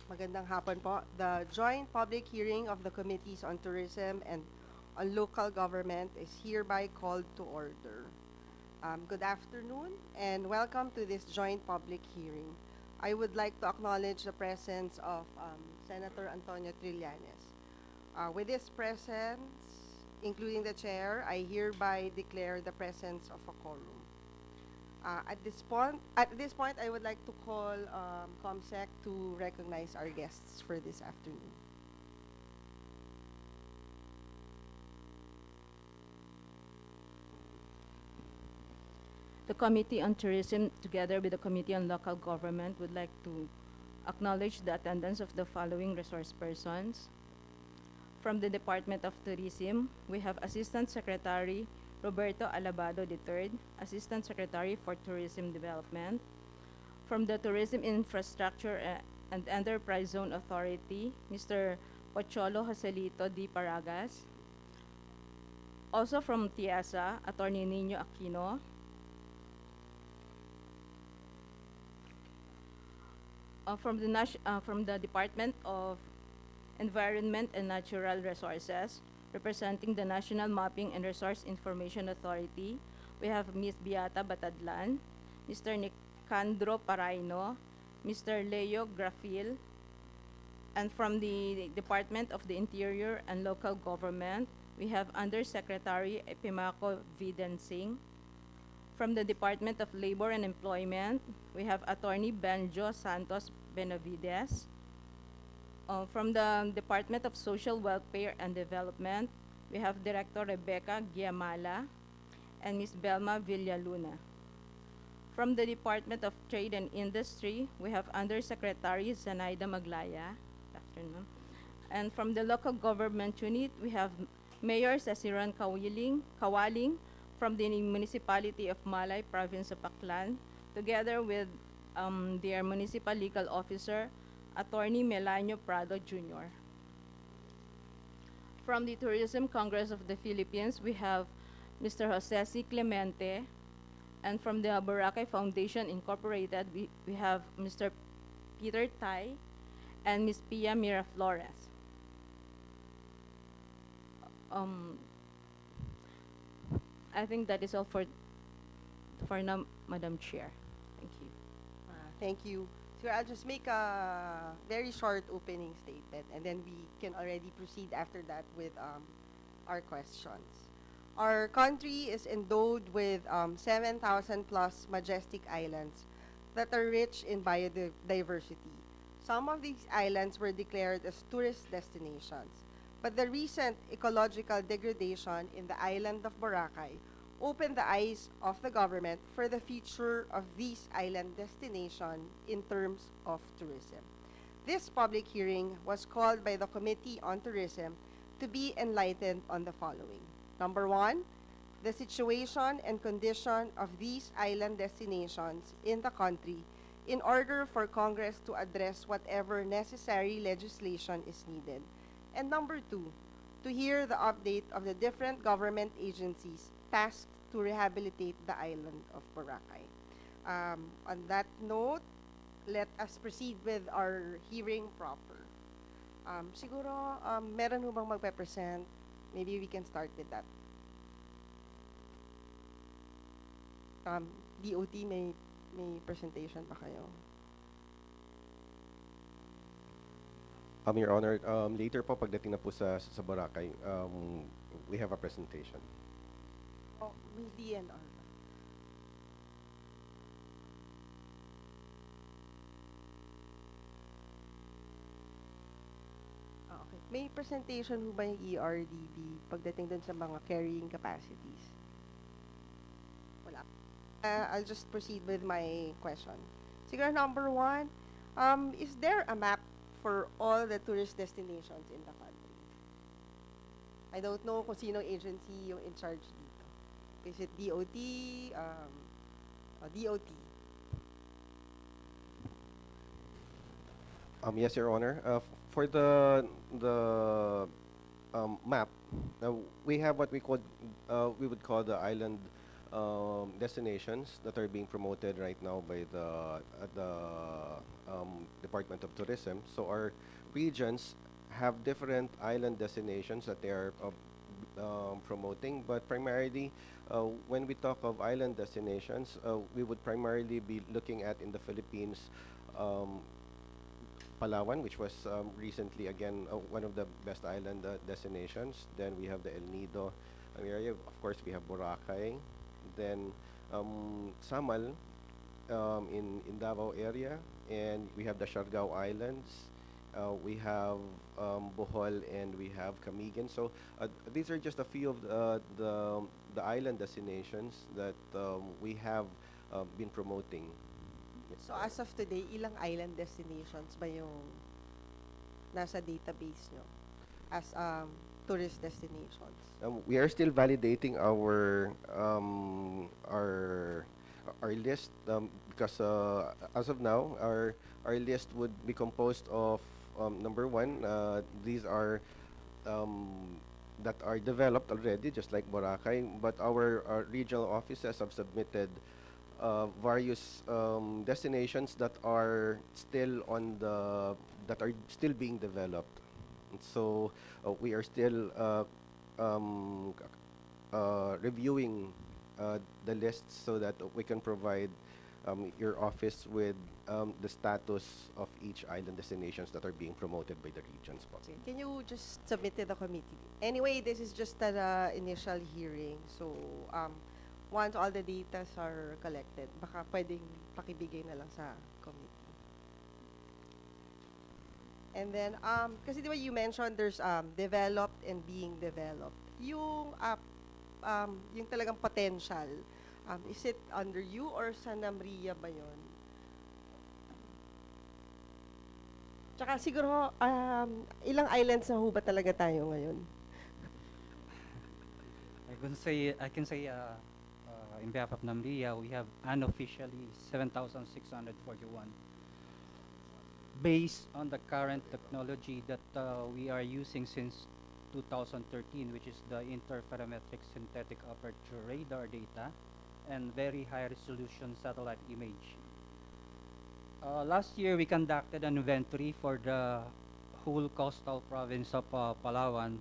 Magandang hapon po. The joint public hearing of the Committees on Tourism and on Local Government is hereby called to order. Good afternoon and welcome to this joint public hearing. I would like to acknowledge the presence of Senator Antonio Trillanes. With his presence, including the chair, I hereby declare the presence of a quorum. At this point, I would like to call ComSec to recognize our guests for this afternoon. The Committee on Tourism, together with the Committee on Local Government, would like to acknowledge the attendance of the following resource persons. From the Department of Tourism, we have Assistant Secretary Roberto Alabado III, Assistant Secretary for Tourism Development. From the Tourism Infrastructure and Enterprise Zone Authority, Mr. Pocholo Joselito D. Paragas. Also from TIASA, Attorney Nino Aquino. From the Department of Environment and Natural Resources, representing the National Mapping and Resource Information Authority, we have Ms. Beata Batadlan, Mr. Nicandro Paraino, Mr. Leo Grafil, and from the Department of the Interior and Local Government, we have Undersecretary Epimaco Vidensing. From the Department of Labor and Employment, we have Attorney Benjo Santos Benavides. From the Department of Social Welfare and Development, we have Director Rebecca Giamala and Ms. Belma Villaluna. From the Department of Trade and Industry, we have Undersecretary Zanaida Maglaya. Good afternoon. And from the Local Government Unit, we have Mayor Cesiron Kawaling from the Municipality of Malay, Province of Aklan, together with their Municipal Legal Officer, Attorney Melanio Prado Jr. From the Tourism Congress of the Philippines, we have Mr. Jose C. Clemente, and from the Boracay Foundation Incorporated, we have Mr. Peter Tai and Ms. Pia Miraflores. I think that is all for now, Madam Chair. Thank you. Thank you. So I'll just make a very short opening statement, and then we can already proceed after that with our questions. Our country is endowed with 7,000 plus majestic islands that are rich in biodiversity. Some of these islands were declared as tourist destinations, but the recent ecological degradation in the island of Boracay opened the eyes of the government for the future of these island destinations in terms of tourism. This public hearing was called by the Committee on Tourism to be enlightened on the following. Number one, the situation and condition of these island destinations in the country in order for Congress to address whatever necessary legislation is needed. And number two, to hear the update of the different government agencies tasked to rehabilitate the island of Boracay. On that note, let us proceed with our hearing proper. Siguro, meron ho bang magpe-present? Maybe we can start with that. DOT, may presentation pa kayo? Your Honor, later po pagdating na po sa Boracay, we have a presentation. Oh, may DNR. Okay. May presentation ho ba yung ERDB pagdating dun sa mga carrying capacities? Wala. I'll just proceed with my question. Siguro number one, is there a map for all the tourist destinations in the country? I don't know kung sinong agency yung in charge dito. Is it DOT? DOT. Yes, Your Honor. For the map, we have what we would call the island destinations that are being promoted right now by the Department of Tourism. So our regions have different island destinations that they are promoting, but primarily when we talk of island destinations, we would primarily be looking at in the Philippines, um, Palawan, which was recently again one of the best island destinations. Then we have the El Nido area. Of course, we have Boracay. Then Samal in Davao area, and we have the Siargao Islands. We have Bohol, and we have Camiguin. So these are just a few of the island destinations that we have been promoting. So as of today, ilang island destinations ba yung nasa database nyo as tourist destinations? We are still validating our list because as of now our list would be composed of number one, these are um, that are developed already, just like Boracay, but our regional offices have submitted various destinations that are still that are still being developed. So we are still um, reviewing the lists so that we can provide your office with the status of each island destinations that are being promoted by the regions po. Okay. Can you just submit to the committee? Anyway, this is just the initial hearing. So, once all the data are collected, baka pwedeng pakibigay na lang sa committee. And then, kasi di ba you mentioned there's developed and being developed. Yung talagang potential, is it under you or sa NAMRIA ba yun? Tsaka siguro, ilang islands na ho ba talaga tayo ngayon? I can say in behalf of Namria, we have unofficially 7,641. Based on the current technology that we are using since 2013, which is the interferometric synthetic aperture radar data and very high resolution satellite image. Last year, we conducted an inventory for the whole coastal province of Palawan.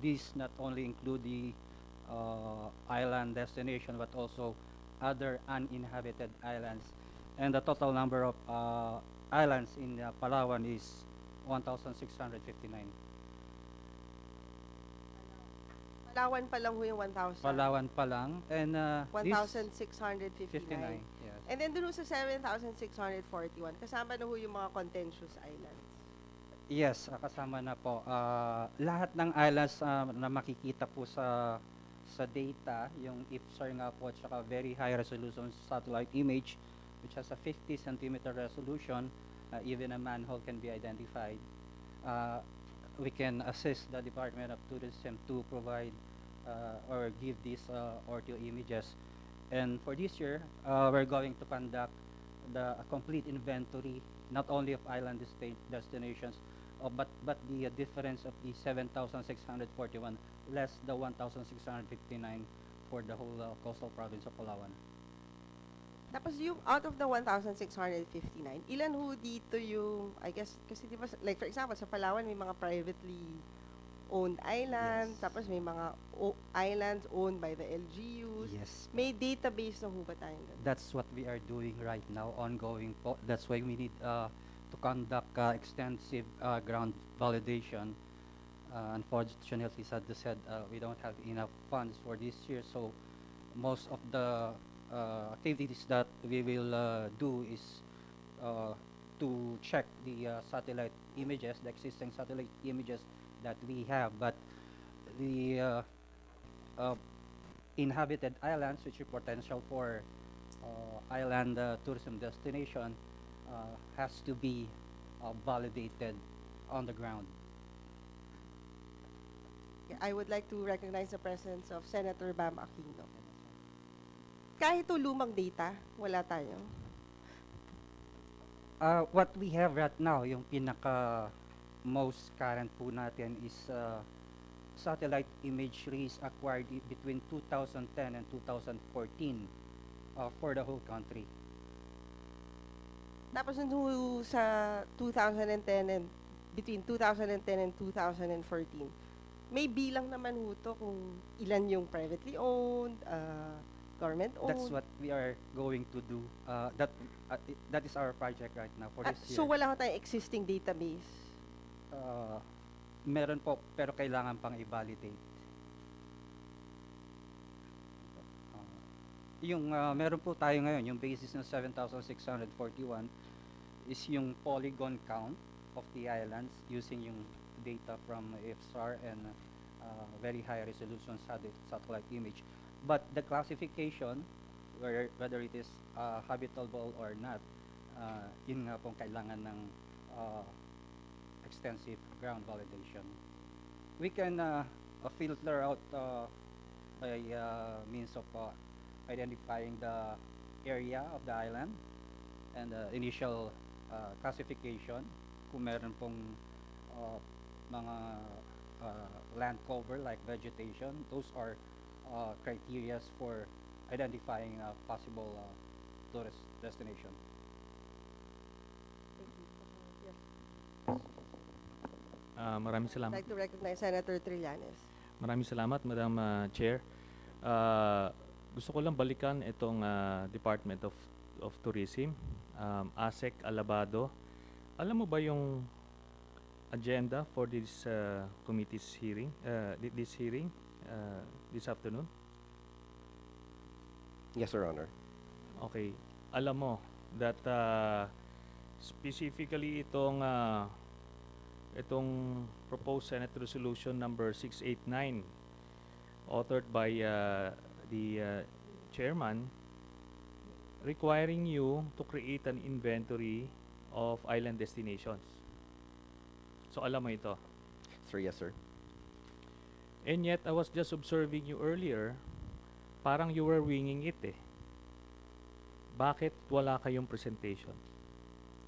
These not only include the island destination, but also other uninhabited islands. And the total number of islands in Palawan is 1,659. Palawan pa lang ho yung 1,000. Palawan pa lang. And 1,659. 59, yes. And then dun ho sa 7,641, kasama na ho yung mga contentious islands. Yes, kasama na po. Lahat ng islands na makikita po sa data, yung IPSAR nga po at saka very high resolution satellite image, which has a 50 centimeter resolution, even a manhole can be identified. We can assist the Department of Tourism to provide or give these ortho images. And for this year, we're going to conduct a complete inventory, not only of island destinations, but the difference of the 7,641 less the 1,659 for the whole coastal province of Palawan. Tapos yung out of the 1,659, ilan ho dito yung, I guess, kasi di ba, like for example, sa Palawan may mga privately owned islands, Yes. tapos may mga islands owned by the LGUs. Yes. May database na ho ba tayong ganun? That's what we are doing right now, ongoing po. That's why we need to conduct extensive ground validation. Unfortunately, as I said, we don't have enough funds for this year, so most of the activities that we will do is to check the satellite images, the existing satellite images that we have, but the inhabited islands, which are potential for island tourism destination, has to be validated on the ground. I would like to recognize the presence of Senator Bam Aquino. Kahit to lumang data, wala tayo. What we have right now, yung pinaka most current po natin is satellite imagery is acquired between 2010 and 2014 for the whole country. Tapos nung sa 2010 and between 2010 and 2014, may bilang naman ho to kung ilan yung privately owned, government owned. That's what we are going to do. That is our project right now for this year. So wala ka tayong existing database. Meron po, pero kailangan pang i-validate. Meron po tayo ngayon, yung basis ng 7,641 is yung polygon count of the islands using yung data from IFSAR and very high resolution satellite image. But the classification, whether it is habitable or not, yun nga pong kailangan ng extensive ground validation. We can filter out by means of identifying the area of the island and the initial classification. Kung meron pong mga land cover like vegetation, those are criteria for identifying a possible tourist destination. Thank you. Yes. Maraming I'd salamat. like to recognize Senator Trillanes. Maraming salamat, Madam Chair. Gusto ko lang balikan itong Department of Tourism, ASEC Alabado. Alam mo ba yung agenda for this committee's hearing, this afternoon? Yes, Your Honor. Okay. Alam mo that specifically itong proposed Senate Resolution number 689 authored by the chairman requiring you to create an inventory of island destinations. So alam mo ito. Sir, yes, sir. And yet I was just observing you earlier, parang you were winging it eh. Bakit wala kayong presentation?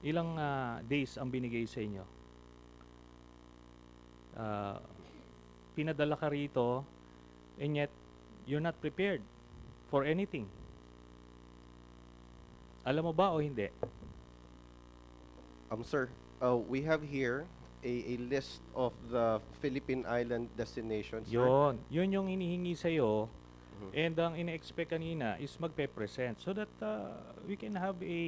Ilang days ang binigay sa inyo? Pinadala ka rito and yet you're not prepared for anything. Alam mo ba o hindi? Sir, we have here a list of the Philippine island destinations, sir. Yun yung inihingi sa'yo. Mhm. And ang ina-expect kanina is magpe-present so that we can have a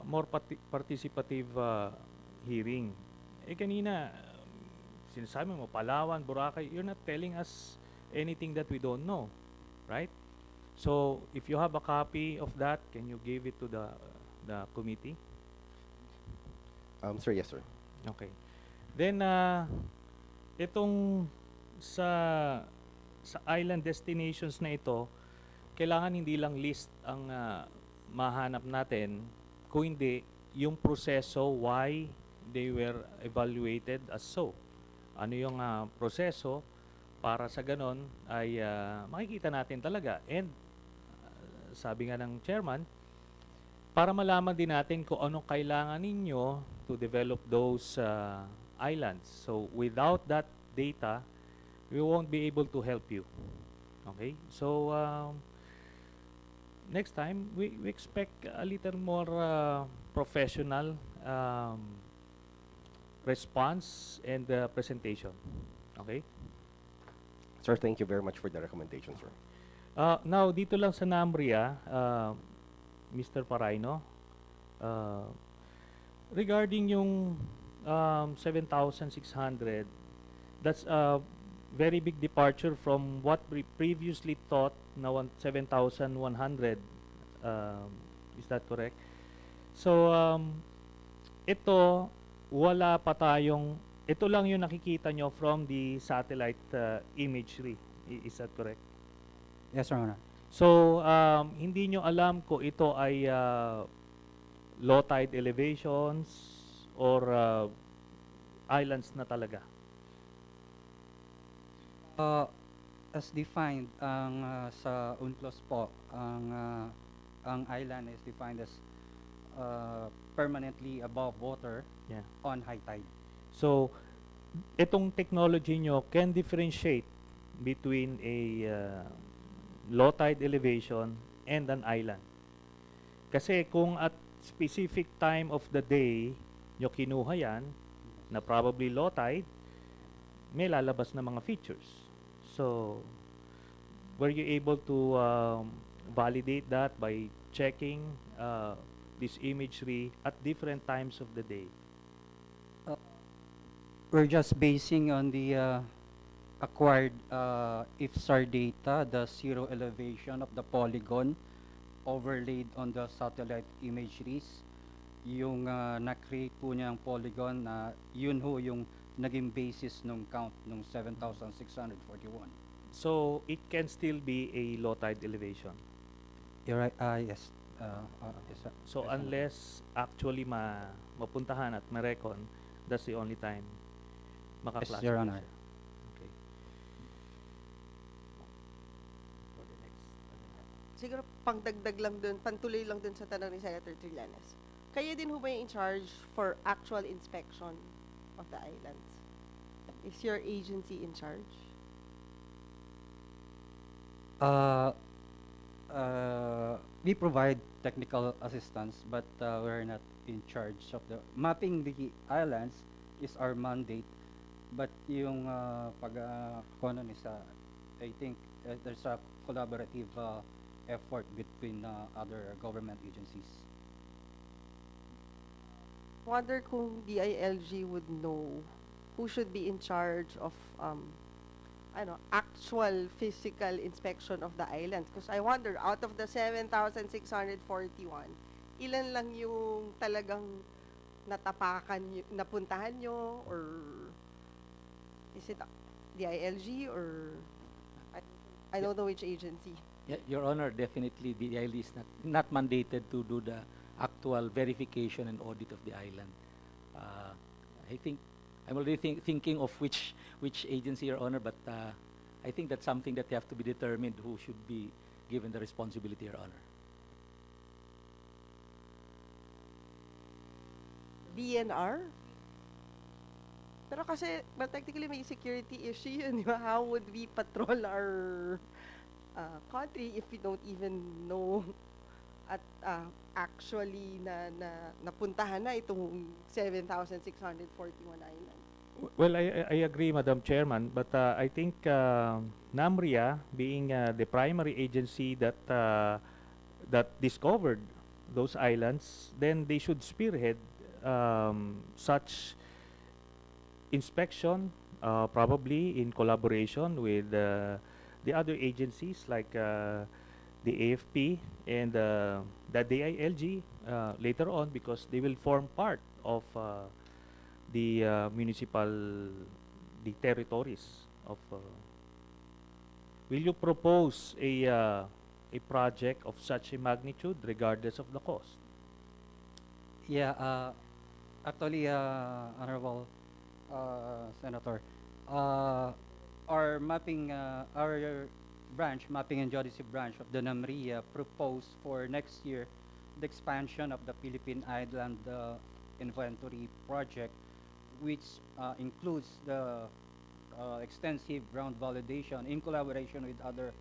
more participative hearing. Eh kanina, sinasabi mo, Palawan, Boracay, you're not telling us anything that we don't know, right? So, if you have a copy of that, can you give it to the committee? Sir, yes, sir. Okay. Then, itong sa island destinations na ito, kailangan hindi lang list ang mahanap natin, kung hindi yung proseso why they were evaluated as so. Ano yung proseso para sa ganon ay makikita natin talaga. And sabi nga ng chairman, para malaman din natin kung anong kailangan ninyo to develop those islands. So without that data, we won't be able to help you. Okay? So next time, we expect a little more professional response and presentation. Okay? Sir, thank you very much for the recommendation, sir. Now, dito lang sa NAMRIA, Mr. Paraino, regarding yung 7,600, that's a very big departure from what we previously thought na 7,100. Is that correct? So, ito, wala pa tayong, ito lang yung nakikita nyo from the satellite imagery. Is that correct? Yes, Your Honor. So, hindi nyo alam kung ito ay low tide elevations or islands na talaga. As defined sa UNCLOS po, ang island is defined as permanently above water Yeah. on high tide. So, itong technology nyo can differentiate between a low tide elevation and an island. Kasi kung at specific time of the day nyo kinuha yan, na probably low tide, may lalabas na mga features. So, were you able to validate that by checking this imagery at different times of the day? We're just basing on the acquired IFSAR data, the zero elevation of the polygon overlaid on the satellite imageries. Yung na-create po niyang polygon na yun ho yung naging basis nung count nung 7,641. So, it can still be a low tide elevation. You're right. Yes. Yes, sir. So, Yes, sir. unless actually mapuntahan at ma-recon, that's the only time Yes, Your makaklasify Honor. siya. Okay. Siguro pangdagdag lang dun, pantuloy lang dun sa tanong ni Senator Trillanes. Kayo din ho ba yung in charge for actual inspection of the islands? Is your agency in charge? We provide technical assistance, but we're not in charge of the mapping the islands is our mandate. But yung kuno ni sa, I think there's a collaborative effort between other government agencies. Wonder kung DILG would know who should be in charge of actual physical inspection of the islands. Because I wonder, out of the 7,641, ilan lang yung talagang natapakan, napuntahan nyo, or is it DILG, or I don't know which agency. Yeah, Your Honor, definitely the DILG is not mandated to do the actual verification and audit of the island. I think I'm already thinking of which agency, Your Honor, but I think that's something that have to be determined who should be given the responsibility, Your Honor. DNR? Pero kasi, but technically may security issue yun, di ba? How would we patrol our country if we don't even know at actually napuntahan na itong 7,641 island? Well, I agree, Madam Chairman, but I think NAMRIA, being the primary agency that discovered those islands, then they should spearhead such inspection, probably in collaboration with the other agencies like the AFP and the DILG later on, because they will form part of the territories of. Will you propose a project of such a magnitude, regardless of the cost? Yeah, actually, Honorable Senator, our mapping and geodesy branch of the NAMRIA proposed for next year the expansion of the Philippine Island Inventory Project, which includes the extensive ground validation in collaboration with other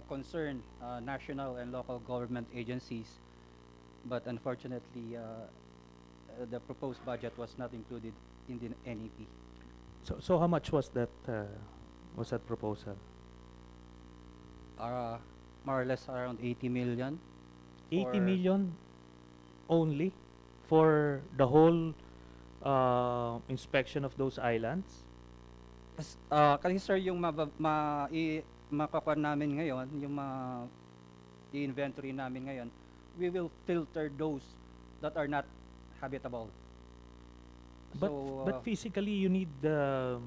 concerned national and local government agencies. But unfortunately, the proposed budget was not included in the NEP. So how much was that proposal? More or less around 80 million. 80 For- million only for the whole inspection of those islands? Kasi sir, yung makakuha namin ngayon, yung i-inventory namin ngayon, we will filter those that are not habitable. But physically, you need a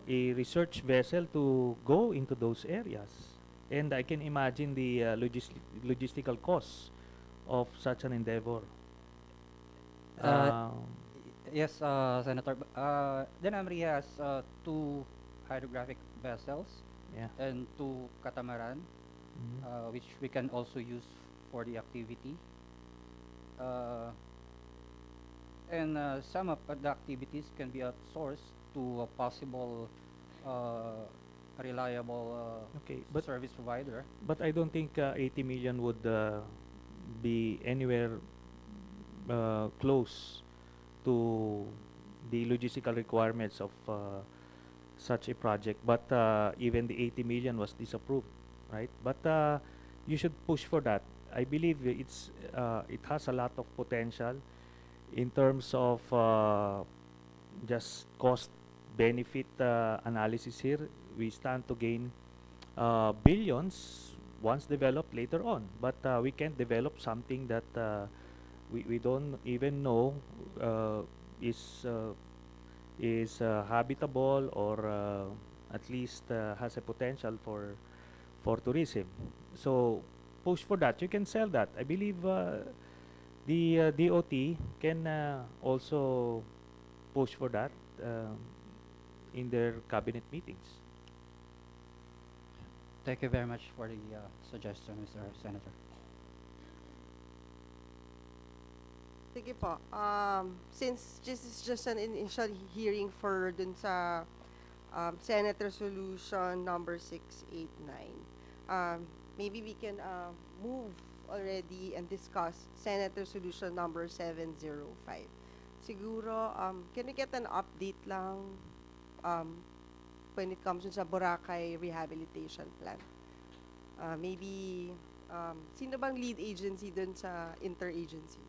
research vessel to go into those areas, and I can imagine the logistical costs of such an endeavor. Yes, Senator. The NAMRI has 2 hydrographic vessels Yeah. and 2 catamaran, which we can also use for the activity. And some of the activities can be outsourced to a possible uh, reliable Okay, but service provider. I don't think 80 million would be anywhere close to the logistical requirements of such a project. But even the 80 million was disapproved, right? But you should push for that. I believe it has a lot of potential in terms of just cost benefit analysis here. We stand to gain billions once developed later on, but we can't develop something that we don't even know uh, is uh, habitable or at least has a potential for tourism. So push for that. You can sell that. I believe the DOT can also push for that in their cabinet meetings. Thank you very much for the suggestion, Mr. Senator. Sige po. Since this is just an initial hearing for dun sa Senate Resolution number 689, maybe we can move already and discuss Senate Resolution number 705. Siguro, can we get an update lang when it comes dun sa Boracay rehabilitation plan? Maybe, sino bang lead agency dun sa interagency?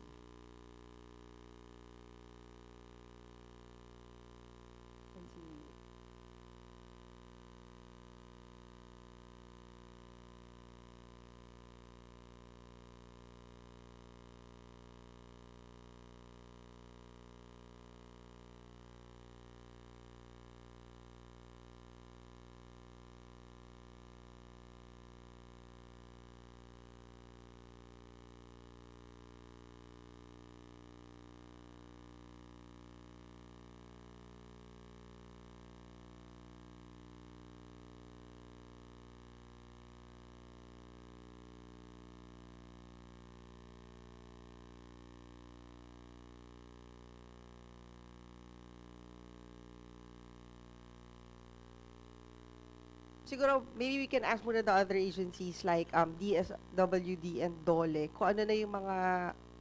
Siguro, maybe we can ask muna the other agencies like DSWD and DOLE kung ano na yung mga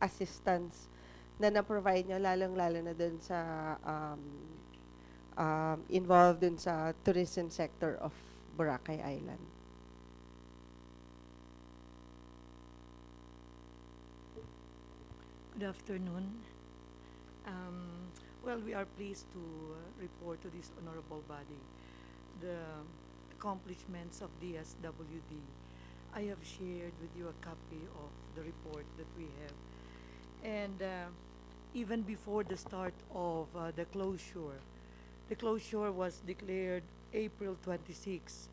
assistance na na-provide nyo, lalong-lalo na dun sa involved dun sa tourism sector of Boracay Island. Good afternoon. Well, we are pleased to report to this honorable body the accomplishments of DSWD. I have shared with you a copy of the report that we have. And even before the start of the closure was declared April 26.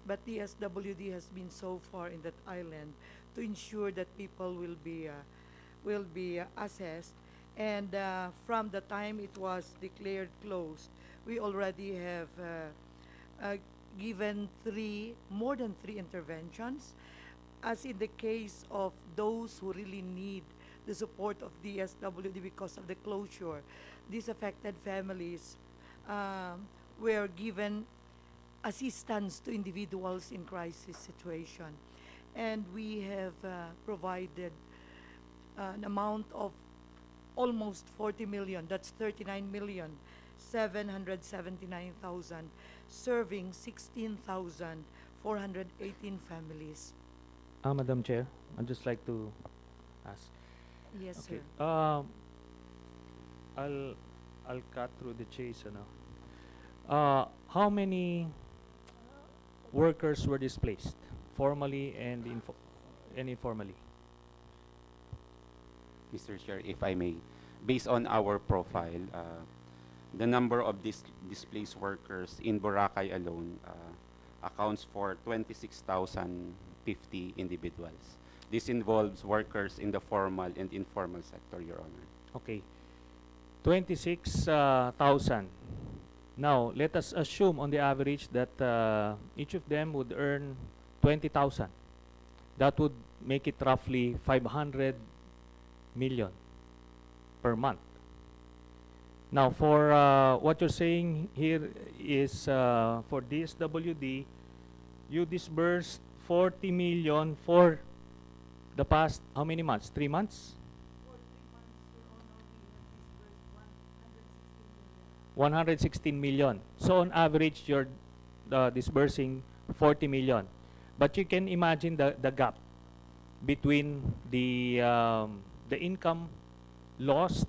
But DSWD has been so far in that island to ensure that people will be assessed. And from the time it was declared closed, we already have given more than three interventions. As in the case of those who really need the support of DSWD because of the closure, these affected families were given assistance to individuals in crisis situation. And we have provided an amount of almost 40 million, that's 39,779,000, serving 16,418 families. Madam Chair, I'd just like to ask. Yes, Okay. sir. I'll cut through the chase. How many workers were displaced, formally and informally? Mr. Chair, if I may, based on our profile, the number of displaced workers in Boracay alone accounts for 26,050 individuals. This involves workers in the formal and informal sector, Your Honor. Okay. 26,000. Now, let us assume on the average that each of them would earn 20,000. That would make it roughly 500 million per month. Now, for what you're saying here is for DSWD, you disbursed 40 million for the past how many months? 3 months? 116 million. So on average, you're disbursing 40 million. But you can imagine the gap between the income lost,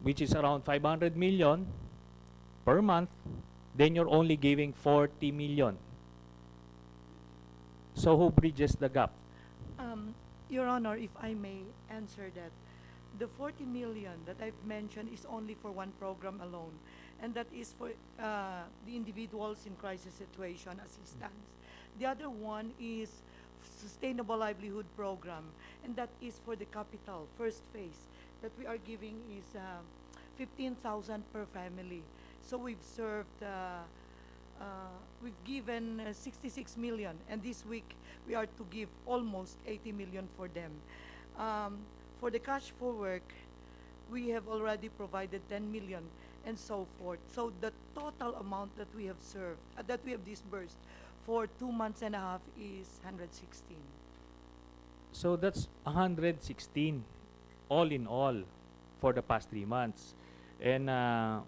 which is around 500 million per month, then you're only giving 40 million. So who bridges the gap? Your Honor, if I may answer that, the 40 million that I've mentioned is only for one program alone, and that is for the individuals in crisis situation assistance. The other one is sustainable livelihood program, and that is for the capital first phase that we are giving is 15,000 per family. So we've served we've given 66 million, and this week we are to give almost 80 million for them. For the cash for work, we have already provided 10 million and so forth. So the total amount that we have served, that we have disbursed for 2 months and a half is 116. So that's 116 all in all for the past 3 months. And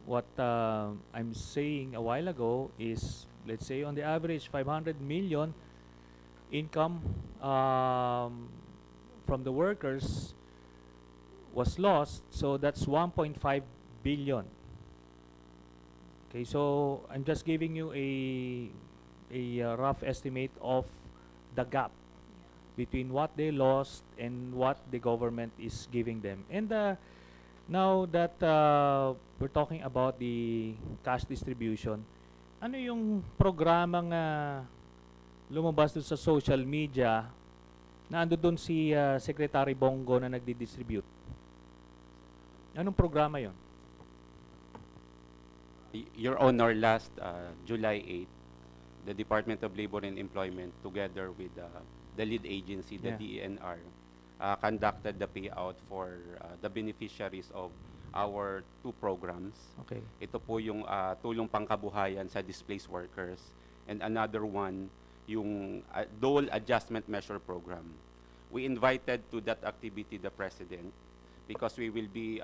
what I'm saying a while ago is, let's say on the average, 500 million income from the workers was lost, so that's 1.5 billion. Okay, so I'm just giving you a rough estimate of the gap between what they lost and what the government is giving them. And now that we're talking about the cash distribution, ano yung programang lumabas dun sa social media na ando dun si Secretary Bongo na nagdi-distribute? Anong programa yon? Your Honor, last July 8, the Department of Labor and Employment, together with the lead agency, the DENR, conducted the payout for the beneficiaries of our 2 programs. Okay. Ito po yung tulong pangkabuhayan sa displaced workers, and another one, yung Dole Adjustment Measure Program. We invited to that activity the President because we will be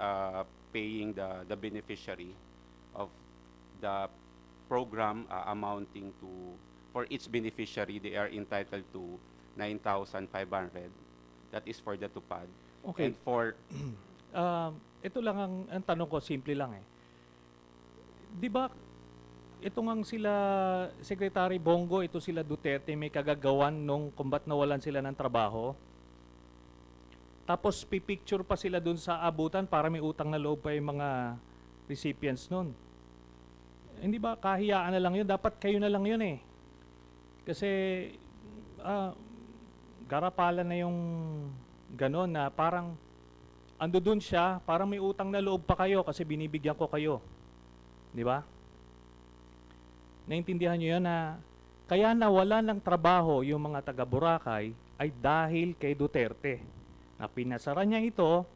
paying the beneficiary of the program amounting to, for each beneficiary, they are entitled to 9,500. That is for the tupad. Okay. And for ito lang ang tanong ko, simple lang eh. Di ba, ito ngang sila Secretary Bongo, ito sila Duterte, may kagagawan nung kumbat nawalan sila ng trabaho. Tapos pipicture pa sila dun sa abutan para may utang na loob pa yung mga recipients nun. Hindi ba kahiyaan na lang yun? Dapat kayo na lang yun eh. Kasi garapalan na yung ganon na parang ando dun siya, parang may utang na loob pa kayo kasi binibigyan ko kayo. Di ba? Naintindihan nyo yan na kaya nawala ng trabaho yung mga taga Boracay ay dahil kay Duterte. Na pinasara niya ito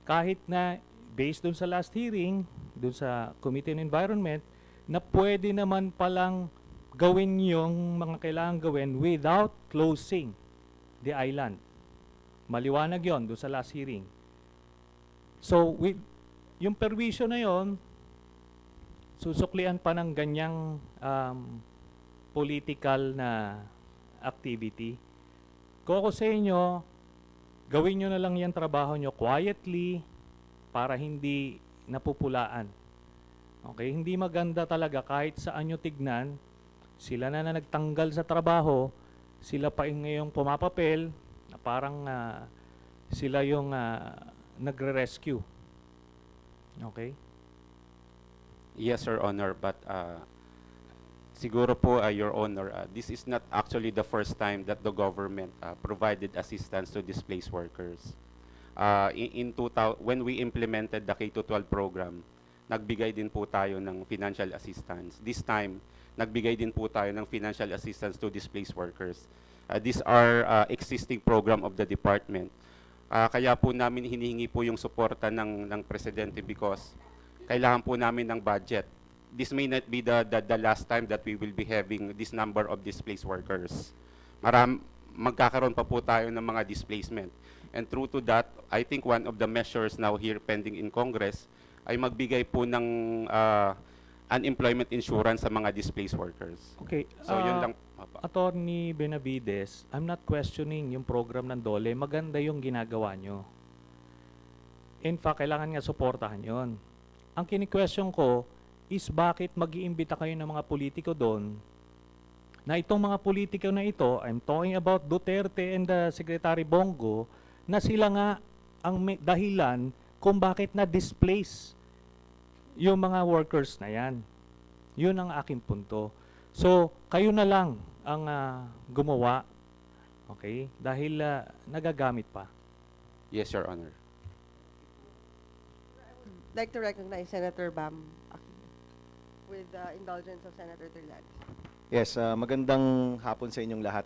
kahit na based dun sa last hearing, dun sa Committee on Environment, na pwede naman palang gawin yung mga kailangan gawin without closing the island. Maliwanag yon dun sa last hearing. So, yung perwisyo na yon, susuklian pa ng ganyang political na activity. Kung ako sa inyo, gawin nyo na lang yung trabaho nyo quietly para hindi napupulaan. Okay? Hindi maganda talaga kahit saan nyo tignan, sila na nagtanggal sa trabaho, sila pa yung ngayong pumapapel na parang sila yung nagre-rescue. Okay? yes, Your Honor, but siguro po, Your Honor, this is not actually the first time that the government provided assistance to displaced workers. When we implemented the K-12 program, nagbigay din po tayo ng financial assistance. This time, nagbigay din po tayo ng financial assistance to displaced workers. These are existing program of the department. Kaya po namin hinihingi po yung suporta ng Presidente because kailangan po namin ng budget. This may not be the last time that we will be having this number of displaced workers. Magkakaroon pa po tayo ng mga displacement. And true to that, I think one of the measures now here pending in Congress ay magbigay po ng unemployment insurance sa mga displaced workers. Okay. So yun lang. Attorney Benavides, I'm not questioning yung program ng DOLE. Maganda yung ginagawa nyo. In fact, kailangan nga suportahan yon. Ang kini-question ko is bakit mag-iimbita kayo ng mga politiko doon na itong mga politiko na ito, I'm talking about Duterte and Secretary Bongo, na sila nga ang dahilan kung bakit na-displace yung mga workers na yan. Yun ang aking punto. So, kayo na lang ang gumawa, okay? Dahil nagagamit pa. Yes, Your Honor. I'd like to recognize Senator Bam Aquino with the indulgence of Senator Terlans. Yes, magandang hapon sa inyong lahat.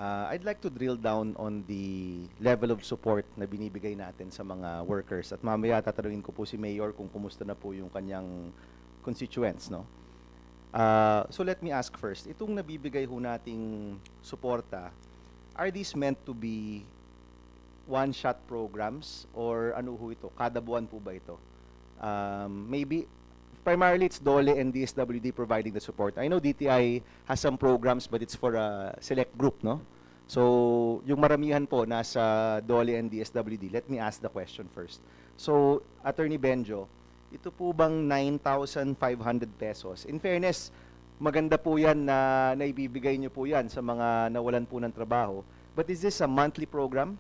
I'd like to drill down on the level of support na binibigay natin sa mga workers. At mamaya tatanungin ko po si Mayor kung kumusta na po yung kanyang constituents, no? So let me ask first, itong nabibigay ho nating suporta, are these meant to be one-shot programs or ano ho ito? Kada buwan po ba ito? Maybe, primarily it's DOLE and DSWD providing the support. I know DTI has some programs but it's for a select group, no? So, yung maramihan po nasa DOLE and DSWD. Let me ask the question first. So, Attorney Benjo, ito po bang 9,500 pesos? In fairness, maganda po yan na naibibigay nyo po yan sa mga nawalan po ng trabaho. But is this a monthly program?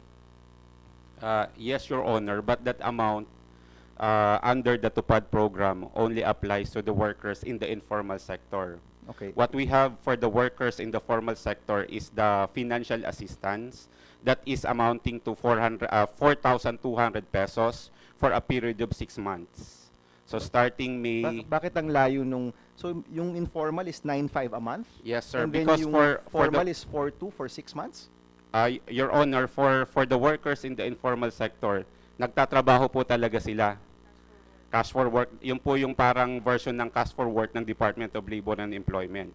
Yes, Your Honor, but that amount under the TUPAD program only applies to the workers in the informal sector. Okay. What we have for the workers in the formal sector is the financial assistance that is amounting to 4,200 pesos for a period of 6 months. So starting May... Bakit ang layo nung... So, yung informal is 9,500 a month? Yes, sir. And then Because yung for formal the, is 4,200 for 6 months? Your Honor, for the workers in the informal sector, nagtatrabaho po talaga sila. Cash for work, yun po yung parang version ng cash for work ng Department of Labor and Employment.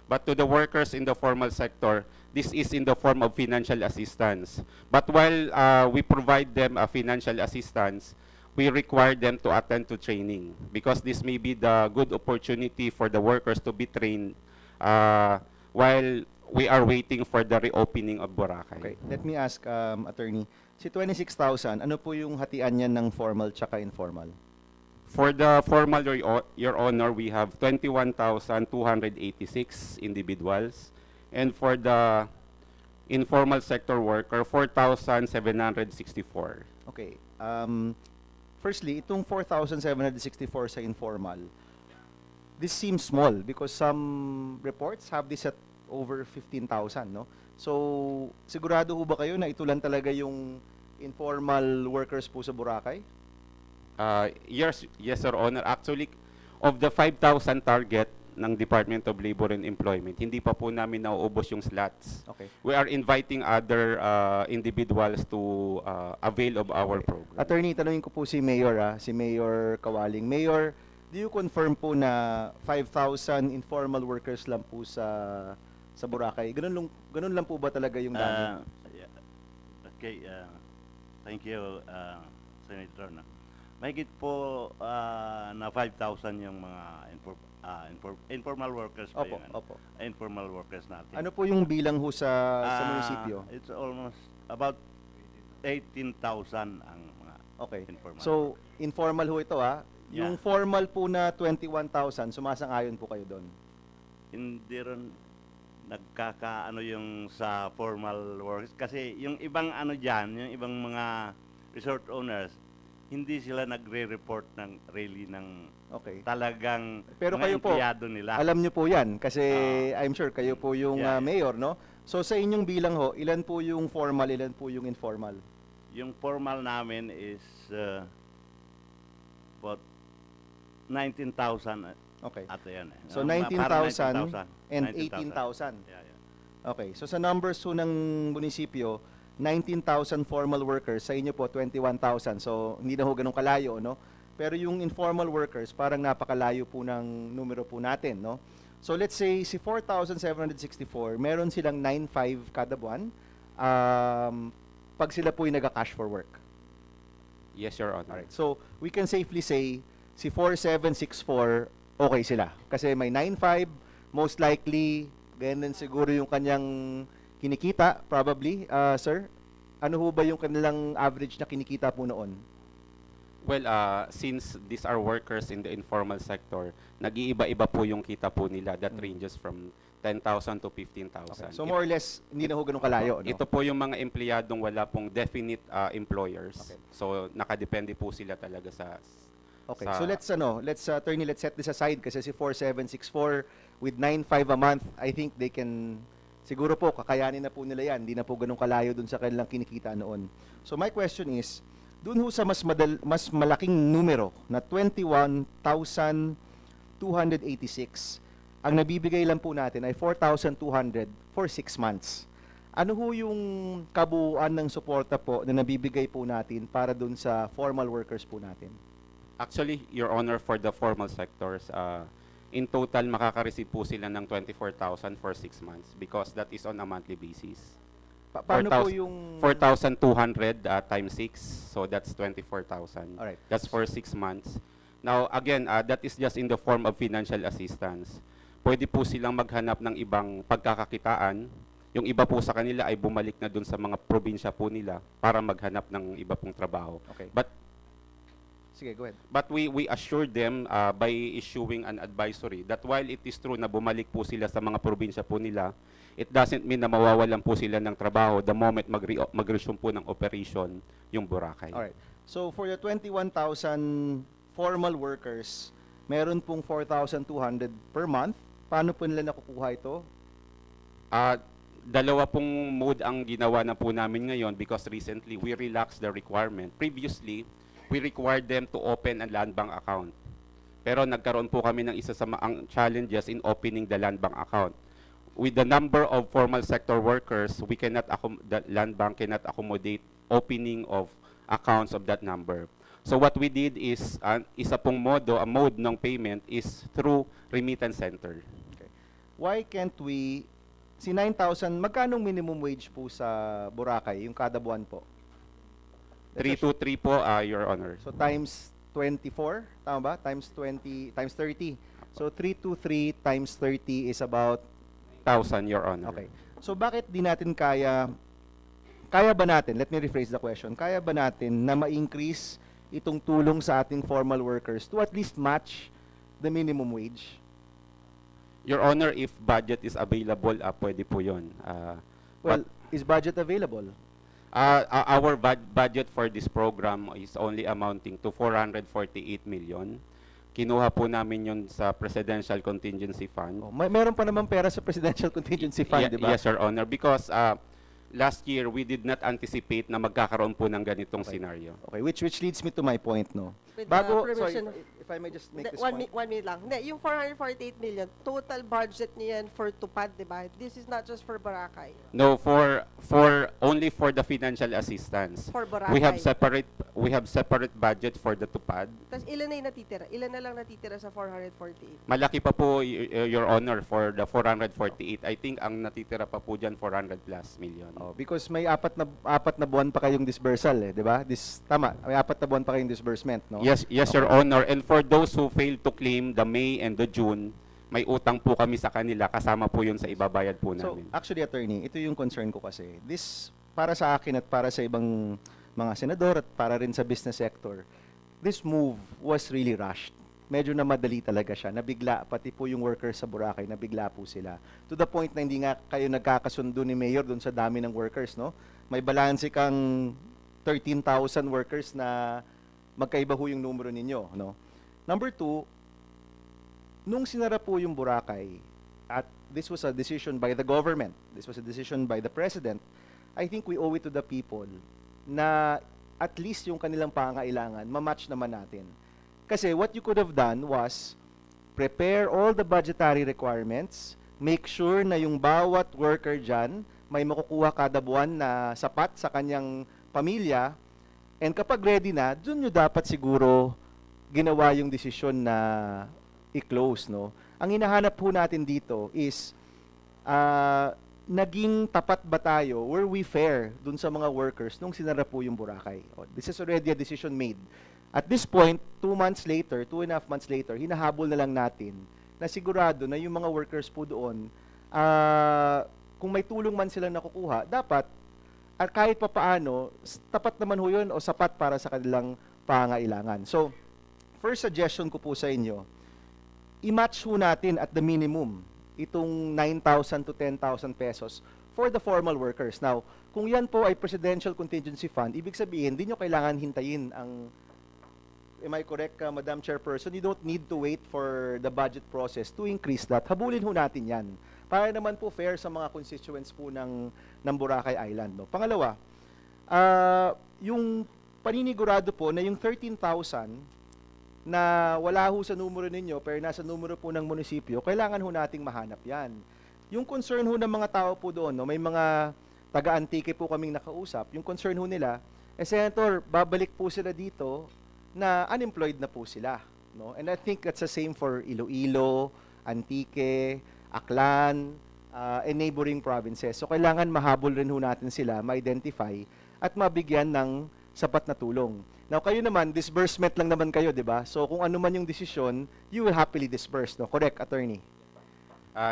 But to the workers in the formal sector, this is in the form of financial assistance. But while we provide them a financial assistance, we require them to attend to training because this may be the good opportunity for the workers to be trained while we are waiting for the reopening of Boracay. Okay, let me ask, Attorney, si 26,000, ano po yung hatian niyan ng formal tsaka informal? For the formal, Your Honor, we have 21,286 individuals. And for the informal sector worker, 4,764. Okay. Firstly, itong 4,764 sa informal, this seems small because some reports have this at over 15,000, no? So, sigurado ho ba kayo na ito lang talaga yung informal workers po sa Boracay? Yes, Your Honor. Actually, of the 5,000 target ng Department of Labor and Employment, hindi pa po namin nauubos yung slots. Okay. We are inviting other individuals to avail of our program. Attorney, tanungin ko po si Mayor, si Mayor Kawaling. Mayor, do you confirm po na 5,000 informal workers lang po sa Boracay? Ganun lang po ba talaga yung dami? Yeah. Okay, thank you, Senator. No? Mahigit po na 5,000 yung mga informal workers pa Opo, yun. opo. Informal workers natin. Ano po yung bilang ho sa munisipyo? It's almost about 18,000 ang mga Okay. informal. So, informal ho ito Yeah. Yung formal po na 21,000, sumasang-ayon po kayo doon? Hindi rin nagkakaano yung sa formal workers. Kasi yung ibang ano dyan, yung ibang mga resort owners, hindi sila nagre-report ng really ng Okay. talagang Pero mga kayo po, empleyado nila. alam nyo po yan kasi I'm sure kayo po yung Yeah. mayor, no? So sa inyong bilang ho, ilan po yung formal, ilan po yung informal? Yung formal namin is about 19,000 Okay. at yan. So, Parang 19,000 and 19,000. 18,000. Yeah, yeah. Okay. So sa numbers ho ng munisipyo, 19,000 formal workers, sa inyo po 21,000. So hindi na ho ganun kalayo, no? Pero yung informal workers, parang napakalayo po ng numero po natin, no? So let's say si 4,764, meron silang 9,500 kada buwan. Pag sila po yung nag-cash for work. Yes, Your Honor. Alright. So we can safely say si 4,764 okay sila. Kasi may 9,500, most likely ganyan siguro yung kanyang kinikita, probably, sir. Ano ho ba yung kanilang average na kinikita po noon? Well, since these are workers in the informal sector, nag-iiba-iba po yung kita po nila. That ranges from 10,000 to 15,000. Okay. So more or less, hindi na ho ganun kalayo, no? Ito po yung mga empleyadong wala pong definite employers. Okay. So nakadepende po sila talaga sa Okay, sa- so let's attorney, let's set this aside kasi si 4,764 with 9,500 a month, I think they can, siguro po, kakayanin na po nila yan. Hindi na po ganun kalayo dun sa kanilang kinikita noon. So my question is, dun ho sa mas malaking numero na 21,286, ang nabibigay lang po natin ay 4,200 for 6 months. Ano ho yung kabuuan ng suporta po na nabibigay po natin para dun sa formal workers po natin? Actually, Your Honor, for the formal sectors, in total, makaka-receive po sila ng 24,000 for 6 months because that is on a monthly basis. Paano po 4,000 yung... 4,200 times 6, so that's 24,000. Alright. That's for 6 months. Now, again, that is just in the form of financial assistance. Pwede po silang maghanap ng ibang pagkakakitaan. Yung iba po sa kanila ay bumalik na dun sa mga probinsya po nila para maghanap ng iba pong trabaho. Okay. But Sige, go ahead. But we assured them by issuing an advisory that while it is true na bumalik po sila sa mga probinsya po nila, it doesn't mean na mawawalan po sila ng trabaho the moment mag-resume po ng operation yung Boracay. Alright. So for the 21,000 formal workers, meron pong 4,200 per month. Paano po nila nakukuha ito? Dalawa pong mode ang ginawa na po namin ngayon because recently we relaxed the requirement. Previously, we required them to open a land bank account. Pero nagkaroon po kami ng isa sa ang challenges in opening the land bank account. With the number of formal sector workers, the land bank cannot accommodate opening of accounts of that number. So what we did is, isa pong a mode ng payment is through remittance center. Okay. Why can't we, si 9,000, magkano minimum wage po sa Boracay, yung kada buwan po? 323 po, Your Honor. So times 24, tama ba? Times 20, times 30. So 323 times 30 is about 1,000, Your Honor. Okay. So bakit di natin kaya ba natin, let me rephrase the question, kaya ba natin na ma-increase itong tulong sa ating formal workers to at least match the minimum wage? Your Honor, if budget is available, pwede po yun. Well, is budget available? Our budget for this program is only amounting to 448 million. Kinuha po namin yun sa Presidential Contingency Fund. Oh, meron pa naman pera sa Presidential Contingency Fund, di ba? Yes, Your Honor, because last year we did not anticipate na magkakaroon po ng ganitong scenario. Okay, which leads me to my point, no? With Bago, the sorry, permission of- if I may just make this One point. minute lang. Hindi, yung 448 million, total budget niya yan for Tupad, di ba? This is not just for Boracay. No, only for the financial assistance. For Boracay. We have separate budget for the Tupad. Tapos ilan na yung natitira? Ilan na lang natitira sa 448? Malaki pa po, Your Honor, for the 448. I think ang natitira pa po dyan 400 plus million. Oh, because may apat na buwan pa kayong disbursal, eh, di ba? Tama, may 4 na buwan pa kayong disbursement, no? Yes, Your Honor. And for those who failed to claim the May and the June, may utang po kami sa kanila. Kasama po yun sa ibabayad po So, namin. actually, attorney, ito yung concern ko kasi. This, para sa akin at para sa ibang mga senador at para rin sa business sector, this move was really rushed. Medyo na madali talaga siya. Nabigla, pati po yung workers sa Boracay, nabigla po sila. To the point na hindi nga kayo nagkakasundo ni Mayor dun sa dami ng workers, no? May balanse kang 13,000 workers na magkaiba ho yung numero ninyo, no? Number 2, nung sinara po yung Boracay, at this was a decision by the government, this was a decision by the President, I think we owe it to the people na at least yung kanilang pangailangan, ma-match naman natin. Kasi what you could have done was prepare all the budgetary requirements, make sure na yung bawat worker dyan may makukuha kada buwan na sapat sa kanyang pamilya. And kapag ready na, dun nyo dapat siguro ginawa yung desisyon na i-close, no? Ang hinahanap po natin dito is naging tapat ba tayo? Were we fair dun sa mga workers nung sinara po yung Boracay? This is already a decision made. At this point, 2 months later, 2.5 months later, hinahabol na lang natin na sigurado na yung mga workers po doon, kung may tulong man silang nakukuha, dapat, at kahit pa paano, tapat naman ho yun o sapat para sa kanilang pangailangan. So, first suggestion ko po sa inyo, i-match ho natin at the minimum itong 9,000 to 10,000 pesos for the formal workers. Now, kung yan po ay Presidential Contingency Fund, ibig sabihin, hindi nyo kailangan hintayin ang, am I correct, Madam Chairperson? You don't need to wait for the budget process to increase that. Habulin ho natin yan. Para naman po fair sa mga constituents po ng Boracay Island. No? Pangalawa, yung paninigurado po na yung 13,000 na wala ho sa numero ninyo pero nasa numero po ng munisipyo, kailangan ho nating mahanap yan. Yung concern ho ng mga tao po doon, no, may mga taga-Antique po kaming nakausap, yung concern ho nila, Senator, babalik po sila dito na unemployed na po sila. No? And I think that's the same for Iloilo, Antique, Aklan, and neighboring provinces. So kailangan mahabol rin ho natin sila, ma-identify, at mabigyan ng sapat na tulong. Now, kayo naman, disbursement lang naman kayo, di ba? So kung ano man yung desisyon, you will happily disburse, no? Correct, Attorney?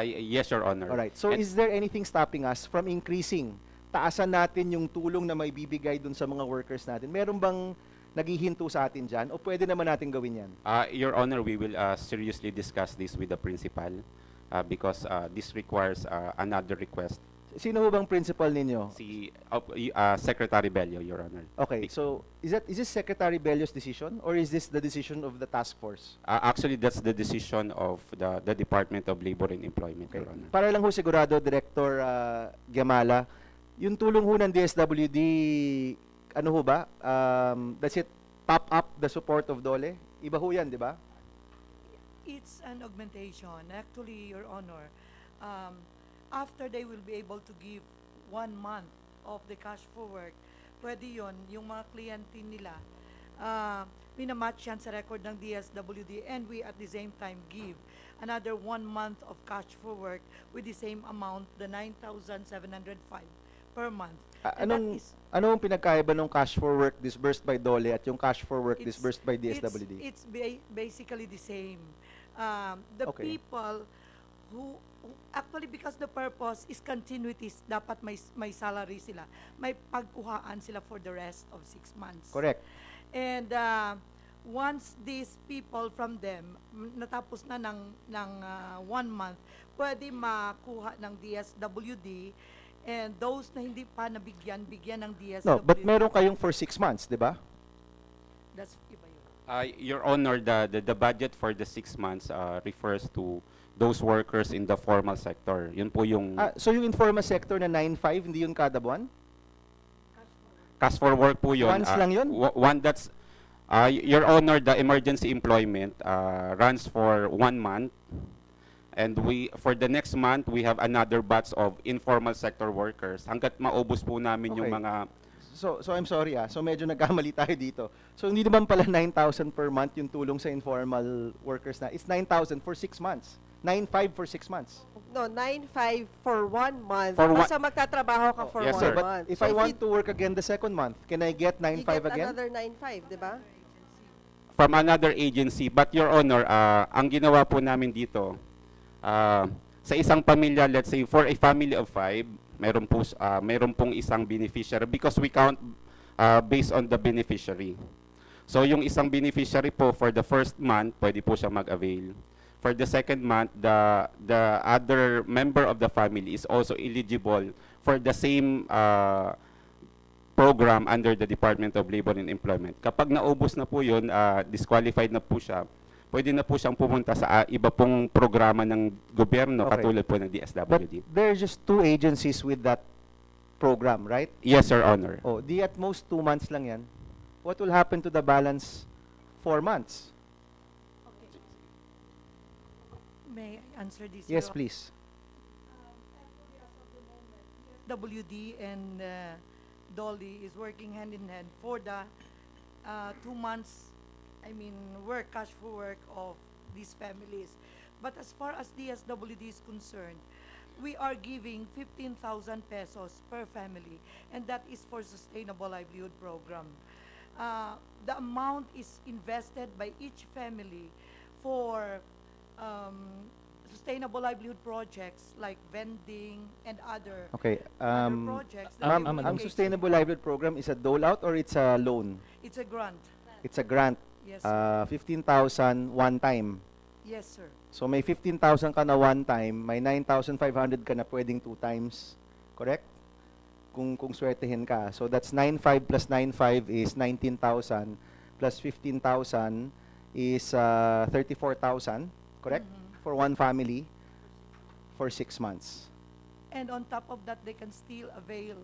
Yes, Your Honor. Alright. So And- is there anything stopping us from increasing? Taasan natin yung tulong na may bibigay dun sa mga workers natin. Meron bang naghihinto sa atin dyan? O pwede naman natin gawin yan? Your Honor, we will seriously discuss this with the principal because this requires another request. Sino ho bang principal ninyo? Si Secretary Bello, Your Honor. Okay, so is this Secretary Bello's decision or is this the decision of the task force? Actually, that's the decision of the Department of Labor and Employment, Okay. Your Honor. Para lang ho sigurado, Director Gamala, yung tulong ho ng DSWD, ano ho ba? Does it top up the support of DOLE? Iba ho yan, di ba? It's an augmentation. Actually, Your Honor, after they will be able to give 1 month of the cash for work, pwede yon yung mga kliyente nila, minamatch yan sa record ng DSWD, and we at the same time give another 1 month of cash for work with the same amount, the 9,705 per month. And that is- Anong pinagkaiba ng cash for work disbursed by DOLE at yung cash for work It's- disbursed by DSWD? It's basically the same. The Okay. people who actually, because the purpose is continuities, dapat may salary sila. May pagkuhaan sila for the rest of 6 months. Correct. And once these people from them natapos na ng 1 month, pwede makuha ng DSWD, and those na hindi pa nabigyan, bigyan ng DSWD. No, but meron kayong for 6 months, di ba? That's iba yun. Your Honor, the budget for the 6 months refers to those workers in the formal sector. Yun po yung So yung informal sector na 9.5, hindi yun kada buwan? cash for work po yun. Once lang yun? One that's, Your Honor, the emergency employment runs for 1 month. And for the next month, we have another batch of informal sector workers. Hanggat maubos po namin yung Okay. mga... So I'm sorry so medyo nagkamali tayo dito. So hindi naman pala 9,000 per month yung tulong sa informal workers na. It's 9,000 for 6 months. 9,500 for 6 months. No, 9,500 for 1 month. For Basta magtatrabaho ka for yes, 1 sir. But month. if So I want you- to work again the second month, can I get you 9,500 get again? another 9,500, di ba? From another agency. But Your Honor, ang ginawa po namin dito, sa isang pamilya, let's say for a family of 5, meron pong isang beneficiary because we count based on the beneficiary. So yung isang beneficiary po for the first month, pwede po siya mag-avail. For the second month, the other member of the family is also eligible for the same program under the Department of Labor and Employment. Kapag naubos na po yun, disqualified na po siya, pwede na po siyang pumunta sa iba pong programa ng gobyerno, Okay. katulad po ng But DSWD. there are just 2 agencies with that program, right? Yes, Your Honor. Oh, di at most 2 months lang yan. What will happen to the balance 4 months? May I answer this? Yes, Your- please. DSWD and Dolly is working hand in hand for the 2 months, cash for work of these families. But as far as DSWD is concerned, we are giving 15,000 pesos per family, and that is for sustainable livelihood program. The amount is invested by each family for sustainable livelihood projects like vending and other Okay. other projects. that Ma'am, we will Ang engage Sustainable in. Livelihood Program is a dole-out or it's a loan? It's a grant. It's a grant. Yes, sir. 15,000 one time. Yes, sir. So may 15,000 ka na one time, may 9,500 ka na pwedeng 2 times. Correct? Kung swertehin ka. So that's 9,500 plus 9,500 is 19,000 plus 15,000 is 34,000. Correct? Mhm. For one family for 6 months. And on top of that, they can still avail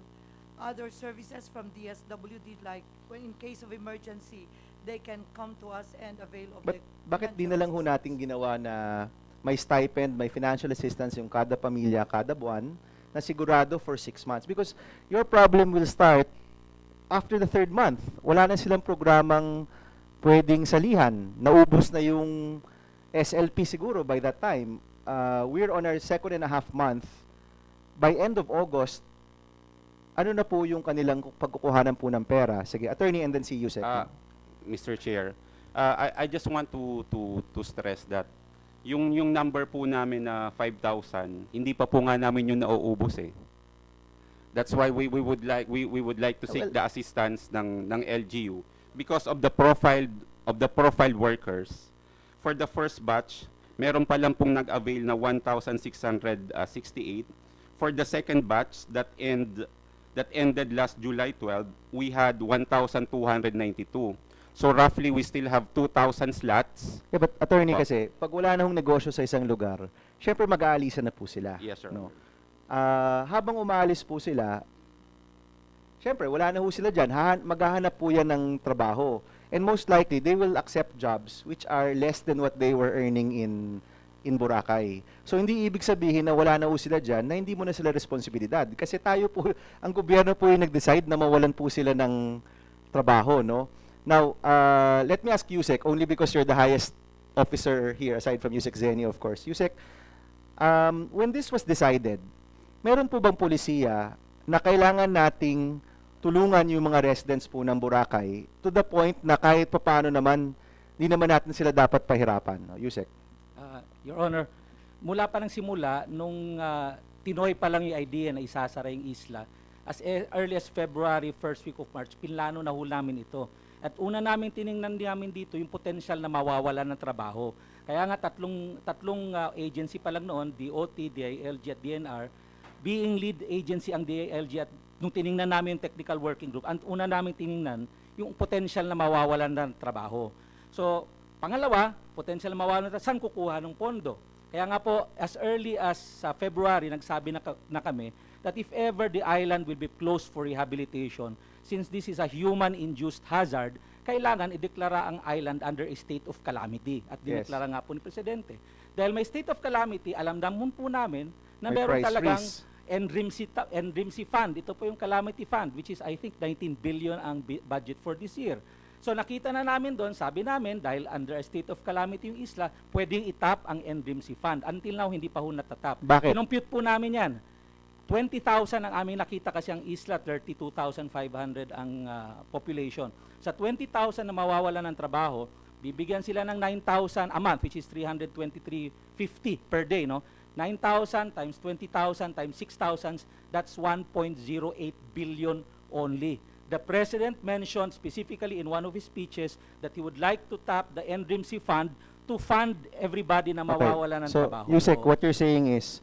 other services from DSWD, like when in case of emergency, they can come to us and avail of But the bakit di financial na lang ho assistance. natin ginawa na may stipend, may financial assistance yung kada pamilya, kada buwan, na sigurado for 6 months? Because your problem will start after the 3rd month. Wala na silang programang pwedeng salihan. Naubos na yung SLP siguro by that time. We're on our 2.5 month. By end of August, ano na po yung kanilang pagkukuhanan po ng pera? Sige, attorney and then si Yusek. Mr. Chair, I just want to stress that yung number po namin na 5,000, hindi pa po nga namin yung nauubos eh. That's why we would like to seek Well, the assistance ng LGU because of the profiled workers. For the first batch, meron pa lang pong nag-avail na 1,668. For the second batch that ended last July 12, we had 1,292. So roughly we still have 2,000 slots. Yeah, but attorney Po. kasi, pag wala na hong negosyo sa isang lugar, syempre mag-aalisan na po sila. Yes, sir. No? Habang umaalis po sila, syempre wala na ho sila dyan, maghahanap po yan ng trabaho. And most likely, they will accept jobs which are less than what they were earning in Boracay. So hindi ibig sabihin na wala na ho sila dyan, na hindi mo na sila responsibilidad. Kasi tayo po, ang gobyerno po yung nag-decide na mawalan po sila ng trabaho, no? Now, let me ask Yusek, only because you're the highest officer here, aside from Yusek Zeni, of course. Yusek, when this was decided, meron po bang polisiya na kailangan nating tulungan yung mga residents po ng Boracay to the point na kahit papaano naman, di naman natin sila dapat pahirapan? No? Yusek? Your Honor, mula pa ng simula, nung tinoy pa lang yung idea na isasara yung isla, as early as February, first week of March, pinlano na ho namin ito. At una namin tiningnan namin dito yung potential na mawawala ng trabaho. Kaya nga tatlong agency pa lang noon, DOT, DILG at DNR, being lead agency ang DILG at nung tiningnan namin yung technical working group, ang una namin tiningnan yung potential na mawawalan ng trabaho. So, pangalawa, potential na mawawalan ng trabaho, saan kukuha ng pondo? Kaya nga po, as early as February, nagsabi na kami that if ever the island will be closed for rehabilitation, since this is a human-induced hazard, kailangan ideklara ang island under a state of calamity. At Yes. dineklara nga po ni Presidente. Dahil may state of calamity, alam naman po namin na May meron price talagang freeze. NRIMC fund. Ito po yung calamity fund, which is I think 19 billion ang budget for this year. So nakita na namin doon, sabi namin, dahil under a state of calamity yung isla, pwedeng itap ang NRIMC fund. Until now, hindi pa ho natatap. Bakit? Kinompute po namin yan. 20,000 ang aming nakita kasi ang isla, 32,500 ang population. Sa 20,000 na mawawala ng trabaho, bibigyan sila ng 9,000 a month, which is 323.50 per day, no? 9,000 times 20,000 times 6,000, that's 1.08 billion only. The President mentioned specifically in one of his speeches that he would like to tap the NRIMC fund to fund everybody na mawawala ng So, trabaho. Yusek, So, what you're saying is,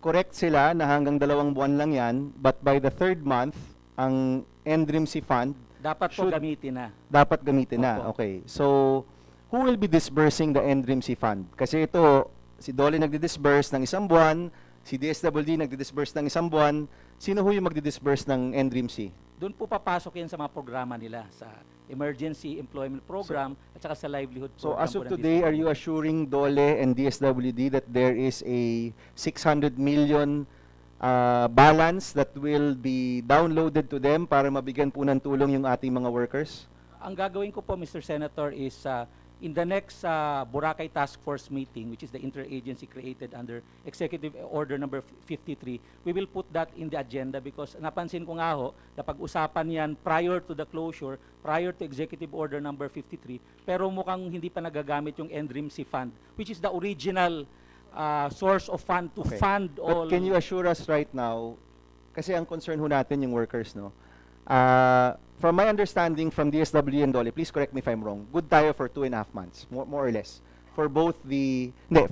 correct sila na hanggang 2 buwan lang yan, but by the 3rd month, ang NRIMC fund dapat po should- gamitin na. dapat gamitin na. Opo. Okay. So, who will be disbursing the NRIMC fund? Kasi ito, si Dolly nagdi-disburse ng 1 buwan, si DSWD nagdi-disburse ng 1 buwan, sino ho yung magdi-disburse ng NRIMC? Doon po papasok yan sa mga programa nila, sa Emergency Employment Program at saka sa Livelihood So, Program. as of po ng today, are you DSWD. assuring Dole and DSWD that there is a 600 million balance that will be downloaded to them para mabigyan po ng tulong yung ating mga workers? Ang gagawin ko po, Mr. Senator, is in the next Boracay Task Force meeting, which is the interagency created under Executive Order number 53, we will put that in the agenda because napansin ko nga ho, napag-usapan yan prior to the closure, prior to Executive Order number 53, pero mukhang hindi pa nagagamit yung NDRIMC fund, which is the original source of fund to fund all. But can you assure us right now, kasi ang concern ho natin yung workers, no? From my understanding from DSW and Dole, please correct me if I'm wrong, good tayo for 2.5 months, more or less, for both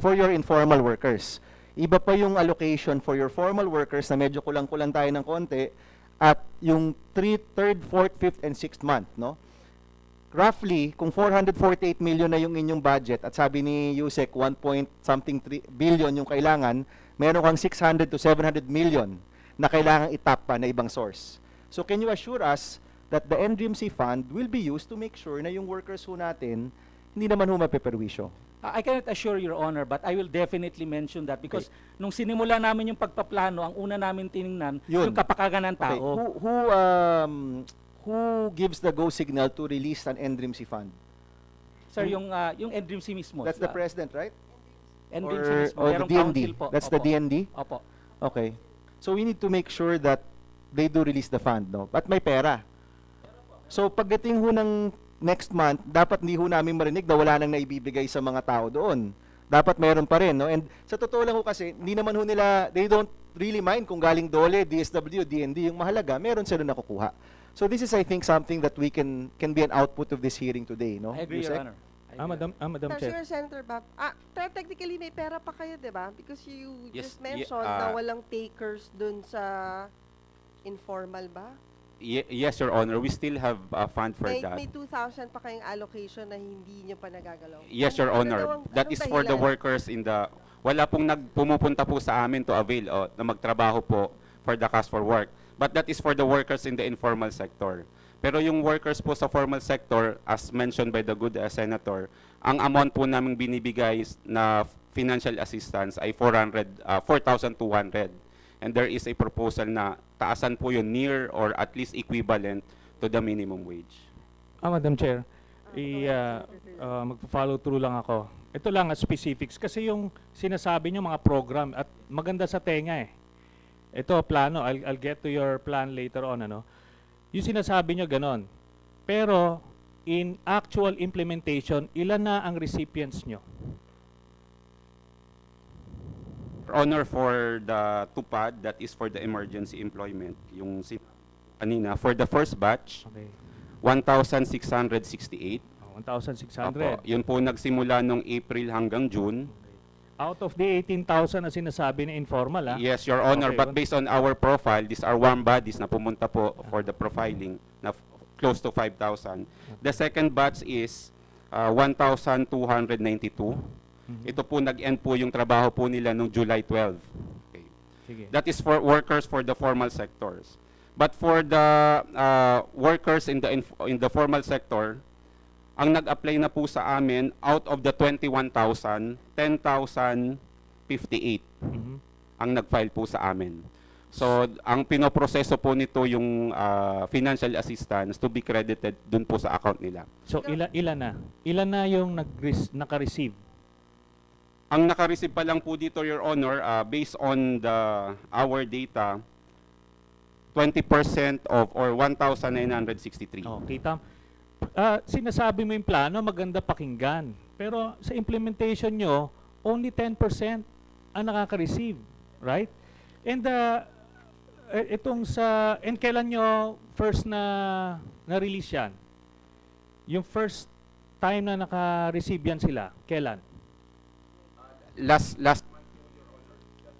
for your informal workers. Iba pa yung allocation for your formal workers na medyo kulang-kulang tayo ng konti at yung 3rd, 4th, 5th, and 6th month, no? Roughly, kung 448 million na yung inyong budget at sabi ni Yusek 1 point something billion yung kailangan, meron kang 600 to 700 million na kailangang itap pa na ibang source. So can you assure us that the NDRIMC fund will be used to make sure na yung workers ho natin hindi naman ho mapeperwisyo? I cannot assure Your Honor, but I will definitely mention that because nung sinimula namin yung pagpaplano, ang una namin tiningnan yung kapakanan ng tao. Who gives the go signal to release an NDRIMC fund? Sir, yung NDRIMC mismo. That's the president, right? NDRIMC mismo. Or the Merong DND? council po. That's Opo. the DND? Opo. Okay. So we need to make sure that they do release the fund, no? At may pera. So pagdating ho ng next month, dapat hindi ho namin marinig na wala nang naibibigay sa mga tao doon. Dapat meron pa rin, no? And sa totoo lang ho kasi, hindi naman ho nila, they don't really mind kung galing Dole, DSW, DND, yung mahalaga, meron sila nakukuha. So this is, I think, something that we can be an output of this hearing today, no? I agree, Your Yusek? Honor. Madam Chair. Senator Bob, technically may pera pa kayo, di ba? Because you Yes, just mentioned na walang takers dun sa informal ba? Yes, Your Honor. We still have a fund for that. May 2,000 pa kayong allocation na hindi nyo pa nagagalaw. Yes, Your Honor. That is for the workers in the... Wala pong pumupunta po sa amin to avail na magtrabaho po for the Cash for Work. But that is for the workers in the informal sector. Pero yung workers po sa formal sector, as mentioned by the good Senator, ang amount po namin binibigay na financial assistance ay 4,200. And there is a proposal na taasan po yun near or at least equivalent to the minimum wage. Madam Chair, magpa-follow through lang ako. Ito lang specifics kasi yung sinasabi nyo mga program at maganda sa tenga eh. Ito plano, I'll get to your plan later on, ano. Yung sinasabi nyo ganon. Pero in actual implementation, ilan na ang recipients nyo? Honor, for the TUPAD, that is for the emergency employment, yung kanina, for the first batch, 1,668. 1,600. Yun po nagsimula nung April hanggang June. Out of the 18,000 na sinasabi na informal, ha? Yes, Your Honor, Okay, but based on our profile, these are warm bodies na pumunta po for the profiling na close to 5,000. The second batch is 1,292. Ito po nag-end po yung trabaho po nila noong July 12. Okay. Sige. That is for workers for the formal sectors. But for the workers in the formal sector, ang nag-apply na po sa amin, out of the 21,000, 10,058 ang nag-file po sa amin. So, ang pinoproseso po nito yung financial assistance to be credited dun po sa account nila. So, ilan na? Ilan na yung naka-receive? Ang naka-receive pa lang po dito, Your Honor, based on our data, 20% of or 1,963. Oh, kita. Sinasabi mo yung plano, maganda pakinggan. Pero sa implementation nyo, only 10% ang nakaka-receive, right? And and kailan nyo first na-release yan? Yung first time na naka-receive yan sila, kailan? Last month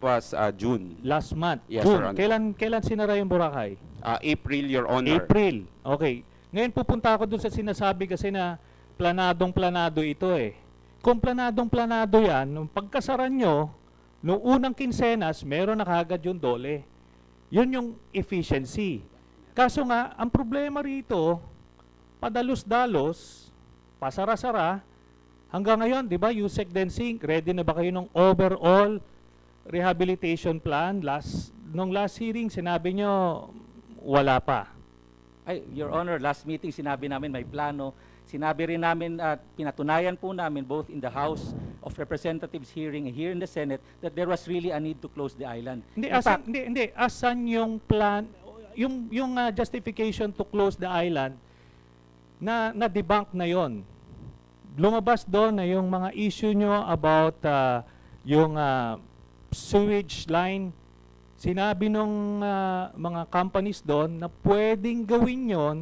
was June. Last month, Yes, June. Your Honor. Kailan sinara yung Boracay? April, Your Honor. April. Okay. Ngayon pupunta ako dun sa sinasabi kasi na planadong-planado ito eh. Kung planadong-planado yan, nung pagkasaran nyo, nung unang kinsenas, meron na kagad yung Dole. Yun yung efficiency. Kaso nga, ang problema rito, padalos-dalos, pasara-sara, hanggang ngayon, di ba, USEC Densing, ready na ba kayo ng overall rehabilitation plan? nung last hearing, sinabi nyo, wala pa. Ay, Your Honor, last meeting sinabi namin may plano. Sinabi rin namin at pinatunayan po namin both in the House of Representatives hearing and here in the Senate that there was really a need to close the island. Hindi, In fact, asan yung plan, yung justification to close the island na debunk na yon. Lumabas doon na yung mga issue nyo about yung sewage line. Sinabi nung mga companies doon na pwedeng gawin yon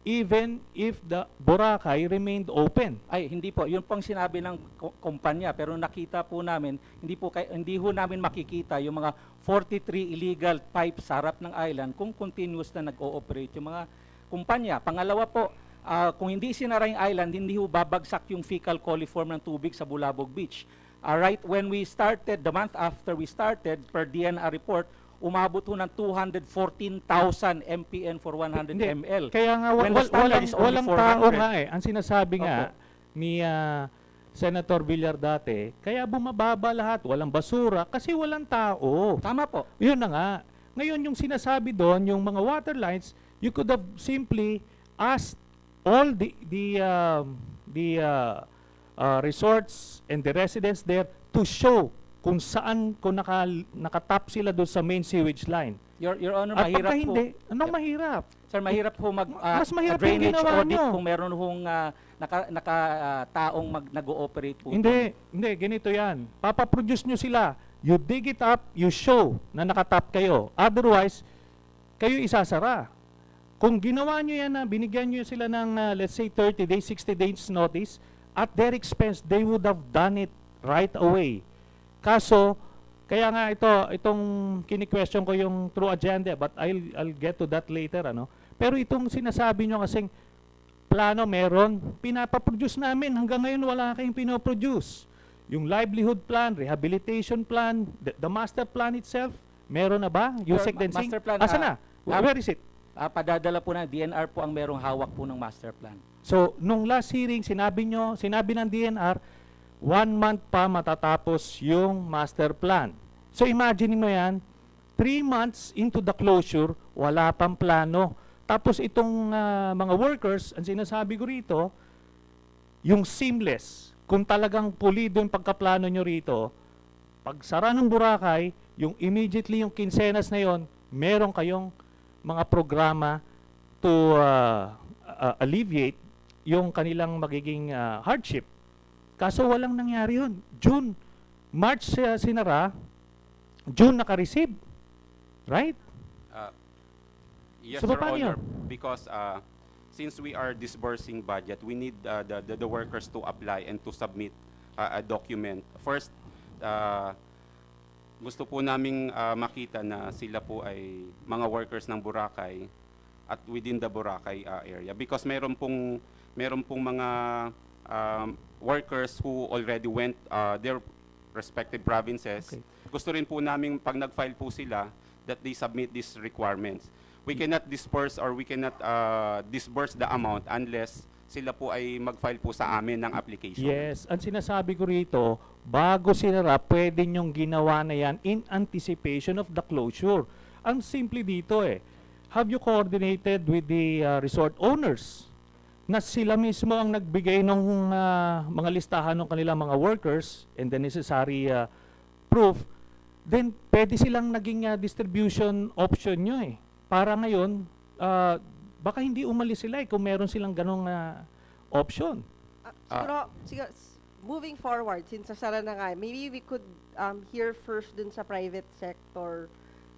even if the Boracay remained open. ay, hindi po. Yun pong sinabi ng kumpanya. Pero nakita po namin, hindi ho namin makikita yung mga 43 illegal pipes sa harap ng island kung continuous na nag-ooperate yung mga kumpanya. Pangalawa po, kung hindi sinara yung island, hindi ho babagsak yung fecal coliform ng tubig sa Bulabog Beach. Right when we started, the month after we started, per DNR report, umabot ho ng 214,000 MPN for 100 Hindi. ml. Kaya nga, When the standard is only walang tao 400. nga eh. Ang sinasabi nga Opo. ni Senator Villar dati, kaya bumababa lahat, walang basura, kasi walang tao. Tama po. Yun na nga. Ngayon, yung sinasabi doon, yung mga water lines, you could have simply asked all the resorts and the residents there to show kung saan, kung nakatap sila doon sa main sewage line. Your Honor, At mahirap pagka po. hindi, anong mahirap? Sir, mahirap po Mas mahirap yung drainage ginawa audit nyo. kung meron hong taong nag-ooperate po. Hindi, ganito yan. Papaproduce nyo sila. You dig it up, you show na nakatap kayo. Otherwise, kayo isasara. Kung ginawa nyo yan na binigyan nyo sila ng, let's say, 30 days, 60 days notice, at their expense, they would have done it right away. Kaso, kaya nga itong kini-question ko yung true agenda, but I'll get to that later, ano. Pero itong sinasabi nyo kasing plano meron, pinapaproduce namin. Hanggang ngayon wala kayong pinoproduce. Yung livelihood plan, rehabilitation plan, the master plan itself, meron na ba? Yung Densing? master plan, Asa na? Where is it? Padadala po na DNR po ang merong hawak po ng master plan. So, nung last hearing, sinabi ng DNR, 1 month pa matatapos yung master plan. So, imagine mo yan, 3 months into the closure, wala pang plano. Tapos itong mga workers, ang sinasabi ko rito, yung seamless, kung talagang pulido yung pagkaplano nyo rito, pag sara ng Boracay, yung immediately yung kinsenas na yon, meron kayong mga programa to alleviate yung kanilang magiging hardship. Kaso walang nangyari yun. March sinara, June naka-receive. Right? Yes, So, Your paano Honor, yun? because since we are disbursing budget, we need the workers to apply and to submit a document. First, gusto po naming makita na sila po ay mga workers ng Boracay at within the Boracay area. Because meron pong mga workers who already went their respective provinces. Okay. Gusto rin po namin pag nag-file po sila that they submit these requirements. We cannot disperse or we cannot disburse the amount unless sila po ay mag-file po sa amin ng application. Yes. Ang sinasabi ko rito, bago sinara, pwede nyong ginawa na yan in anticipation of the closure. Ang simple dito have you coordinated with the resort owners na sila mismo ang nagbigay ng mga listahan ng kanilang mga workers and the necessary proof, then pwede silang naging distribution option nyo Para ngayon, baka hindi umalis sila kung meron silang ganong option. Siguro, moving forward, since sasara na nga, maybe we could hear first dun sa private sector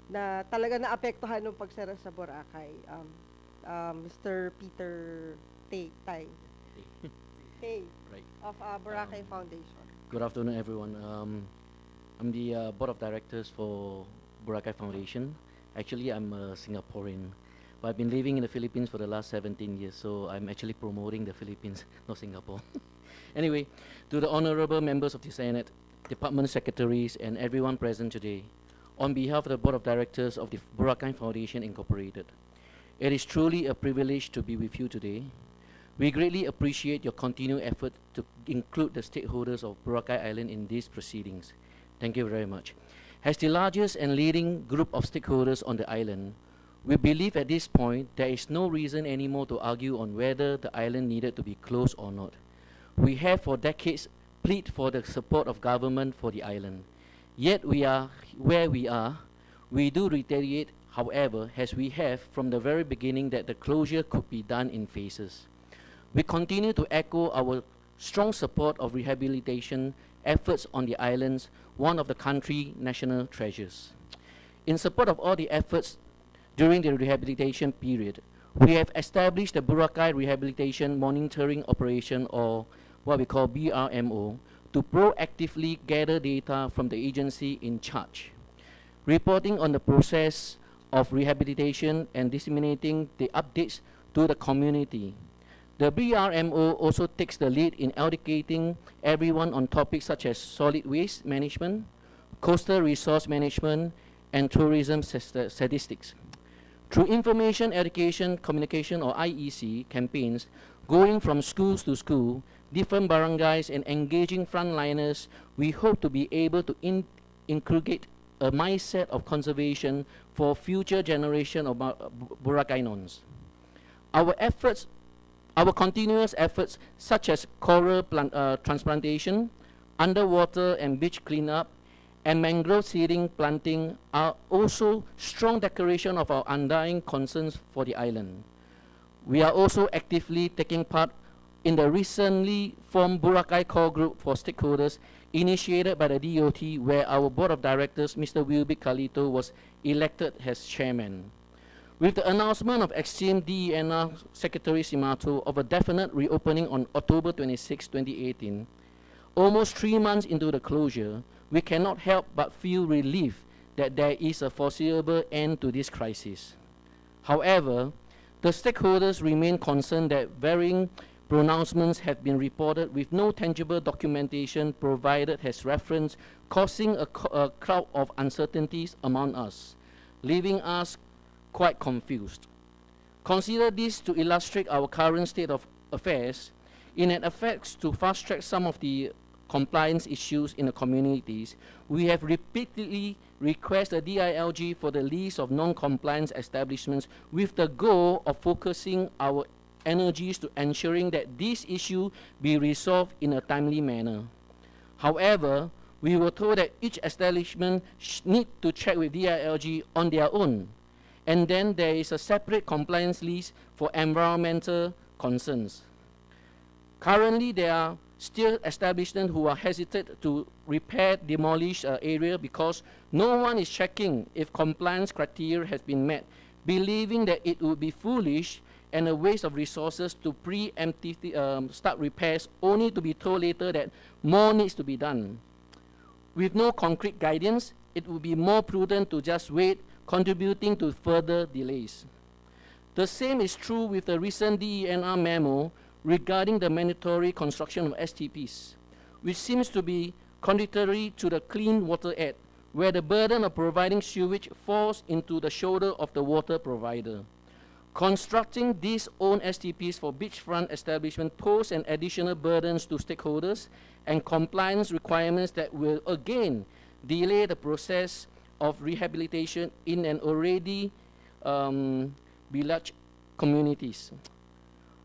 na talaga naapektuhan ng pagsara sa Boracay. Mr. Peter Tay Right. of Boracay Foundation. Good afternoon, everyone. I'm the board of directors for Boracay Foundation. Actually, I'm a Singaporean, but I've been living in the Philippines for the last 17 years, so I'm actually promoting the Philippines, not Singapore. Anyway, to the honorable members of the Senate, department secretaries, and everyone present today, on behalf of the board of directors of the Boracay Foundation Incorporated, it is truly a privilege to be with you today. We greatly appreciate your continued effort to include the stakeholders of Boracay Island in these proceedings. Thank you very much. As the largest and leading group of stakeholders on the island, we believe at this point there is no reason anymore to argue on whether the island needed to be closed or not. We have for decades pleaded for the support of government for the island. Yet we are where we are. We do reiterate, however, as we have from the very beginning, that the closure could be done in phases. We continue to echo our strong support of rehabilitation efforts on the islands, one of the country's national treasures. In support of all the efforts during the rehabilitation period, we have established the Boracay Rehabilitation Monitoring Operation, or what we call BRMO, to proactively gather data from the agency in charge, reporting on the process of rehabilitation and disseminating the updates to the community. The BRMO also takes the lead in educating everyone on topics such as solid waste management, coastal resource management, and tourism statistics. Through information, education, communication, or IEC campaigns, going from schools to school, different barangays, and engaging frontliners, we hope to be able to inculcate a mindset of conservation for future generation of Boracaynos. Our continuous efforts, such as coral transplantation, underwater and beach cleanup, and mangrove seeding planting, are also strong declaration of our undying concerns for the island. We are also actively taking part in the recently formed Boracay Core Group for Stakeholders, initiated by the DOT, where our Board of Directors, Mr. Wilby Calito, was elected as chairman. With the announcement of esteemed DENR Secretary Simato of a definite reopening on October 26, 2018, almost 3 months into the closure, we cannot help but feel relief that there is a foreseeable end to this crisis. However, the stakeholders remain concerned that varying pronouncements have been reported with no tangible documentation provided as reference, causing a crowd of uncertainties among us, leaving us quite confused. Consider this to illustrate our current state of affairs. In an effort to fast-track some of the compliance issues in the communities, we have repeatedly requested the DILG for the list of non-compliance establishments, with the goal of focusing our energies to ensuring that this issue be resolved in a timely manner. However, we were told that each establishment need to check with DILG on their own, and then there is a separate compliance list for environmental concerns. Currently, there are still establishments who are hesitant to repair demolished area because no one is checking if compliance criteria has been met, believing that it would be foolish and a waste of resources to preemptively start repairs, only to be told later that more needs to be done. With no concrete guidance, it would be more prudent to just wait, contributing to further delays. The same is true with the recent DENR memo regarding the mandatory construction of STPs, which seems to be contrary to the Clean Water Act, where the burden of providing sewage falls into the shoulder of the water provider. Constructing these own STPs for beachfront establishment pose an additional burdens to stakeholders and compliance requirements that will again delay the process of rehabilitation in an already beloved communities.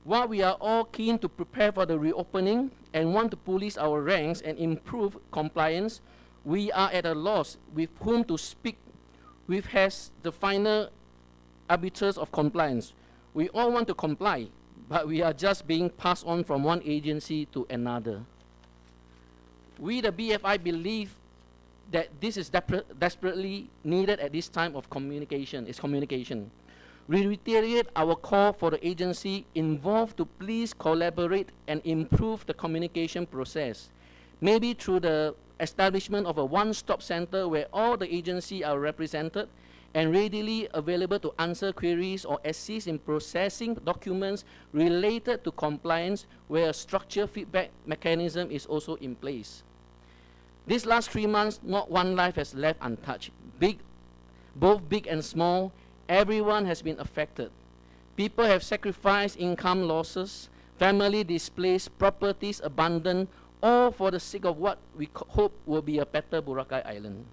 While we are all keen to prepare for the reopening and want to police our ranks and improve compliance, we are at a loss with whom to speak with as the final arbiters of compliance. We all want to comply, but we are just being passed on from one agency to another. We, the BFI, believe that this is desperately needed at this time of communication. We reiterate our call for the agency involved to please collaborate and improve the communication process, maybe through the establishment of a one-stop center where all the agencies are represented and readily available to answer queries or assist in processing documents related to compliance, where a structured feedback mechanism is also in place. These last 3 months, not one life has left untouched. Both big and small, everyone has been affected. People have sacrificed income losses, family displaced, properties abandoned, all for the sake of what we hope will be a better Boracay Island.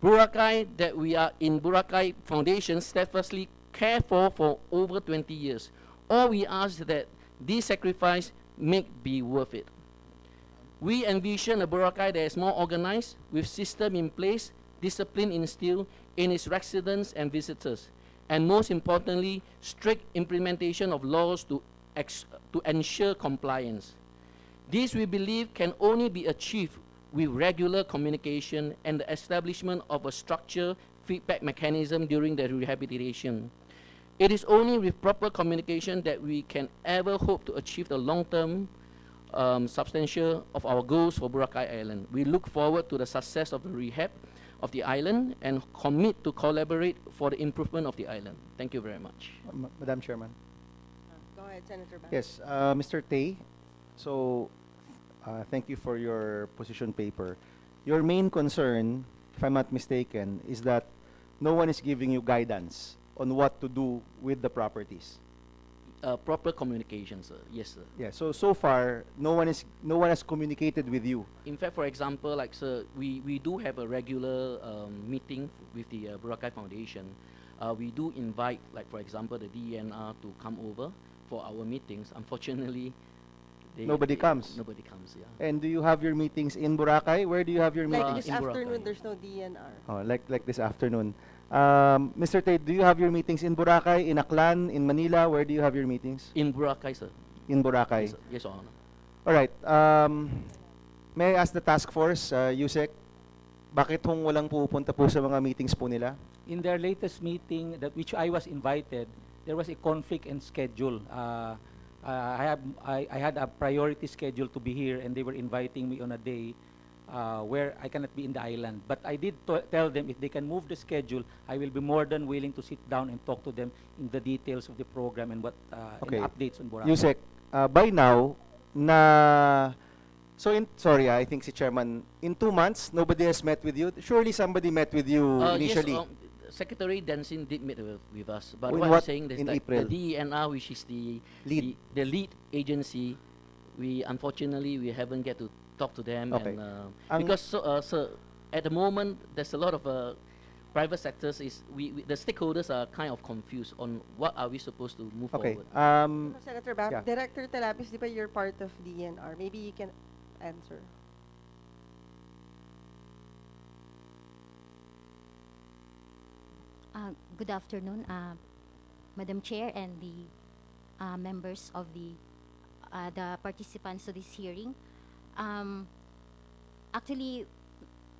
Boracay that we are in Boracay Foundation steadfastly care for over 20 years. All we ask that this sacrifice may be worth it. We envision a Boracay that is more organized, with system in place, discipline instilled in its residents and visitors, and most importantly, strict implementation of laws to ensure compliance. This, we believe, can only be achieved with regular communication and the establishment of a structured feedback mechanism during the rehabilitation. It is only with proper communication that we can ever hope to achieve the long-term substantial of our goals for Boracay Island. We look forward to the success of the rehab of the island and commit to collaborate for the improvement of the island. Thank you very much. Madam Chairman. Go ahead, Senator Bang. Yes, Mr. Tay, so thank you for your position paper. Your main concern, if I'm not mistaken, is that no one is giving you guidance on what to do with the properties. Proper communication, sir. Yes, sir. Yeah, so far, no one has communicated with you. In fact, for example, like, sir, we do have a regular meeting with the Boracay Foundation. We do invite, like, for example, the DENR to come over for our meetings. Unfortunately, Nobody comes. Nobody comes, yeah. And do you have your meetings in Boracay? Where do you have your Like meetings? this in Boracay. afternoon, there's no DNR. Oh, like this afternoon. Mr. Tate, do you have your meetings in Boracay, in Aklan, in Manila? Where do you have your meetings? In Boracay, sir. In Boracay. Yes, sir. Yes, Your Honor. All right. May I ask the task force, Yusek, bakit hong walang pupunta po sa mga meetings po nila? In their latest meeting, that which I was invited, there was a conflict in schedule. I had a priority schedule to be here, and they were inviting me on a day where I cannot be in the island. But I did tell them if they can move the schedule, I will be more than willing to sit down and talk to them in the details of the program and what Okay. and updates on Boracay. Yusek, by now, sorry, I think si Chairman, in 2 months, nobody has met with you. Surely somebody met with you initially. Yes, Secretary Dansin did meet with us, but In what I'm what- saying is in that April? the DENR, which is the lead agency, unfortunately we haven't get to talk to them, Okay. and because sir, at the moment there's a lot of private sectors the stakeholders are kind of confused on what are we supposed to move Okay. forward. Senator Bang, yeah. Director Talapis, di ba you're part of DNR? Maybe you can answer. Good afternoon, Madam Chair and the members of the participants to this hearing. Actually,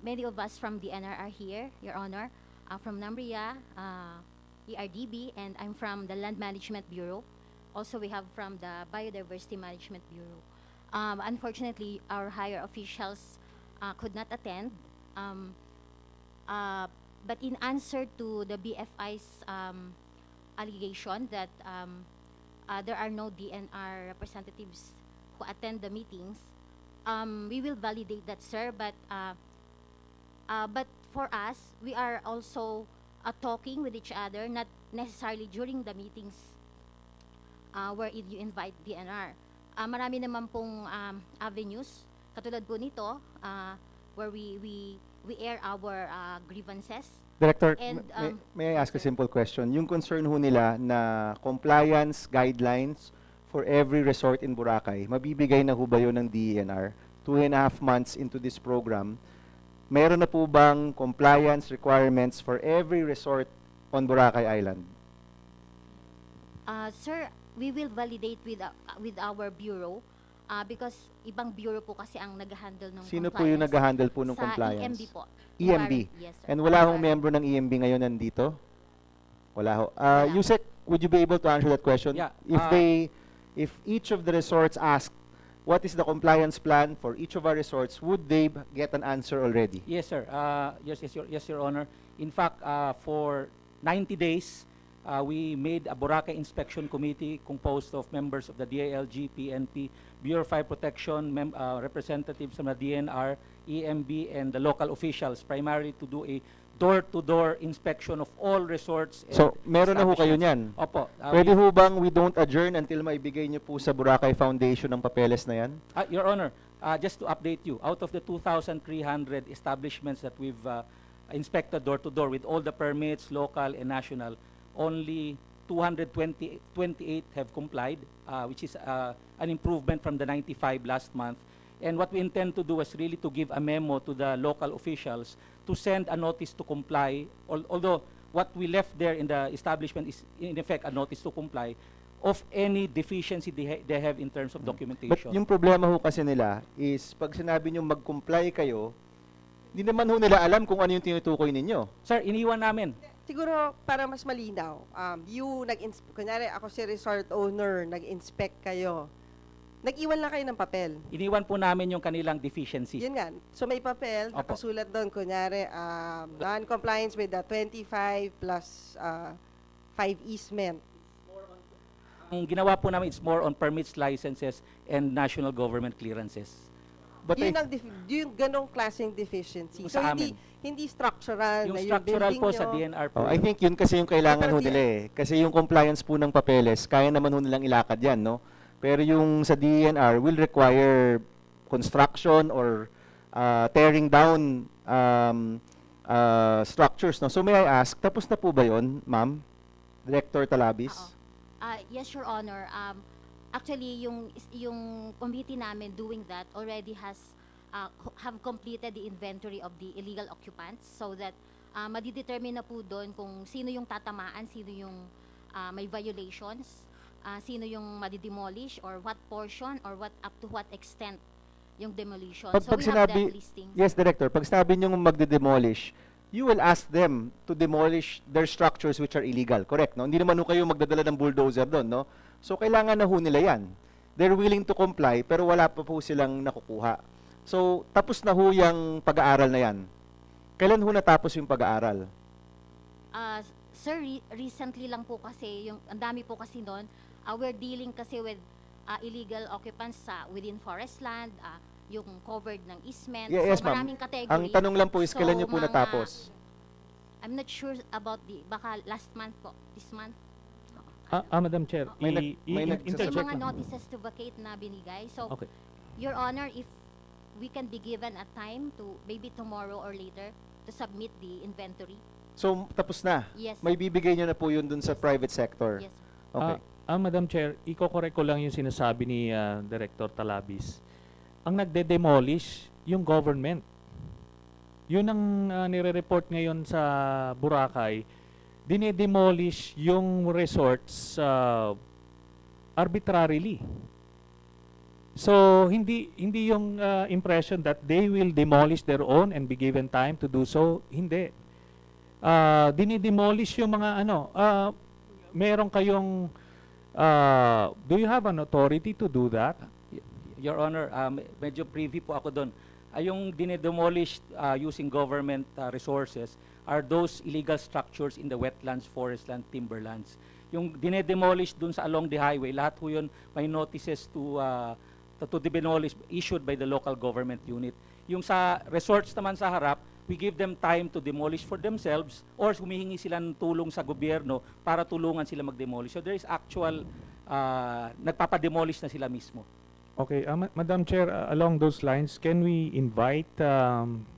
many of us from the NR are here, Your Honor, from NAMRIA, ERDB, and I'm from the Land Management Bureau. Also, we have from the Biodiversity Management Bureau. Unfortunately, our higher officials could not attend. But in answer to the BFI's allegation that there are no DNR representatives who attend the meetings, we will validate that, sir. But for us, we are also talking with each other, not necessarily during the meetings where you invite DNR. Marami naman pong avenues, katulad po nito, where we air our grievances. Director, And, may I ask a sir. simple question? Yung concern ho nila na compliance guidelines for every resort in Boracay, mabibigay na ho ba yun ng DENR 2.5 months into this program? Meron na po bang compliance requirements for every resort on Boracay Island? Sir, we will validate with our bureau because ibang bureau po kasi ang nag-handle ng Sino po yung nag-handle po ng sa compliance? EMB po. EMB. Yes, sir. And wala hong membro ng EMB ngayon nandito? Wala ho. Wala. Yusek, would you be able to answer that question? Yeah, If each of the resorts ask, what is the compliance plan for each of our resorts, would they get an answer already? Yes, sir. Yes, Your Honor. In fact, for 90 days, we made a Boracay Inspection Committee composed of members of the DILG, PNP, Bureau of Fire Protection, representatives from the DNR, EMB, and the local officials, primarily to do a door-to-door inspection of all resorts. and So, meron na ho kayo establishments. niyan? Opo. Pwede ho bang we don't adjourn until maibigay niyo po sa Boracay Foundation ng papeles na yan? Your Honor, just to update you, out of the 2,300 establishments that we've inspected door to door with all the permits, local and national. Only 228 have complied, which is an improvement from the 95 last month. And what we intend to do is really to give a memo to the local officials to send a notice to comply, although what we left there in the establishment is in effect a notice to comply of any deficiency they have in terms of But documentation. yung problema ho kasi nila is pag sinabi nyo mag-comply kayo, hindi naman ho nila alam kung ano yung tinutukoy ninyo. Sir, iniwan namin. Siguro, para mas malinaw, kunyari ako si resort owner, nag-inspect kayo. Nag-iwan lang kayo ng papel. Iniwan po namin yung kanilang deficiency. Yun nga. So may papel, Opo. nakasulat doon, kunyari, non-compliance with the 25 plus 5 easement. Ang ginawa po namin, it's more on permits, licenses, and national government clearances. But Yun ang yung ganong klaseng deficiency. So Sa hindi structural Yung na structural building po nyo. sa DNR po. I think yun kasi yung kailangan Pero ho nila eh. Kasi yung compliance po ng papeles, kaya naman ho nilang ilakad yan, no? Pero yung sa DNR will require construction or tearing down structures, no? So may I ask, tapos na po ba yun, ma'am? Director Talabis? Yes, Your Honor. Actually, yung committee namin doing that already have completed the inventory of the illegal occupants so that madidetermine na po doon kung sino yung tatamaan, sino yung may violations, sino yung madidemolish or what portion or up to what extent yung demolition. So we have that listing. Yes, Director, pag sinabi nyo magde-demolish, you will ask them to demolish their structures which are illegal, correct? No? Hindi naman ho kayo magdadala ng bulldozer doon, no? So, kailangan na ho nila yan. They're willing to comply, pero wala pa po silang nakukuha. So, tapos na ho yung pag-aaral na yan. Kailan ho natapos yung pag-aaral? Sir, recently lang po kasi, ang dami po kasi noon, we're dealing kasi with illegal occupants within forest land, yung covered ng easement. Yes, so, ma'am. maraming category. Ang tanong lang po is, So, kailan nyo po natapos? I'm not sure about baka last month po, this month. Madam Chair, May May interject mga lang. notices to vacate na binigay. So, Okay. Your Honor, if we can be given a time to, maybe tomorrow or later, to submit the inventory. So, tapos na? Yes. May bibigay nyo na po yun dun sa private sector? Yes. Okay. Madam Chair, i-correct ko lang yung sinasabi ni Director Talabis. Ang nagde-demolish, yung government. Yun ang nire-report ngayon sa Boracay. Dinedemolish yung resorts arbitrarily. So, hindi yung impression that they will demolish their own and be given time to do so. Hindi. Dinidemolish yung mga meron kayong, do you have an authority to do that? Your Honor, medyo privy po ako doon. Yung dinedemolish using government resources are those illegal structures in the wetlands, forestland, timberlands. Yung dinedemolish dun sa along the highway, lahat po yun may notices to demolish issued by the local government unit. Yung sa resorts naman sa harap, we give them time to demolish for themselves or humihingi sila ng tulong sa gobyerno para tulungan sila mag-demolish. So there is actual, nagpapademolish na sila mismo. Okay, Madam Chair, along those lines, can we invite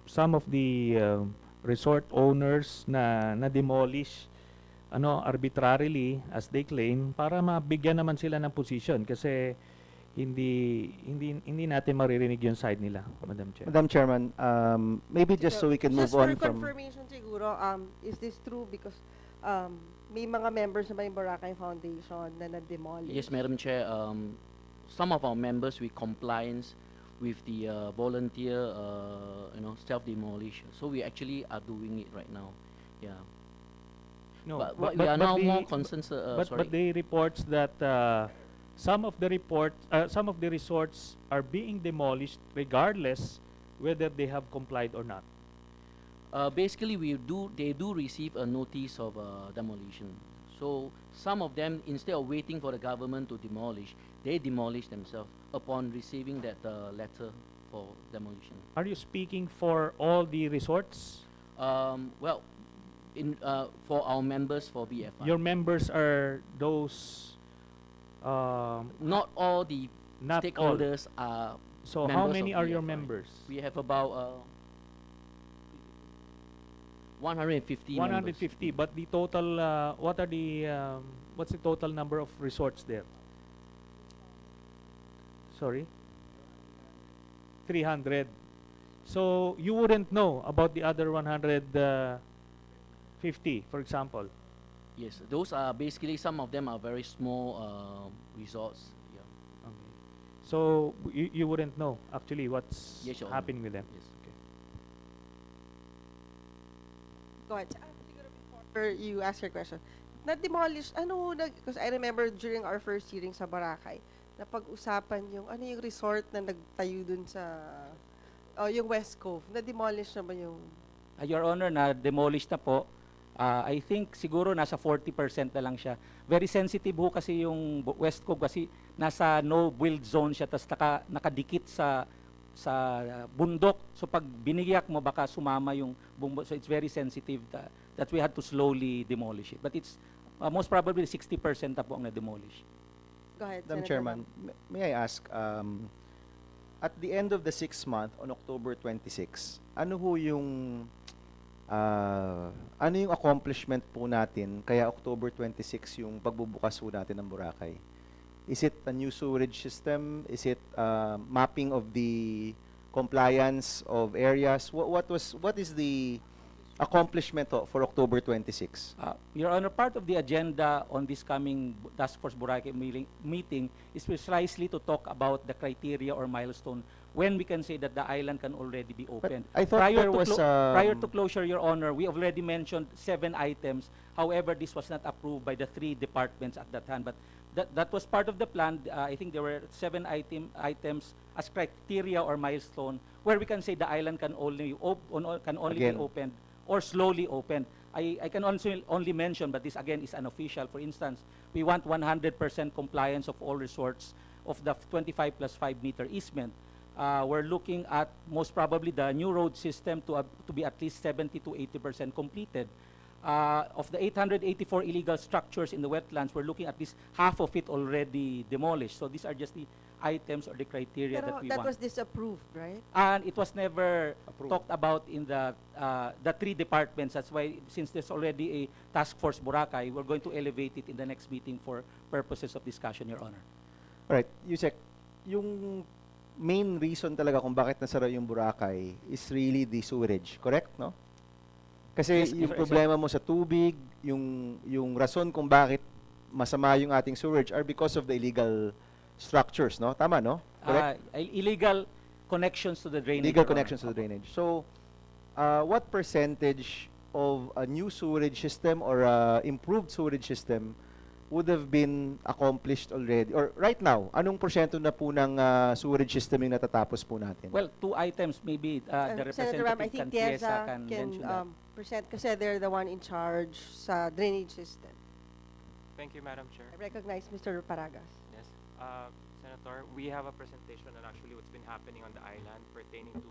some of the resort owners na demolish arbitrarily as they claim para mabigyan naman sila ng position kasi hindi natin maririnig yung side nila, Madam Chair. Madam Chairman, maybe just so we can move on Just for from... confirmation siguro, is this true because may mga members na yung Boracay Foundation na na-demolish? Yes, Madam Chair. Some of our members with compliance with the volunteer, self-demolish. So we actually are doing it right now. Yeah. No, but we are now more concerned. but the reports that some of the resorts are being demolished regardless whether they have complied or not. Basically, they do receive a notice of demolition. So some of them, instead of waiting for the government to demolish, they demolish themselves upon receiving that letter for demolition. Are you speaking for all the resorts? Well, for our members for BFI. Your members are those Not all the not stakeholders all. are So how members many of are your BFI. members? We have about 150 members. 150, but the total, what are the, what's the total number of resorts there? Sorry? 300. So you wouldn't know about the other 150, for example. Yes, those are basically, some of them are very small resorts. Yeah. Okay. So you wouldn't know actually what's Yes, Your Honor. happening with them. Yes. Okay. Go ahead. Siguro before you ask your question, na-demolish, because I remember during our first hearing sa Boracay, napag-usapan yung, yung resort na nagtayo dun sa, yung West Cove, na-demolish na ba yung, Your Honor, na-demolish na po. I think siguro nasa 40% na lang siya. Very sensitive ho kasi yung West Cove kasi nasa no-build zone siya, tapos nakadikit sa bundok. So pag biniyak mo, baka sumama yung bundok. So it's very sensitive that we had to slowly demolish it. But it's most probably 60% na po ang na-demolish. go ahead, Madam Senator Chairman, may I ask, at the end of the 6th month, on October 26, ano yung accomplishment po natin kaya October 26 yung pagbubukas po natin ng Boracay? Is it a new sewerage system? Is it mapping of the compliance of areas? What is the accomplishment for October 26? Your Honor, part of the agenda on this coming Task Force Boracay meeting is precisely to talk about the criteria or milestone when we can say that the island can already be opened. I thought there was prior to closure, Your Honor, we already mentioned 7 items. However, this was not approved by the 3 departments at that time. But that was part of the plan. I think there were 7 items as criteria or milestone where we can say the island can only be opened or slowly opened. I can only mention, but this again is unofficial. For instance, we want 100% compliance of all resorts of the 25 plus 5 meter easement. We're looking at most probably the new road system to be at least 70 to 80% completed. Of the 884 illegal structures in the wetlands, we're looking at least half of it already demolished. So these are just the items or the criteria Pero that we that want. was disapproved, right? And it was never talked about in the 3 departments. That's why, since there's already a task force Boracay, we're going to elevate it in the next meeting for purposes of discussion, Your Honor. Alright, Yusek, yung main reason talaga kung bakit nasara yung Boracay is really the sewerage, correct, no? Kasi Yes, yung sir. problema mo sa tubig, yung rason kung bakit masama yung ating sewerage are because of the illegal structures, no? Tama, no? Correct? Illegal connections to the drainage. Legal Your Honor. connections to the drainage. So, what percentage of a new sewerage system or improved sewerage system would have been accomplished already? Or right now, anong porsyento na po ng sewerage system yung natatapos po natin? Well, 2 items maybe the Senator Ram, I representative think Tiesa Tiesa can can mention that. present kasi they're the one in charge sa drainage system. Thank you, Madam Chair. I recognize Mr. Paragas. Yes. Senator, we have a presentation on actually what's been happening on the island pertaining to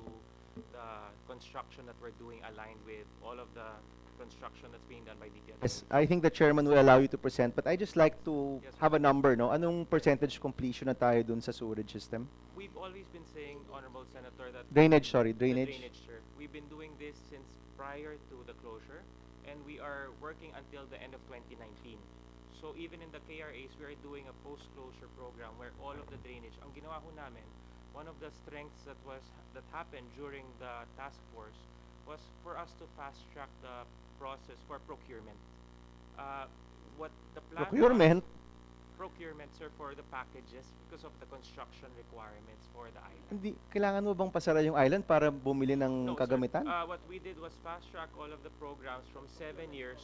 the construction that we're doing aligned with all of the construction that's being done by DPWH. Yes, I think the chairman will allow you to present, but I just like to Yes, have a number, no? Anong percentage completion na tayo dun sa sewerage system? We've always been saying, Honorable Senator, that Drainage, sorry, the drainage. sir. We've been doing this since prior to the closure, and we are working until the end of 2019. So even in the KRAs, we are doing a post-closure program where all of the drainage, ang ginawa ho namin, one of the strengths that happened during the task force was for us to fast-track the process for procurement. What the plan Procurement? procurement, sir, for the packages because of the construction requirements for the island. Hindi, kailangan mo bang pasara yung island para bumili ng No, kagamitan? sir. What we did was fast-track all of the programs from 7 years.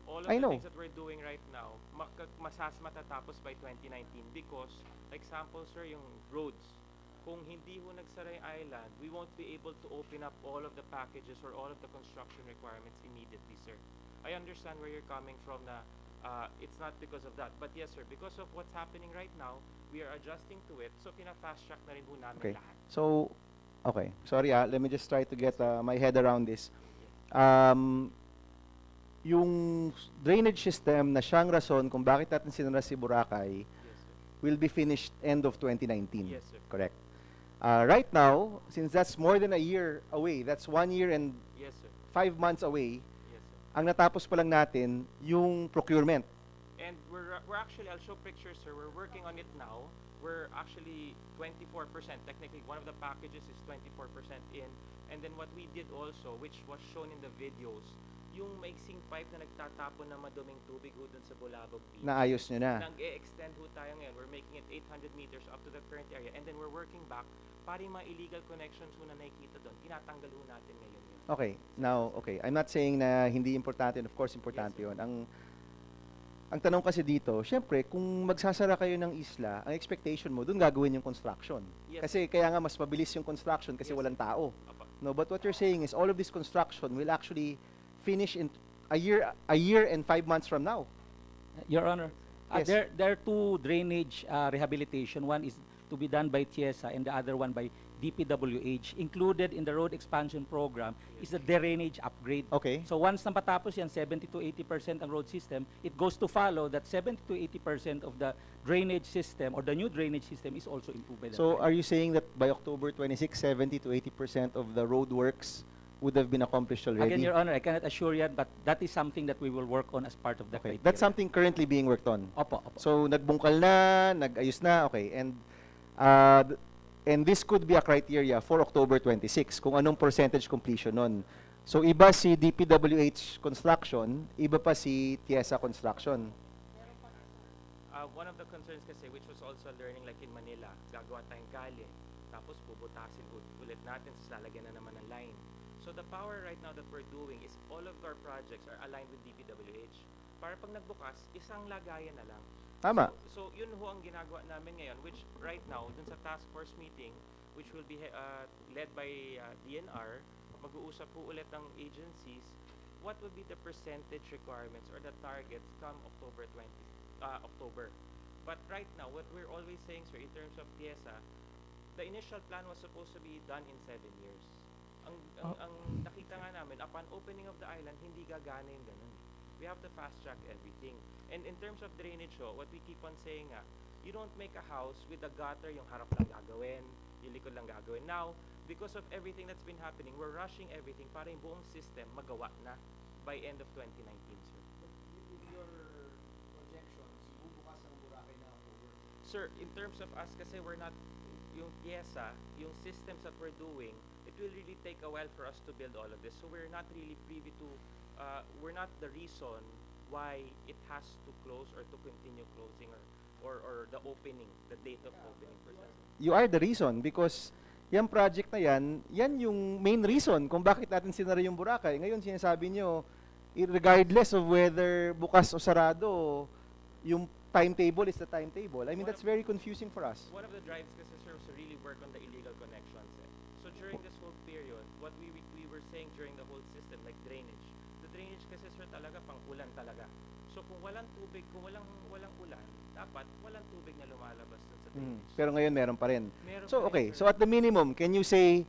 All of I the know. things that we're doing right now, matatapos by 2019 because, like example, sir, yung roads. Kung hindi ho nagsara yung island, we won't be able to open up all of the packages or all of the construction requirements immediately, sir. I understand where you're coming from na it's not because of that. But yes, sir, because of what's happening right now, we are adjusting to it. So, pina-fast track na rin ho namin Okay. lahat. So, okay. Sorry, let me just try to get my head around this. Yung drainage system na siyang rason kung bakit natin sinara si Boracay Yes, sir. will be finished end of 2019. Yes, sir. Correct. Right now, since that's more than a year away, that's 1 year and Yes, sir. 5 months away, ang natapos pa lang natin yung procurement. And we're actually, I'll show pictures, sir. We're working on it now. We're actually 24%. Technically, one of the packages is 24% in. And then what we did also, which was shown in the videos, yung maiksing pipe na nagtatapon na maduming tubig ho dun sa Bulabog Beach. Naayos nyo na. Nag-e-extend ho tayo ngayon. We're making it 800 meters up to the current area. And then we're working back para yung mga illegal connections ho na nakikita doon, tinatanggal ho natin ngayon yun. Okay, now, okay. I'm not saying na hindi importante, and of course, importante yun. Ang tanong kasi dito, syempre, kung magsasara kayo ng isla, ang expectation mo, doon gagawin yung construction. Yes. Kasi kaya nga mas mabilis yung construction kasi Yes. walang tao. Apa. No, but what you're saying is all of this construction will actually finish in a year and 5 months from now. Your Honor, Yes. there are two drainage rehabilitation. One is to be done by TIESA and the other one by DPWH. Included in the road expansion program is the drainage upgrade. Okay. So once napatapos yan, 70 to 80% ang road system, it goes to follow that 70 to 80% of the drainage system or the new drainage system is also improved by the So time. are you saying that by October 26, 70 to 80% of the road works would have been accomplished already? Again, Your Honor, I cannot assure you, but that is something that we will work on as part of the Okay. criteria. That's something currently being worked on. Opo, opo. So nagbungkal na, nag-ayos na, okay. And this could be a criteria for October 26 kung anong percentage completion nun. So iba si DPWH Construction, iba pa si TIESA Construction. One of the concerns kasi, which was also learning like in Manila, gagawa tayong kalye, tapos bubutasin ulit natin, tapos lalagyan na naman ng line. So the power right now that we're doing is all of our projects are aligned with DPWH. Para pag nagbukas, isang lagayan na lang. Tama. So yun ho ang ginagawa namin ngayon, which right now, dun sa task force meeting, which will be led by DNR, mag-uusap po ulit ng agencies, what would be the percentage requirements or the targets come October. But right now, what we're always saying, sir, in terms of TIESA, the initial plan was supposed to be done in 7 years. Ang nakita nga namin, upon opening of the island, hindi gagana yung ganun. We have to fast track everything. And in terms of drainage, what we keep on saying you don't make a house with a gutter, yung harap lang gagawin, yung likod lang gagawin. Now, because of everything that's been happening, we're rushing everything para yung buong system magawa na by end of 2019, sir. Your projections, bubukas ang Boracay na October. Sir, in terms of us, kasi we're not, yung TIESA, yung systems that we're doing, it will really take a while for us to build all of this. So we're not really privy to, we're not the reason why it has to close or to continue closing or the opening, the date of opening per se. You are the reason because yung project na yan yung main reason kung bakit natin sinara yung Boracay. Ngayon sinasabi nyo, regardless of whether bukas o sarado, yung timetable is the timetable. I mean, that's very confusing for us. One of the drives kasi, sir, was to really work on the illegal connections. So during this whole period, what we were saying during the whole system, like drainage, the drainage kasi, sir, talaga pang ulan talaga. So kung walang tubig, kung walang ulan, dapat walang tubig na lumalabas dun sa drainage. Pero ngayon meron pa rin. Meron So pa rin, okay, sir. so at the minimum, can you say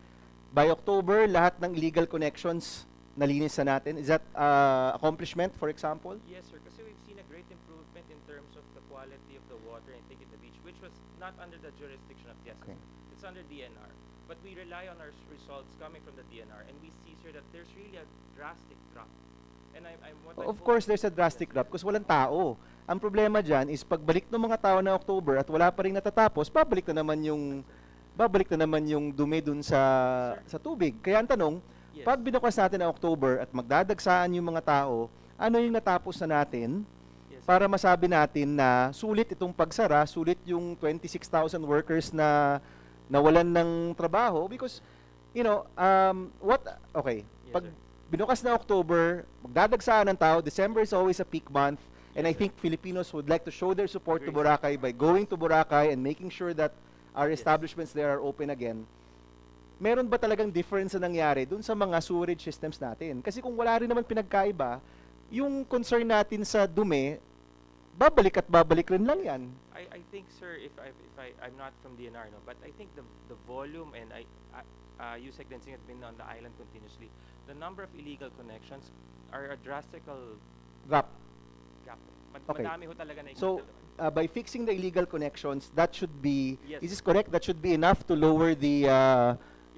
by October lahat ng illegal connections nalinis na natin? Is that accomplishment, for example? Yes, sir. Kasi we've seen a great improvement in terms of the quality of the water and take in the beach, which was not under the jurisdiction of TIESA. Okay. It's under DNR. But we rely on our results coming from the DNR, and we see, sir, that there's really a drastic drop. And Of course, there's a drastic drop because walang tao. Ang problema dyan is pagbalik ng mga tao na October at wala pa rin natatapos, babalik na naman yung dumi dun sa tubig. Kaya ang tanong, Yes. pag binukas natin ang October at magdadagsaan yung mga tao, ano yung natapos na natin Yes, sir. para masabi natin na sulit itong pagsara, sulit yung 26,000 workers na nawalan ng trabaho because, okay, Yes, pag sir. binukas na October, magdadagsaan ng tao, December is always a peak month, and I think Filipinos would like to show their support to Agree, sir. Boracay by going to Boracay and making sure that our Yes. establishments there are open again. Meron ba talagang difference na nangyari dun sa mga sewerage systems natin? Kasi kung wala rin naman pinagkaiba, yung concern natin sa dumi, babalik rin lang yan. I think, sir, I'm not from DNR, no, but I think the volume and USEC Dancing has been on the island continuously. The number of illegal connections are a drastical Drop. gap. Okay. Madami ho talaga na So, by fixing the illegal connections, that should be, Yes. is this correct? That should be enough to lower the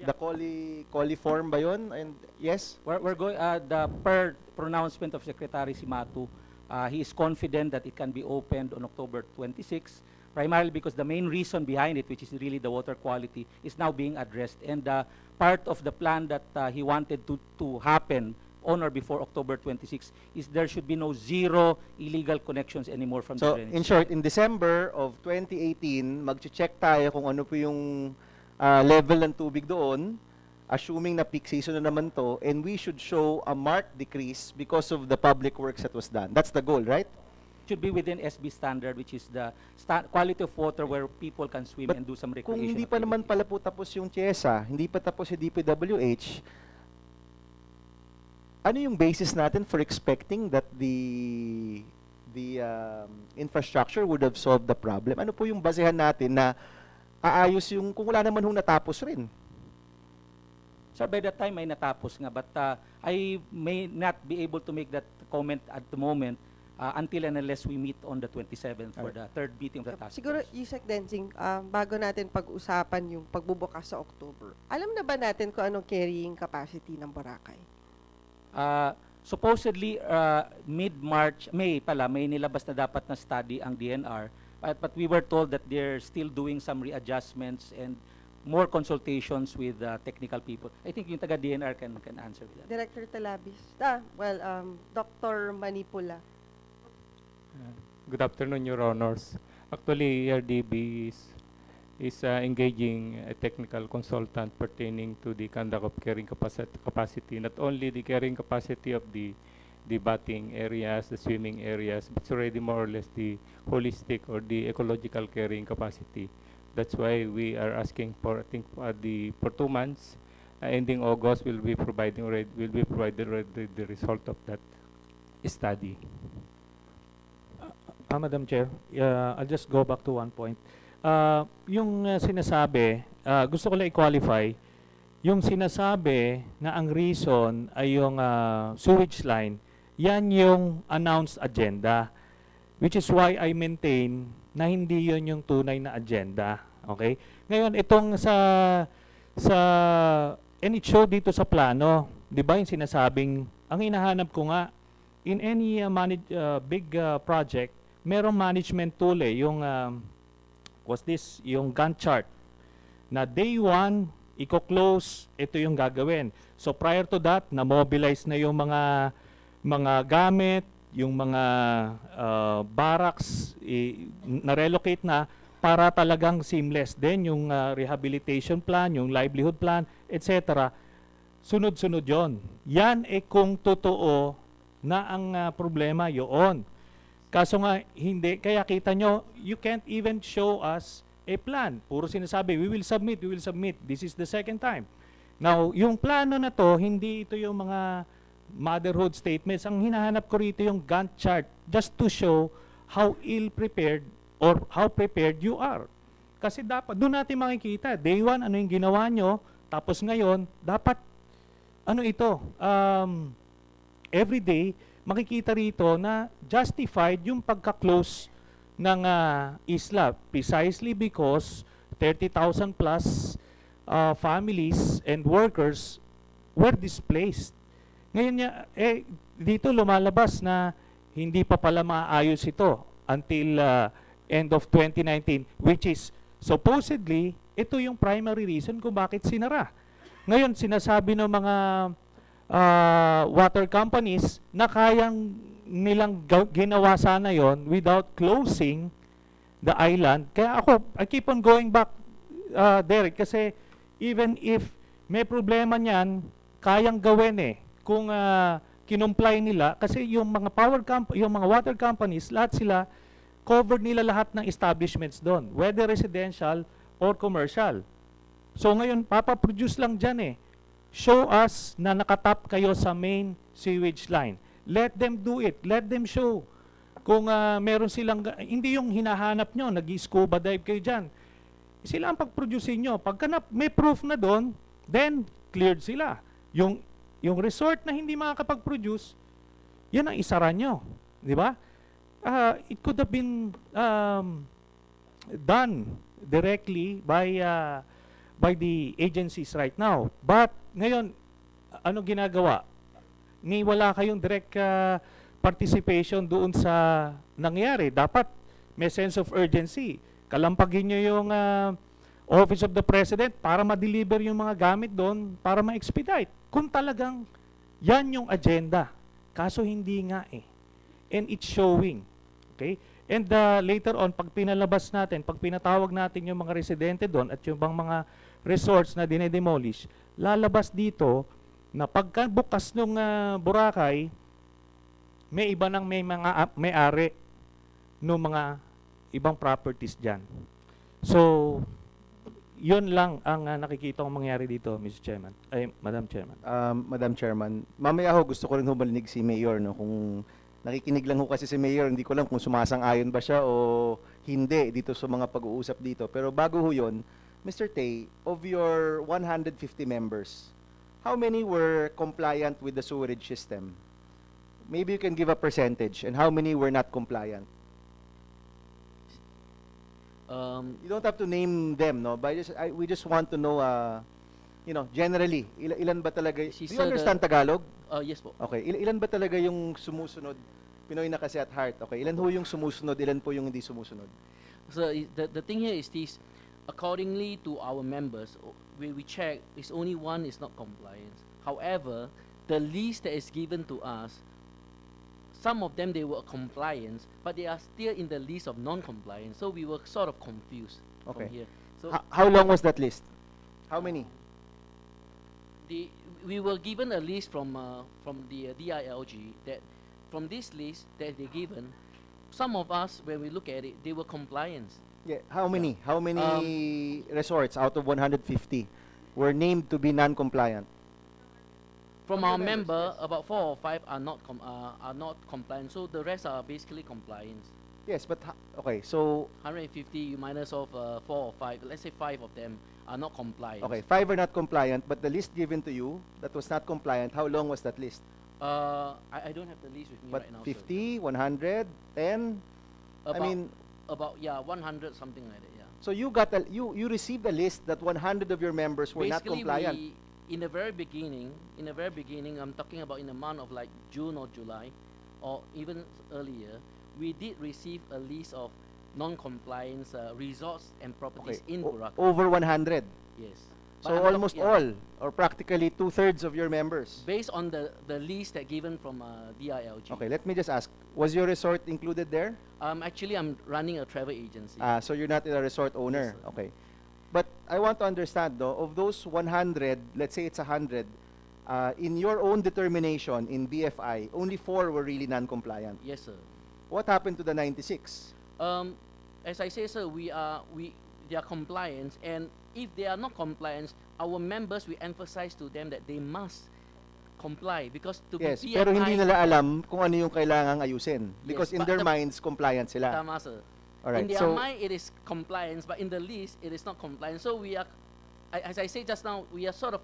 Yes, The coliform ba yun? And yes? We're going, the per pronouncement of Secretary Simatu, he is confident that it can be opened on October 26, primarily because the main reason behind it, which is really the water quality, is now being addressed. And part of the plan that he wanted to happen on or before October 26 is there should be no zero illegal connections anymore from the So, drainage. in short, in December of 2018, mag-check tayo kung ano po yung level ng tubig doon, assuming na peak season na naman to, and we should show a marked decrease because of the public works that was done. That's the goal, right? Should be within SB standard, which is the quality of water where people can swim But and do some Kung recreation hindi pa naman activities. pala po tapos yung CHESA, hindi pa tapos si DPWH, ano yung basis natin for expecting that the infrastructure would have solved the problem? Ano po yung basehan natin na aayos yung kung wala naman hong natapos rin? Sir, by that time ay natapos nga, but I may not be able to make that comment at the moment until and unless we meet on the 27th for the third meeting of the task Siguro, force. Yusek Densing, bago natin pag-usapan yung pagbubukas sa October, alam na ba natin kung anong carrying capacity ng Boracay? Supposedly, mid-March, May pala, may nilabas na dapat na study ang DNR, but we were told that they're still doing some readjustments and more consultations with technical people. I think yung taga-DNR can answer with that. Director Talabis. Dr. Manipula. Good afternoon, Your Honors. Actually, ERDB is engaging a technical consultant pertaining to the conduct of carrying capacity, not only the carrying capacity of the bathing areas, the swimming areas, but it's already more or less the holistic or the ecological carrying capacity. That's why we are asking for, I think, for 2 months, ending August, will be provided already the result of that study. Madam Chair, I'll just go back to one point. Yung sinasabi, gusto ko lang i-qualify, yung sinasabi na ang reason ay yung sewage line, yan yung announced agenda, which is why I maintain na hindi yun yung tunay na agenda. Okay? Ngayon, itong and it showed dito sa plano, di ba yung sinasabing, ang hinahanap ko nga, in any big project, merong management tool yung yung Gantt chart na day 1 i-close, ito yung gagawin. So prior to that, na-mobilize na yung mga gamit, yung mga barracks, na-relocate na para talagang seamless. Then yung rehabilitation plan, yung livelihood plan, etc. Sunod-sunod yon. Yan kung totoo na ang problema yun. Kaso nga, hindi. Kaya kita nyo, you can't even show us a plan. Puro sinasabi, we will submit, we will submit. This is the second time. Now, yung plano na to, hindi ito yung mga motherhood statements. Ang hinahanap ko rito yung Gantt chart just to show how ill-prepared or how prepared you are. Kasi dapat, doon natin makikita, day 1, ano yung ginawa nyo, tapos ngayon, dapat, ano ito, every day, makikita rito na justified yung pagka-close ng isla precisely because 30,000 plus families and workers were displaced. Ngayon dito lumalabas na hindi pa pala maayos ito until end of 2019, which is supposedly ito yung primary reason kung bakit sinara. Ngayon sinasabi ng mga water companies na kayang nilang ginawa sana yon without closing the island. Kaya ako, I keep on going back, Derek, kasi even if may problema niyan, kayang gawin kung kinumply nila, kasi yung mga yung mga water companies, lahat sila, covered nila lahat ng establishments doon, whether residential or commercial. So ngayon, papaproduce lang dyan show us na nakatap kayo sa main sewage line. Let them do it. Let them show. Kung meron silang, hindi yung hinahanap nyo, nag-scuba dive kayo dyan. Sila ang pag-produce nyo. Pagka may proof na doon, then cleared sila. Yung resort na hindi makakapag-produce, yan ang isara nyo. Di ba? It could have been done directly by by the agencies right now. But ngayon, ano ginagawa? Ni wala kayong direct participation doon sa nangyari. Dapat may sense of urgency. Kalampagin nyo yung Office of the President para ma-deliver yung mga gamit doon para ma-expedite. Kung talagang yan yung agenda. Kaso hindi nga eh. And it's showing. Okay? And later on, pag pinalabas natin, pag pinatawag natin yung mga residente doon at yung bang mga resorts na dinedemolish, lalabas dito na pagkabukas ng Boracay, may iba nang may-ari ng mga ibang properties dyan. So, yun lang ang nakikita kong mangyari dito, Mr. Chairman. Ay, Madam Chairman. Madam Chairman, mamaya ho gusto ko rin humalinig si Mayor, no? Kung nakikinig lang ho kasi si Mayor, hindi ko lang kung sumasang-ayon ba siya o hindi dito sa mga pag-uusap dito. Pero bago ho yun, Mr. Tay, of your 150 members, how many were compliant with the sewerage system? Maybe you can give a percentage, and how many were not compliant? You don't have to name them, no? But we just want to know, you know, generally, ilan ba talaga? Do you understand Tagalog? Yes po. Okay, ilan ba talaga yung sumusunod? Pinoy na kasi at heart. Okay, ilan ho yung sumusunod, ilan po yung hindi sumusunod? So the thing here is this, accordingly to our members, we check, is only one is not compliant. However, the list that is given to us, some of them they were compliant, but they are still in the list of non-compliant. So we were sort of confused from here. So how long was that list? How many? We were given a list from the DILG that from this list that they given, some of us when we look at it, they were compliant. Yeah, how many? How many resorts out of 150 were named to be non-compliant? From our member, about 4 or 5 are not compliant. So the rest are basically compliant. Yes, but okay, so 150 you minus off 4 or 5. Let's say 5 of them are not compliant. okay, 5 are not compliant, but the list given to you that was not compliant, how long was that list? I don't have the list with me But right now. 50, 100, 10? I mean, about 100 something like that. Yeah. so you got you received a list that 100 of your members were not Basically, compliant. in the very beginning, I'm talking about in the month of like June or July, or even earlier, we did receive a list of non-compliance resorts and properties in Boracay. Over 100. Yes. So almost all, or practically 2/3 of your members. Based on the list that given from DILG. Okay, let me just ask, was your resort included there? Actually, I'm running a travel agency. So you're not a resort owner. Yes, sir. Okay. But I want to understand, though, of those 100, let's say it's 100, in your own determination in BFI, only 4 were really non-compliant. Yes, sir. What happened to the 96? As I say, sir, they are compliant, and if they are not compliant, our members, we emphasize to them that they must comply because to Yes, be BFI, pero hindi nila alam kung ano yung kailangang ayusin. Because Yes, in but their minds, compliant sila. Tama, sir. Alright, in their so mind, it is compliance, but in the list, it is not compliance. So we are, as I say just now, we are sort of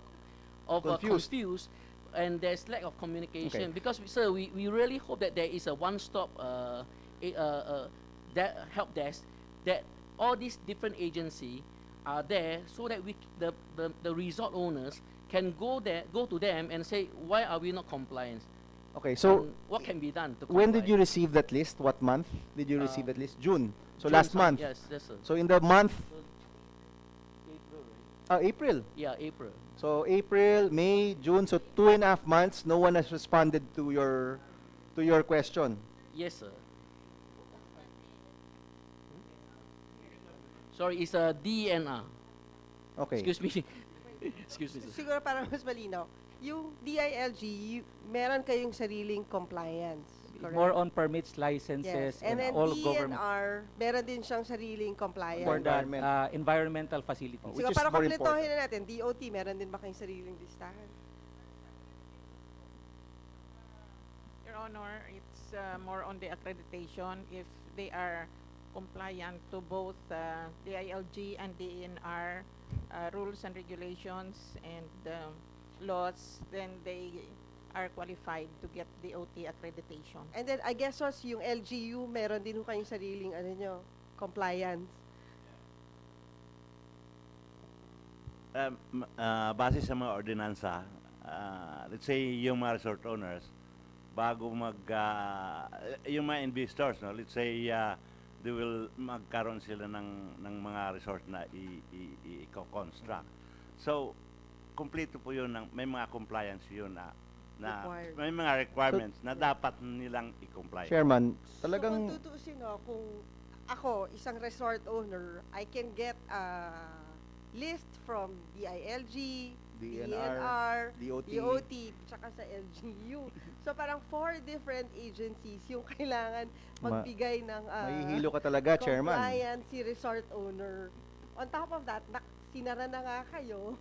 confused, and there's lack of communication. Okay. Because, sir, we really hope that there is a one-stop that help desk, that all these different agencies are there, so that the resort owners can go to them and say, why are we not compliant? okay, so And what can be done to when did comply? you receive that list? What month did you receive that list? June. So June, last sir. month. Yes, yes, sir. So in the month, April, right? April. Yeah, April. So April, May, June, so 2.5 months, no one has responded to your question. Yes, sir. Sorry, it's a DNR. Okay. Excuse me. Excuse me, sir. Siguro para mas malinaw. Yung DILG, meron kayong sariling compliance. Correct? More on permits, licenses, Yes. And then all government DNR, meron din siyang sariling compliance. for the Environment. environmental facilities. which Siguro is para more kompletohin na natin, DOT, meron din ba kayong sariling listahan? Your Honor, it's more on the accreditation if they are compliant to both DILG and DNR rules and regulations and laws, then they are qualified to get the OT accreditation. And then, I guess, yung LGU, meron din kayong sariling, compliance. base sa mga ordinansa, let's say yung mga resort owners, bago yung mga investors, no, let's say they will magkaroon sila ng mga resort na i-construct. So, kompleto po yun, may mga compliance yun na may mga requirements na dapat nilang i-comply. Chairman, So kung talagang tutuusin, no, kung ako, isang resort owner, I can get a list from DILG, DNR, DOT, tsaka sa LGU. So parang 4 different agencies yung kailangan magbigay ng mahihilo ka talaga, Chairman. compliance si resort owner. On top of that, sinara na nga kayo.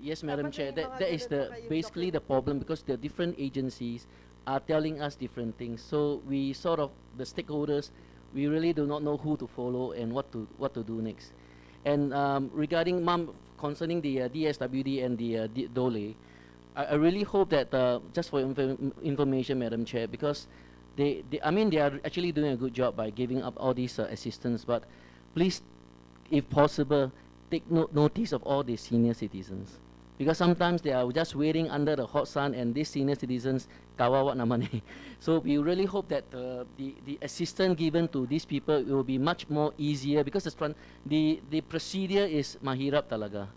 Yes, Madam Dapat Chair. may mga That is ganun pa kayong basically the problem because the different agencies are telling us different things. So we sort of the stakeholders, we really do not know who to follow and what to do next. And regarding concerning the DSWD and the DOLE, I really hope that just for information, Madam Chair, because they are actually doing a good job by giving up all these assistance. But please, if possible, take notice of all the senior citizens. Because sometimes they are just waiting under the hot sun, and these senior citizens kawawa naman eh. So we really hope that the assistance given to these people will be much more easier because the procedure is mahirap talaga,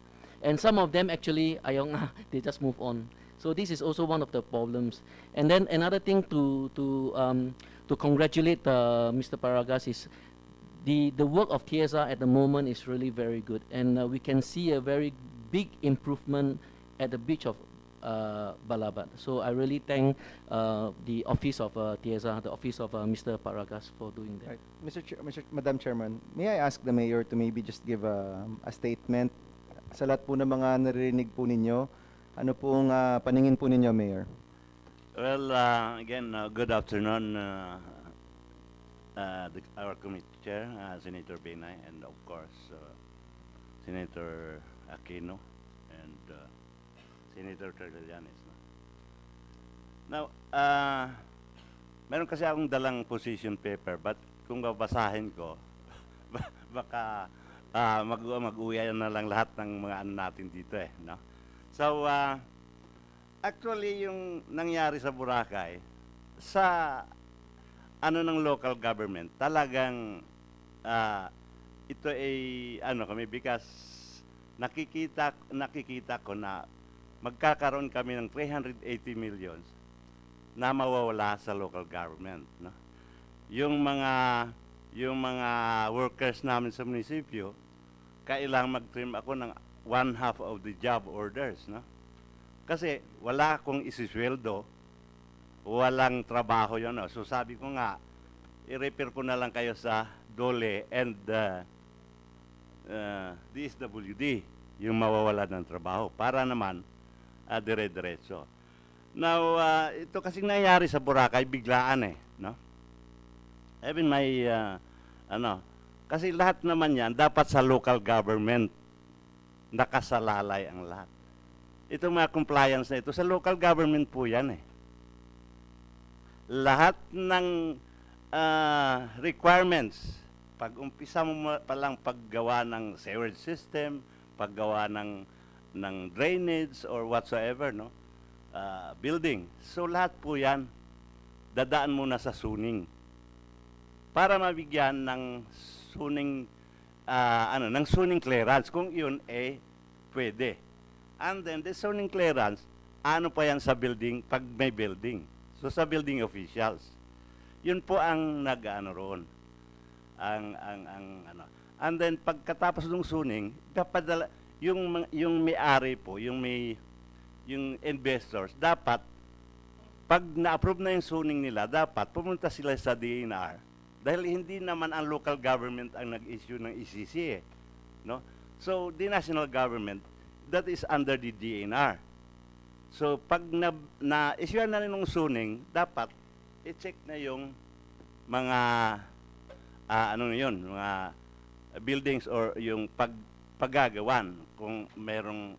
and some of them actually ayaw nga, they just move on. So this is also one of the problems. And then another thing to congratulate Mr. Paragas is the work of TSR at the moment is really very good, and we can see a very big improvement at the beach of Balabat. So I really thank the office of TSR, the office of Mr. Paragas for doing that. Right. Madam Chairman, may I ask the Mayor to maybe just give a statement sa lahat po ng mga naririnig po ninyo? Ano pong paningin po ninyo, Mayor? Well, again, good afternoon, our committee chair, Senator Binay, and of course, Senator Aquino and Senator Trillanes. Now, meron kasi akong dalang position paper, but kung babasahin ko, baka mag-uwi na lang lahat ng mga ano natin dito eh, no? So, actually, yung nangyari sa Boracay, sa ano ng local government, talagang ito ay kami because nakikita ko na magkakaroon kami ng 380 millions na mawawala sa local government, no? Yung mga workers namin sa munisipyo, kailangang mag-trim ako ng 1/2 of the job orders, no? Kasi wala akong isisweldo, walang trabaho yun, no? So sabi ko nga, i-refer ko na lang kayo sa DOLE and DSWD, yung mawawala ng trabaho, para naman dire-diretso. Now, ito kasing nangyari sa Boracay, biglaan eh, no? Even may, kasi lahat naman yan, dapat sa local government, nakasalalay ang lahat. Itong mga compliance na ito, sa local government po yan eh. Lahat ng requirements, pag umpisa mo pa lang paggawa ng sewage system, paggawa ng drainage or whatsoever, no? Building. So lahat po yan, dadaan muna sa suning. Para mabigyan ng suning, ng suning clearance, kung yun pwede. And then the zoning clearance, ano pa yan sa building pag may building. So sa building officials. Yun po ang roon. And then pagkatapos ng suning, papadala yung may-ari po, yung investors, dapat pag na-approve na yung suning nila, dapat pumunta sila sa DNR. Dahil hindi naman ang local government ang nag-issue ng ECC eh, no? So the national government, that is under the DNR. So pag na-issue na rin ng suning, dapat i-check na yung mga mga buildings or yung paggagawan kung merong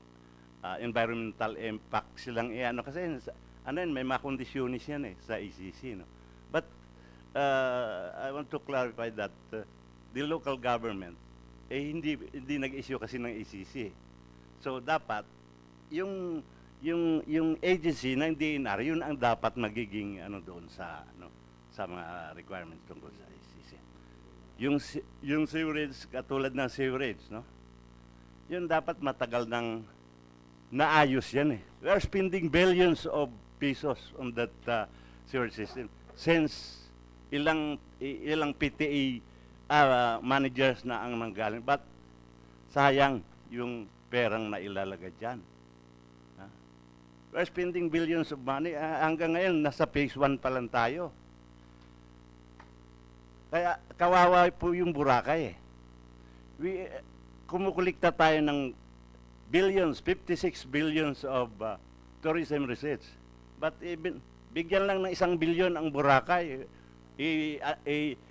environmental impact silang kasi may mga kondisyonis yan sa ECC, no? But I want to clarify that the local government hindi nag-issue kasi ng ECC. So dapat yung agency ng DNR, yun ang dapat magiging ano doon sa sa mga requirements tungkol sa ICC. Yung sewerage, katulad ng sewerage, no? Yun dapat matagal nang naayos yan eh. We are spending billions of pesos on that sewerage system since ilang PTA managers na ang nanggaling. But sayang yung perang na ilalagay dyan. We're spending billions of money. Hanggang ngayon, nasa phase 1 pa lang tayo. Kaya kawawa po yung Boracay eh. Kumukulikta tayo ng billions, 56 billions of tourism receipts. But even, bigyan lang ng 1 billion ang Boracay,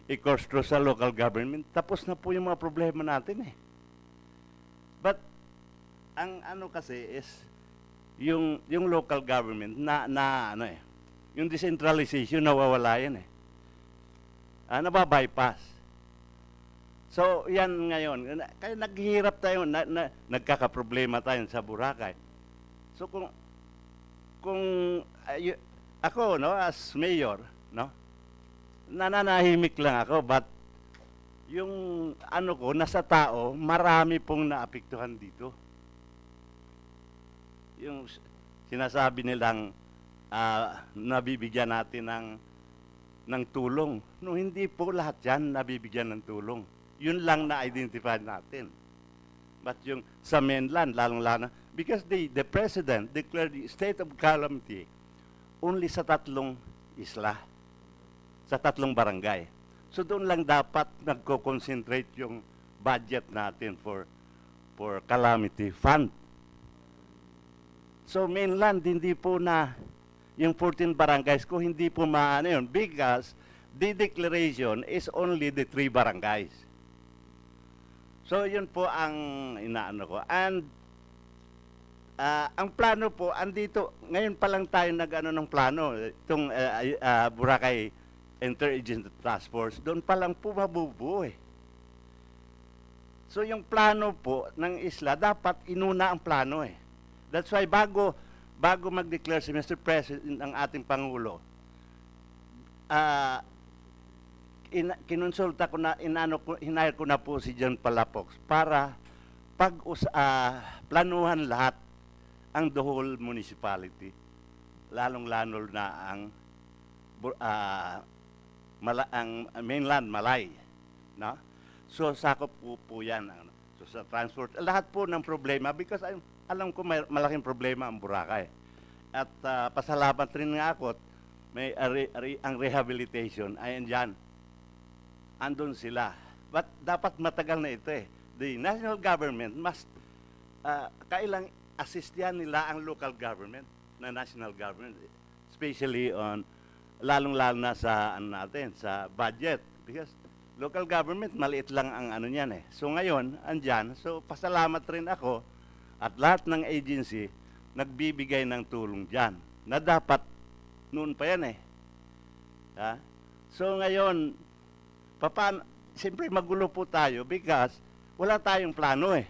i-cost sa local government. Tapos na po yung mga problema natin eh. But, ang ano kasi is, yung local government yung decentralization nawawala yan eh. Nababypass. So, yan ngayon. Kaya naghihirap tayo, nagkakaproblema tayo sa Boracay. So, kung ako, no, as mayor, no, nananahimik lang ako, but yung ano ko, nasa tao, marami pong naapektuhan dito. Yung sinasabi nilang nabibigyan natin ng tulong. No, hindi po lahat yan nabibigyan ng tulong. Yun lang na-identify natin. But yung sa mainland, lalong-lalo, because the President declared the state of calamity only sa 3 isla, sa 3 barangay. So doon lang dapat nagko-concentrate yung budget natin for calamity fund. So mainland, hindi po na yung 14 barangays ko, hindi po maano yun because the declaration is only the 3 barangays. So yun po ang inaano ko. And ang plano po, andito, ngayon pa lang tayo nag-ano ng plano, itong Boracay Interagency Task Force, doon pa lang po mabubuo eh. So yung plano po ng isla, dapat inuna ang plano eh. That's why bago mag-declare si Mr. President ang ating Pangulo, kinonsulta ko na, hinire ko na po si John Palafox para planuhan lahat ang the whole municipality, lalong-lalo na ang mainland Malay. No? So sakop po yan. So sa transport, lahat po ng problema because alam ko malaking problema ang Boracay. At pasalamat rin nga ako, ang rehabilitation ay andyan. Andun sila. But dapat matagal na ito eh. The national government must, kailang assistyan nila ang local government, na national government, especially on, lalong-lalo na sa, sa budget. Because local government, maliit lang ang ano niyan eh. So ngayon, andyan. So pasalamat rin ako at lahat ng agency nagbibigay ng tulong dyan na dapat noon pa yan eh. So ngayon, siyempre magulo po tayo because wala tayong plano eh.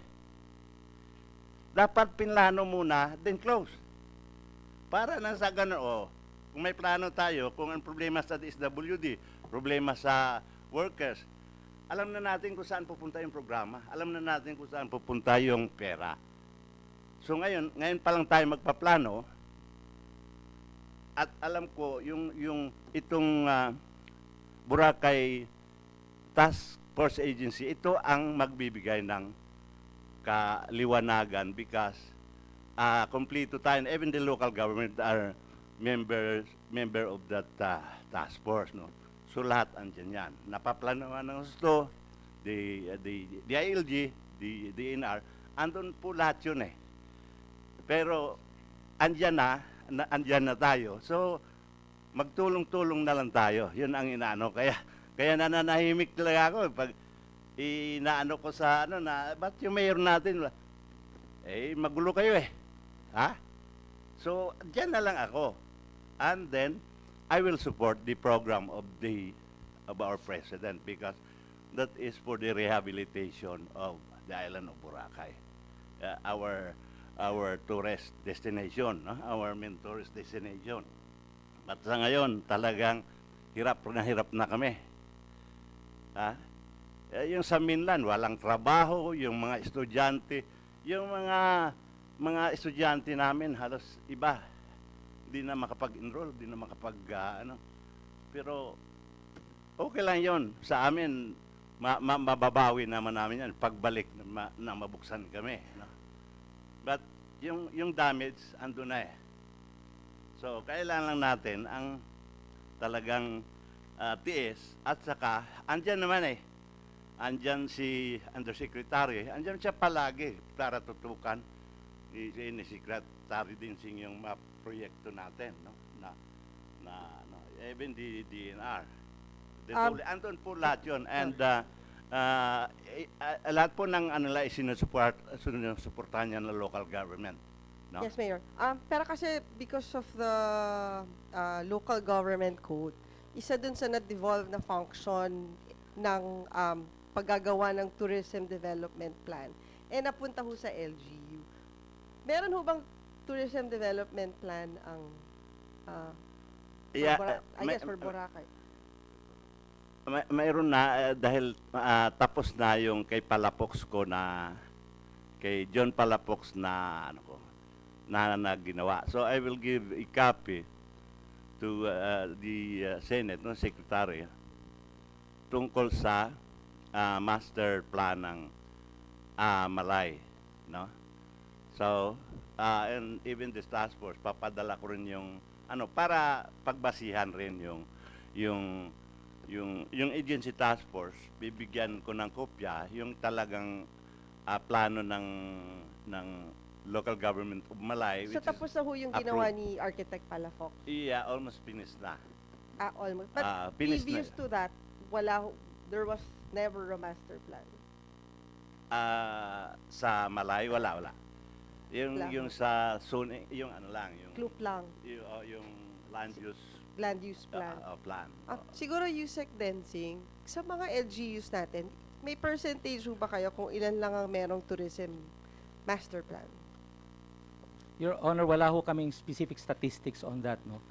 Dapat pinlano muna, then close. Para na sa ganun, kung may plano tayo, kung ang problema sa DSWD, problema sa workers, alam na natin kung saan pupunta yung programa. Alam na natin kung saan pupunta yung pera. So ngayon pa lang tayo magpaplano at alam ko itong Boracay Task Force Agency, ito ang magbibigay ng kaliwanagan because kompleto tayo, and even the local government are member of that task force, no? So lahat andyan yan. Napaplanoan ng gusto, the ILG, the DNR, andun po lahat yun eh. Pero andyan na tayo. So magtulong-tulong na lang tayo. Yun ang inaano. Kaya nananahimik talaga ako pag inaano ko sa ba't yung mayor natin, magulo kayo eh. Ha? So, dyan na lang ako. And then, I will support the program of our president because that is for the rehabilitation of the island of Boracay. our tourist destination, no? Our main tourist destination. At sa ngayon, talagang hirap na kami. Ha? Yung sa mainland, walang trabaho, yung mga estudyante, yung mga estudyante namin halos iba. Hindi na makapag-enroll, hindi na ano. Pero okay lang yon sa amin. Mababawi naman namin yan pagbalik na mabuksan kami, no? But yung damage ando na eh. So kailangan lang natin ang talagang tiis, at saka andyan naman eh, andyan si Undersecretary, andyan siya palagi para tutukan ni Secretary din yung mga proyekto natin, no? No, even the DNR. Andun po lahat yun. And lahat po ng sinusuportahan niya ng local government. No? Yes, Mayor. Pero kasi because of the local government code, isa dun sa na-devolve na function ng paggagawa ng tourism development plan, napunta ho sa LGU. Meron ho bang tourism development plan ang for Boracay? Mayroon na dahil tapos na yung kay Palafox ko kay John Palafox na ginawa. So I will give a copy to the Senate, no, Secretary, tungkol sa master plan ng Malay, no? So and even this task force, papadala ko rin yung para pagbasihan rin yung agency task force, bibigyan ko ng kopya yung talagang plano ng local government of Malay. So tapos na ho yung ginawa ni Architect Palafox? Yeah, almost finished na. Almost. But previous to that, there was never a master plan? Sa Malay, wala. Yung sa zone, yung yung Club lang. Yung land use plan. Plan. Siguro Yusek Densing, sa mga LGUs natin, may percentage ba kayo kung ilan lang ang merong tourism master plan? Your Honor, wala ho kaming specific statistics on that, no?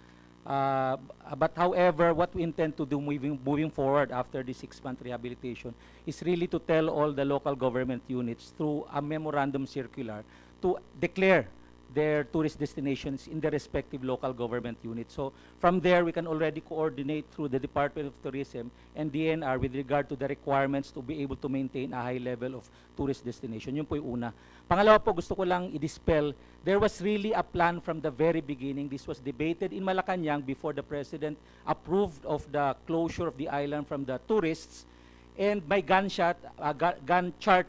But however, what we intend to do moving forward after the 6-month rehabilitation is really to tell all the local government units through a memorandum circular to declare their tourist destinations in their respective local government units. So from there, we can already coordinate through the Department of Tourism and DNR with regard to the requirements to be able to maintain a high level of tourist destination. Yun po yung una. Pangalawa po, gusto ko lang i-dispel, there was really a plan from the very beginning. This was debated in Malacanang before the President approved of the closure of the island from the tourists. And may gun chart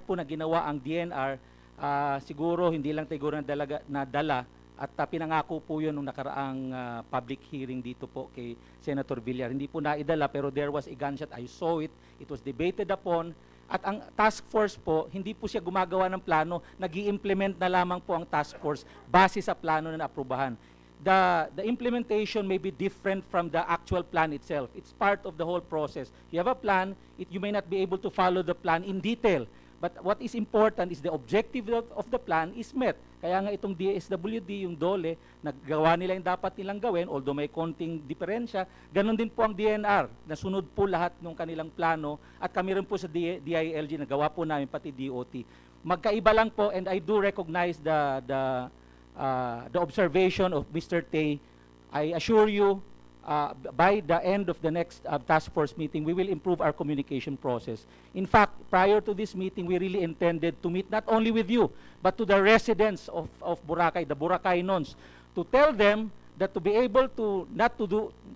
po na ginawa ang DNR. Siguro hindi lang siguro nadala at pinangako po yun nung nakaraang public hearing dito po kay Senator Villar. Hindi po naidala pero there was a gunshot. I saw it. It was debated upon. At ang task force po, hindi po siya gumagawa ng plano. Nag-i-implement na lamang po ang task force base sa plano na naaprubahan. The implementation may be different from the actual plan itself. It's part of the whole process. You have a plan, you may not be able to follow the plan in detail. But what is important is the objective of the plan is met. Kaya nga itong DSWD, yung DOLE, naggawa nila yung dapat nilang gawin, although may konting diferensya, ganun din po ang DNR. Nasunod po lahat ng kanilang plano at kami rin po sa DILG, nagawa po namin pati DOT. Magkaiba lang po, and I do recognize the observation of Mr. Tay. I assure you, by the end of the next task force meeting, we will improve our communication process. In fact, prior to this meeting, we really intended to meet not only with you, but to the residents of Boracay, the Boracaynons, to tell them that to be able to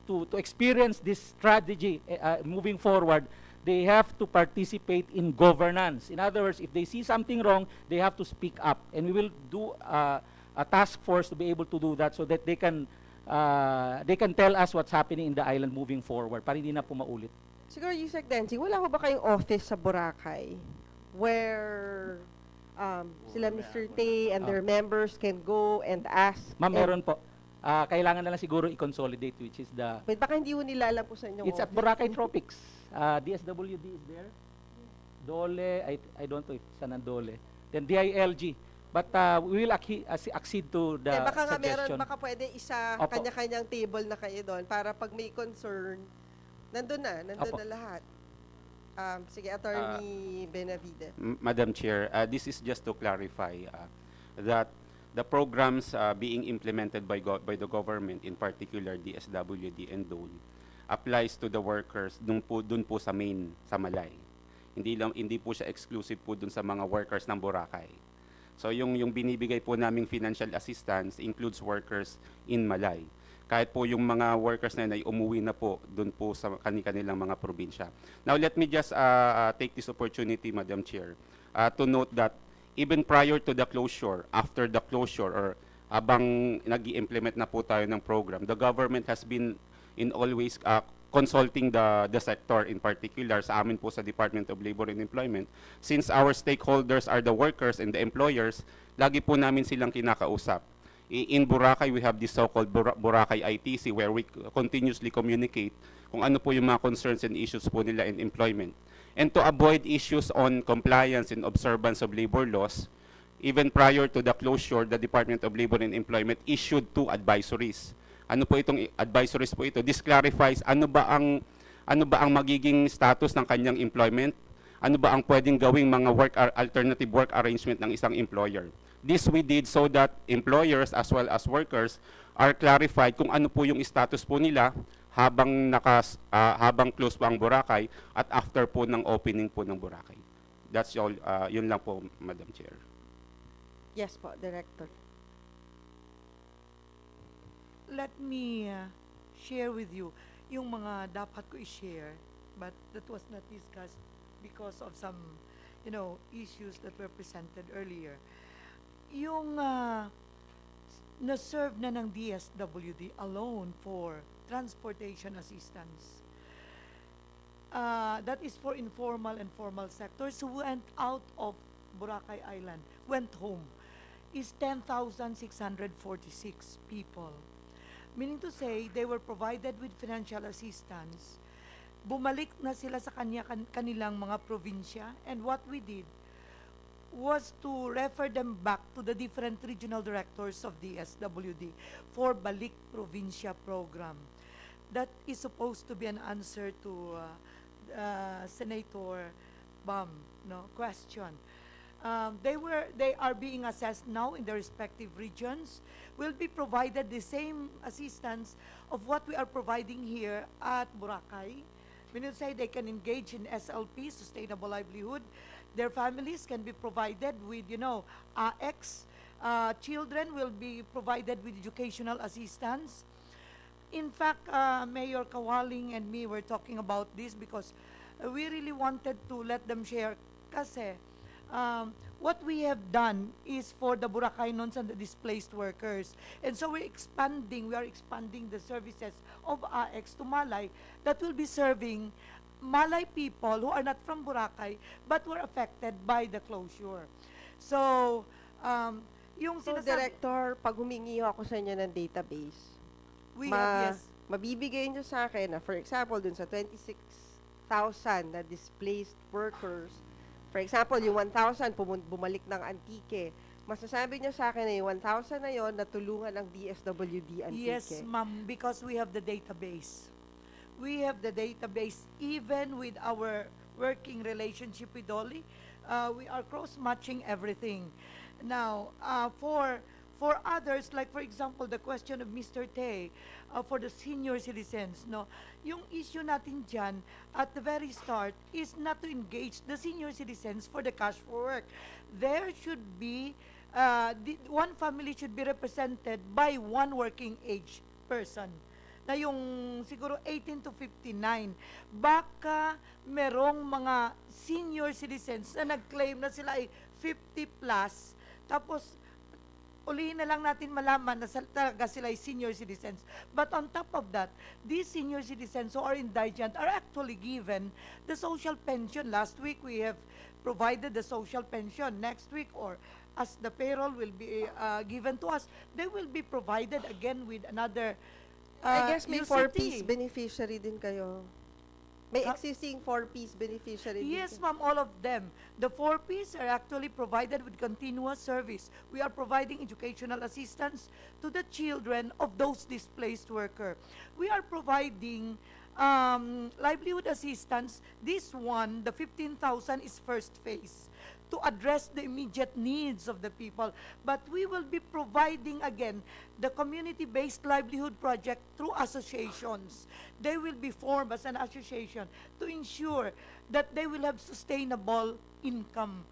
to experience this strategy moving forward, they have to participate in governance. In other words, if they see something wrong, they have to speak up, and we will do a task force to be able to do that so that they can tell us what's happening in the island moving forward para hindi na po maulit. Siguro, Yusek Densing, wala ko ba kayong office sa Boracay where sila Mr. Tay and their members can go and ask? Ma'am, meron po. Kailangan na lang siguro i-consolidate, which is the... Wait, baka hindi ho nila alam po sa inyong It's office. at Boracay Tropics. DSWD is there. DOLE, I don't know if saan ang DOLE. Then DILG. But we will accede to the baka nga meron, suggestion. baka pwede isa Opo. kanya-kanyang table na kayo doon para pag may concern, nandun Opo. na lahat. Sige, Attorney Benavide. Madam Chair, this is just to clarify that the programs being implemented by the government, in particular DSWD and DOLE, applies to the workers dun po sa main, sa Malay. Hindi po siya exclusive po dun sa mga workers ng Boracay. So yung binibigay po naming financial assistance includes workers in Malay. Kahit po yung mga workers na yun ay umuwi na po doon po sa kanilang mga probinsya. Now let me just take this opportunity, Madam Chair, to note that even prior to the closure, after the closure, or abang nag-i-implement na po tayo ng program, the government has been in always consulting the sector, in particular sa amin po sa Department of Labor and Employment. Since our stakeholders are the workers and the employers, lagi po namin silang kinakausap. In Boracay, we have this so-called Boracay ITC where we continuously communicate kung ano po yung mga concerns and issues po nila in employment. And to avoid issues on compliance and observance of labor laws, even prior to the closure, the Department of Labor and Employment issued 2 advisories. Ano po itong advisories po ito? This clarifies ano ba ang magiging status ng kanyang employment? Ano ba ang pwedeng gawing mga alternative work arrangement ng isang employer? This we did so that employers as well as workers are clarified kung ano po yung status po nila habang close po ang Boracay at after po ng opening po ng Boracay. That's all. Yun lang po, Madam Chair. Yes po, Director. Let me share with you yung mga dapat ko i-share, but that was not discussed because of some, issues that were presented earlier. Yung na-serve na ng DSWD alone for transportation assistance. That is for informal and formal sectors who went out of Boracay Island, went home, is 10,646 people. Meaning to say, they were provided with financial assistance. Bumalik na sila sa kanilang mga probinsya, and what we did was to refer them back to the different regional directors of the SWD for Balik Provincia program. That is supposed to be an answer to Senator Bam question. They are being assessed now in their respective regions. Will be provided the same assistance of what we are providing here at Boracay. When you say they can engage in SLP, sustainable livelihood, their families can be provided with, AX. Children will be provided with educational assistance. In fact, Mayor Kawaling and me were talking about this because we really wanted to let them share. Kasi what we have done is for the Boracaynos and the displaced workers. And so we are expanding the services of AX to Malay that will be serving Malay people who are not from Boracay but were affected by the closure. So, yung So, Director, pag humingi ako sa inyo ng database, mabibigay nyo sa akin na, for example, dun sa 26,000 na displaced workers, for example, yung 1,000 bumalik ng Antique, masasabi nyo sa akin na yung 1,000 na yon natulungan ng DSWD Antique. Yes, ma'am, because we have the database. We have the database even with our working relationship with Dolly. We are cross-matching everything. Now, for others, like for example, the question of Mr. Tay, for the senior citizens, yung issue natin dyan at the very start is not to engage the senior citizens for the cash for work. There should be, one family should be represented by one working age person. Na yung siguro 18 to 59, baka merong mga senior citizens na nag-claim na sila ay 50 plus, tapos ulihin na lang natin malaman na talaga sila ay senior citizens. But on top of that, these senior citizens who are indigent are actually given the social pension. Last week, we have provided the social pension. Next week, or as the payroll will be given to us, they will be provided again with another I guess may UCT. 4-piece beneficiary din kayo. May existing 4Ps beneficiary. Yes, ma'am, all of them. The 4Ps are actually provided with continuous service. We are providing educational assistance to the children of those displaced workers. We are providing livelihood assistance. This one, the 15,000 is first phase to address the immediate needs of the people. But we will be providing again the community-based livelihood project through associations. They will be formed as an association to ensure that they will have sustainable income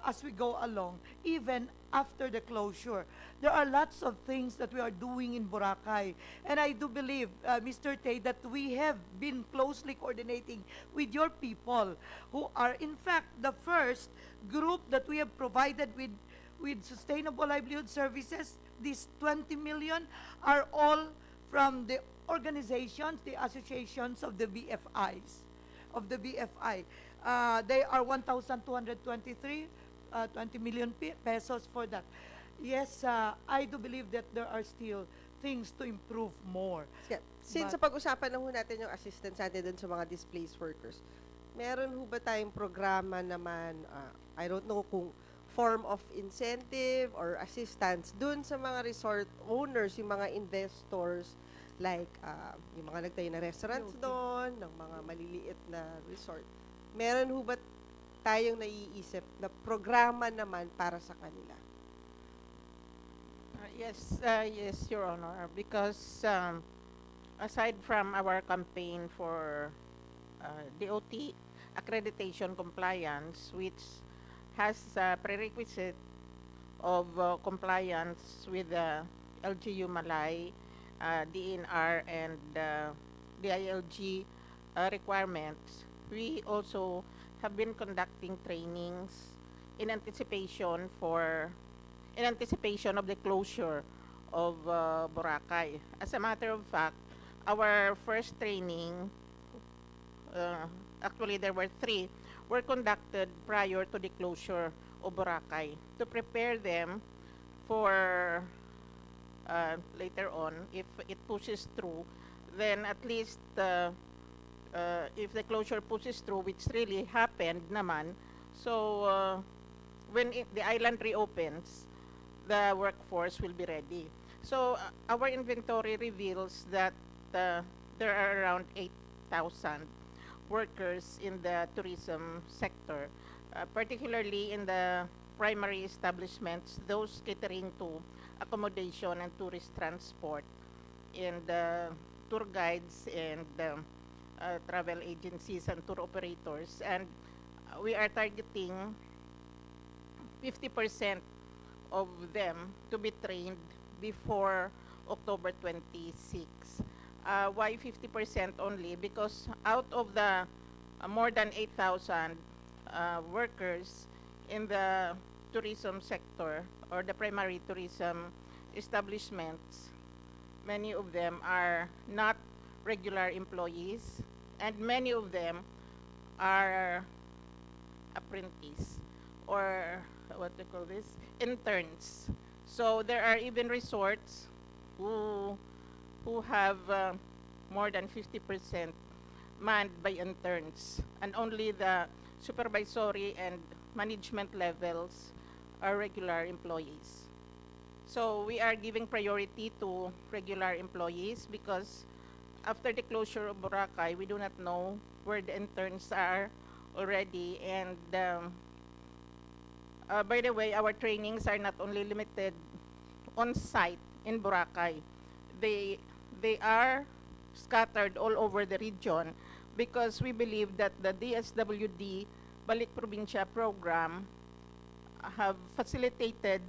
as we go along, even after the closure. There are lots of things that we are doing in Boracay. And I do believe, Mr. Tay, that we have been closely coordinating with your people who are, in fact, the first group that we have provided with sustainable livelihood services. These 20 million are all from the organizations, the associations of the BFIs, of the BFI. They are 1,223, 20 million pesos for that. Yes, I do believe that there are still things to improve more. Since sa pag-usapan na ho natin yung assistance natin dun sa mga displaced workers, meron ho ba tayong programa naman, I don't know kung form of incentive or assistance dun sa mga resort owners, yung mga investors, like yung mga nagtayo na restaurants doon, ng mga maliliit na resort. Meron ho ba tayong naiisip na programa naman para sa kanila? Yes, Your Honor, because aside from our campaign for DOT accreditation compliance, which has a prerequisite of compliance with the LGU Malay, DNR, and DILG requirements, we also have been conducting trainings in anticipation of the closure of Boracay. As a matter of fact, our first training, actually there were 3, were conducted prior to the closure of Boracay to prepare them for later on, if it pushes through, then at least if the closure pushes through, which really happened naman, so when the island reopens, the workforce will be ready. So our inventory reveals that there are around 8,000 workers in the tourism sector, particularly in the primary establishments, those catering to accommodation and tourist transport, and tour guides and travel agencies and tour operators. And we are targeting 50% of them to be trained before October 26. Why 50% only? Because out of the more than 8,000 workers in the tourism sector or the primary tourism establishments, many of them are not regular employees, and many of them are apprentices, or what they call this, interns. So there are even resorts who have more than 50% manned by interns, and only the supervisory and management levels are regular employees. So we are giving priority to regular employees because after the closure of Boracay, we do not know where the interns are already. And by the way, our trainings are not only limited on site in Boracay. They are scattered all over the region because we believe that the DSWD Balik Probinsya program have facilitated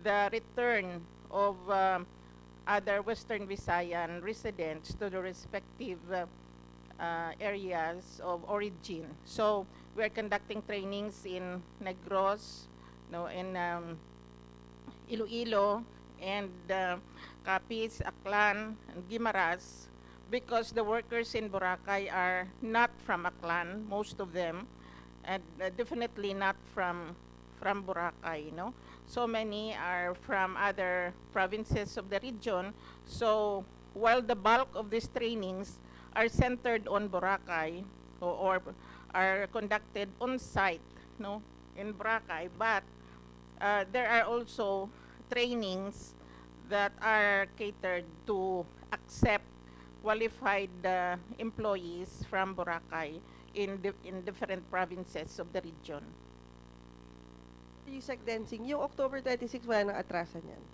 the return of other Western Visayan residents to the respective areas of origin. So we are conducting trainings in Negros, in Iloilo, and Capiz, Aklan, and Guimaras, because the workers in Boracay are not from Aklan, most of them, and definitely not from Boracay, So many are from other provinces of the region. So while the bulk of these trainings are centered on Boracay, or are conducted on site, no, in Boracay, but there are also trainings that are catered to accept qualified employees from Boracay in different provinces of the region. Yusek Densing, yung October 26, wala nang atrasan yan.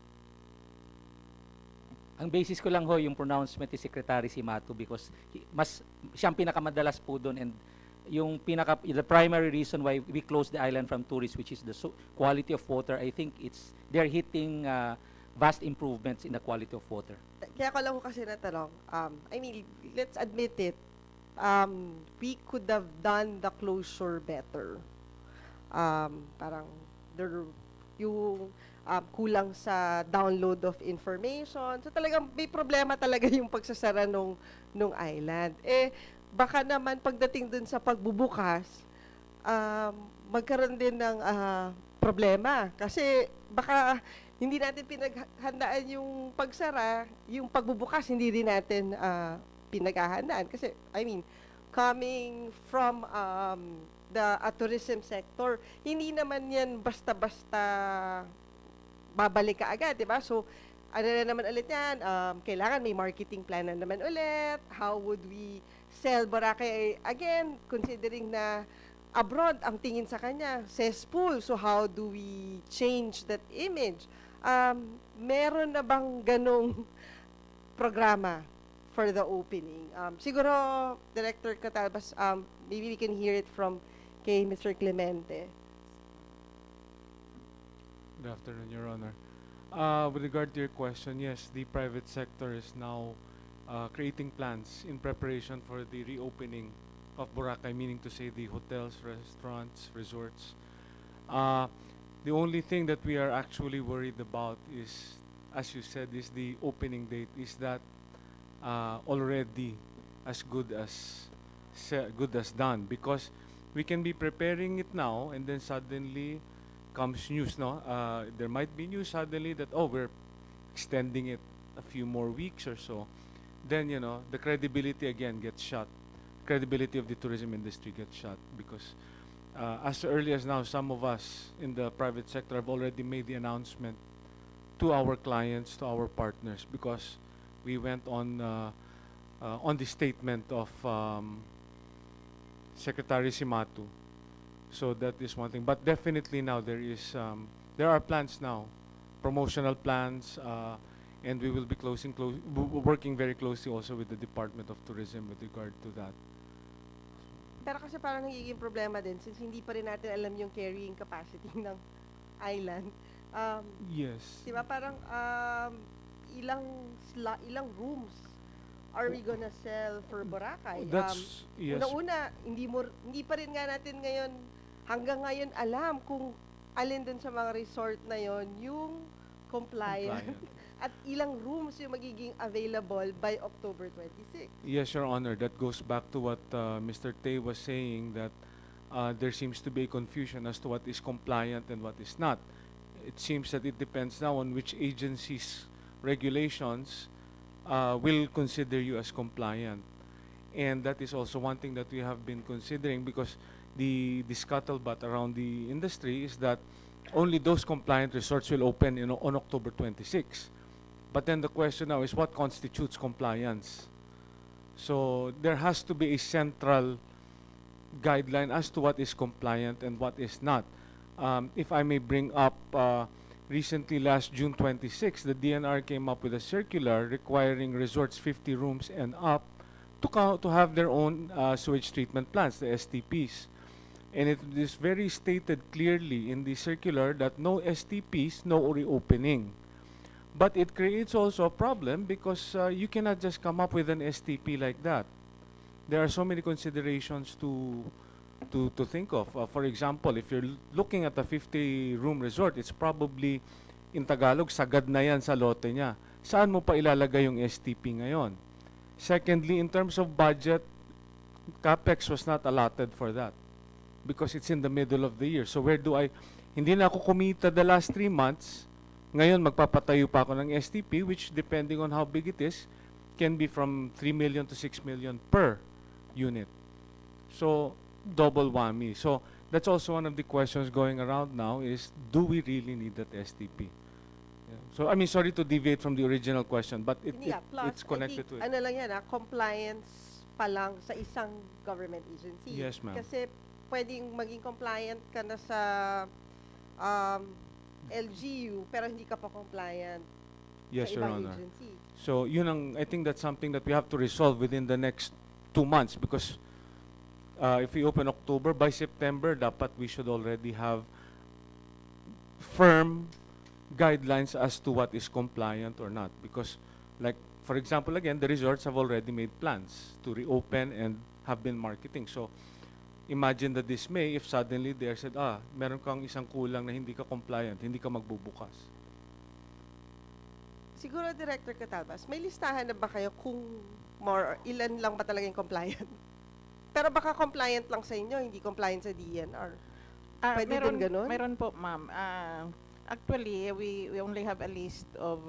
Ang basis ko lang ho yung pronouncement ni Secretary Simatu because siyang pinakamadalas po doon, and yung the primary reason why we closed the island from tourists, which is the quality of water, I think they're hitting vast improvements in the quality of water. Kaya ko lang ko kasi natanong, I mean, let's admit it, we could have done the closure better. Parang yung kulang sa download of information. So talagang may problema talaga yung pagsasara nung island. Baka naman pagdating dun sa pagbubukas, magkaroon din ng problema. Kasi baka hindi natin pinaghandaan yung pagsara, yung pagbubukas hindi din natin pinaghahandaan. Kasi, I mean, coming from the tourism sector, hindi naman yan basta-basta babalik ka agad, di ba? So, ano na naman ulit yan? Kailangan may marketing plan na naman ulit. How would we sell Boracay again, considering na abroad ang tingin sa kanya, cesspool. So, how do we change that image? Meron na bang ganong programa for the opening? Siguro, Director Catalbas, maybe we can hear it from kay Mr. Clemente. Good afternoon, Your Honor. With regard to your question, yes, the private sector is now creating plans in preparation for the reopening of Boracay, meaning to say the hotels, restaurants, resorts. The only thing that we are actually worried about is, as you said, is the opening date. Is that already as good as done? Because we can be preparing it now, and then suddenly comes news, no? There might be news suddenly that, oh, we're extending it a few more weeks or so. Then, you know, the credibility again gets shot. Credibility of the tourism industry gets shot because as early as now, some of us in the private sector have already made the announcement to our clients, to our partners, because we went on the statement of Secretary Simatu. So that is one thing. But definitely now there are plans now, promotional plans, and we will be working very closely also with the Department of Tourism with regard to that. Pero kasi parang nagiging problema din since hindi pa rin natin alam yung carrying capacity ng island. Yes. Diba parang ilang rooms are we gonna sell for Boracay? That's, yes. Una-una, hindi pa rin nga natin ngayon, hanggang ngayon alam kung alin dun sa mga resort na yon yung compliant. At ilang rooms yung magiging available by October 26. Yes, Your Honor. That goes back to what Mr. Tay was saying, that there seems to be a confusion as to what is compliant and what is not. It seems that it depends now on which agency's regulations will consider you as compliant. And that is also one thing that we have been considering, because the scuttlebutt around the industry is that only those compliant resorts will open on October 26. But then the question now is, what constitutes compliance? So there has to be a central guideline as to what is compliant and what is not. If I may bring up, recently last June 26, the DNR came up with a circular requiring resorts 50 rooms and up to have their own sewage treatment plants, the STPs. And it is very stated clearly in the circular that no STPs, no reopening. But it creates also a problem because you cannot just come up with an STP like that. There are so many considerations to think of. For example, if you're looking at a 50-room resort, it's probably, in Tagalog, sagad na yan sa lote niya. Saan mo pa ilalagay yung STP ngayon? Secondly, in terms of budget, CapEx was not allotted for that because it's in the middle of the year. So where do hindi na ako kumita the last 3 months. Ngayon, magpapatayo pa ako ng STP, which depending on how big it is, can be from 3 million to 6 million per unit. So, double whammy. So, that's also one of the questions going around now is, do we really need that STP? Yeah. So, I mean, sorry to deviate from the original question, but Yeah, plus, it's connected to it. ano lang yan, compliance pa lang sa isang government agency. Yes, ma'am. Kasi pwedeng maging compliant ka na sa LGU, pero hindi ka pa compliant Yes, sa Your ibang Honor. agency. So, I think that's something that we have to resolve within the next 2 months because if we open October, by September, dapat we should already have firm guidelines as to what is compliant or not. Because, like, for example, again, the resorts have already made plans to reopen and have been marketing. So, imagine the dismay if suddenly they are said, meron kang isang kulang na hindi ka compliant, hindi ka magbubukas. Siguro, Director Catalbas, may listahan na ba kayo kung ilan lang ba talaga yung compliant? Pero baka compliant lang sa inyo, hindi compliant sa DNR. Pwede din ganun? Meron po, ma'am. Actually, we only have a list of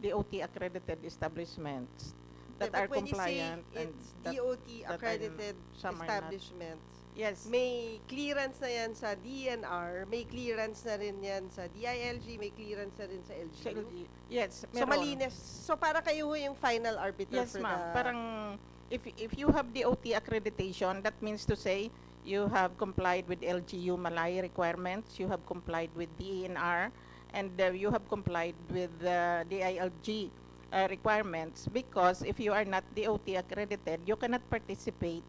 DOT accredited establishments that are compliant. When you say it's DOT accredited establishments, yes, may clearance na yan sa DNR, may clearance na rin yan sa DILG, may clearance na rin sa LGU. Yes, so malinis. So para kayo yung final arbiter yes, for ma'am. the... Parang if you have DOT accreditation, that means to say you have complied with LGU Malay requirements, you have complied with DENR, and you have complied with the DILG requirements, because if you are not DOT accredited, you cannot participate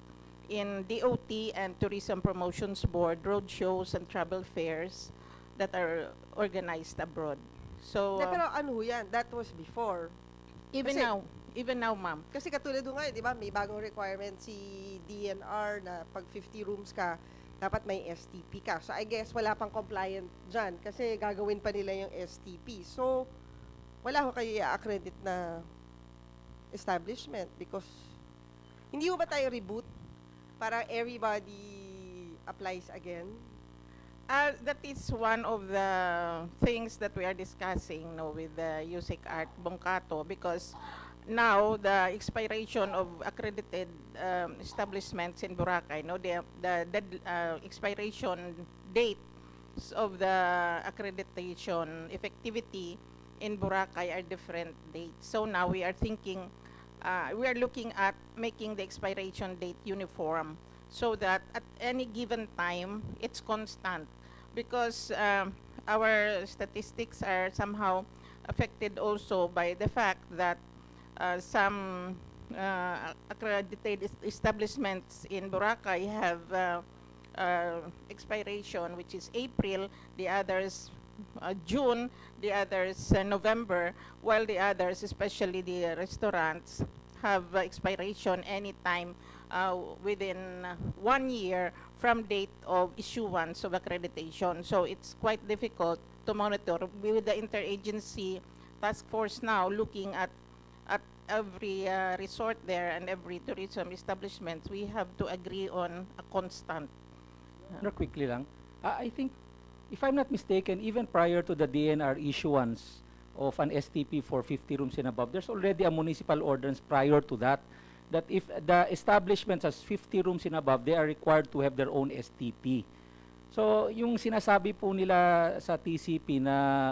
in DOT and Tourism Promotions Board road shows and travel fairs that are organized abroad. So, pero ano yan? That was before. Even now, ma'am. Kasi katulad doon ngayon, di ba, may bagong requirement si DNR na pag 50 rooms ka, dapat may STP ka. So I guess wala pang compliant dyan kasi gagawin pa nila yung STP. So, wala ko kayo i-accredit na establishment because hindi mo ba tayo reboot para everybody applies again? That is one of the things that we are discussing with the USIC Art Bongkato, because now the expiration of accredited establishments in Boracay, the expiration date of the accreditation effectivity in Boracay are different dates. So now we are thinking, we are looking at making the expiration date uniform so that at any given time it's constant, because our statistics are somehow affected also by the fact that some accredited establishments in Boracay have expiration, which is April, the others June, the others November, while the others, especially the restaurants, have expiration anytime within 1 year from date of issuance of accreditation. So it's quite difficult to monitor with the interagency task force now looking at every resort there and every tourism establishment. We have to agree on a constant. Quickly lang, I think, if I'm not mistaken, even prior to the DNR issuance of an STP for 50 rooms and above, there's already a municipal ordinance prior to that, that if the establishments has 50 rooms and above, they are required to have their own STP. So, yung sinasabi po nila sa TCP na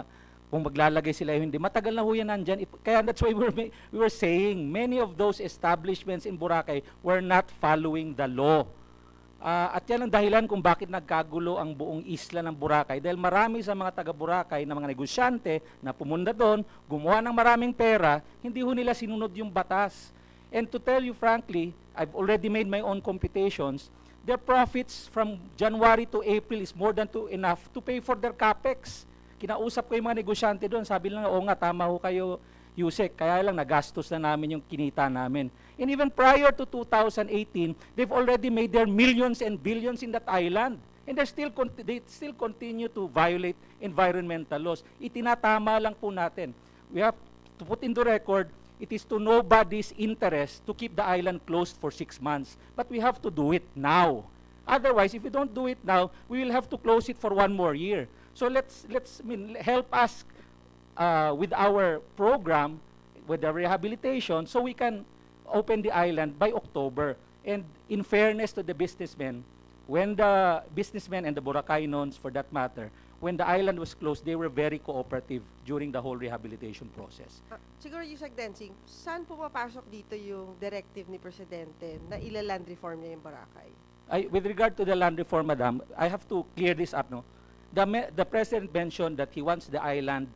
kung maglalagay sila hindi, matagal na ho yan nandyan. Kaya that's why we were saying many of those establishments in Boracay were not following the law. At yan ang dahilan kung bakit nagkagulo ang buong isla ng Boracay, dahil marami sa mga taga Boracay na mga negosyante na pumunta doon, gumawa ng maraming pera, hindi ho nila sinunod yung batas. And to tell you frankly, I've already made my own computations. Their profits from January to April is more than enough to pay for their capex. Kinausap ko yung mga negosyante doon, sabi lang, oo nga, tama ho kayo, Yusek, kaya lang nagastos na namin yung kinita namin. And even prior to 2018, they've already made their millions and billions in that island. And they still continue to violate environmental laws. Itinatama lang po natin. We have to put into record, it is to nobody's interest to keep the island closed for 6 months. But we have to do it now. Otherwise, if we don't do it now, we will have to close it for 1 more year. So help us with our program, with the rehabilitation, so we can open the island by October. And in fairness to the businessmen, when the businessmen and the Boracaynons, for that matter, when the island was closed, they were very cooperative during the whole rehabilitation process. Siguro yung Dancing, saan pumapasok dito yung directive ni Presidente na ila-land reform niya yung Boracay? With regard to the land reform, Madam, I have to clear this up. No? The President mentioned that he wants the island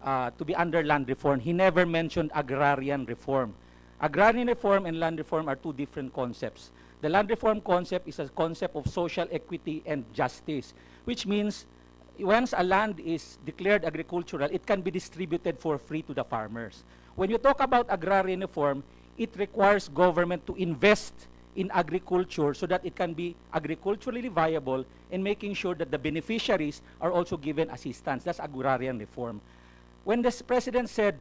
to be under land reform. He never mentioned agrarian reform. Agrarian reform and land reform are two different concepts. The land reform concept is a concept of social equity and justice, which means once a land is declared agricultural, it can be distributed for free to the farmers. When you talk about agrarian reform, it requires government to invest in agriculture so that it can be agriculturally viable and making sure that the beneficiaries are also given assistance. That's agrarian reform. When the President said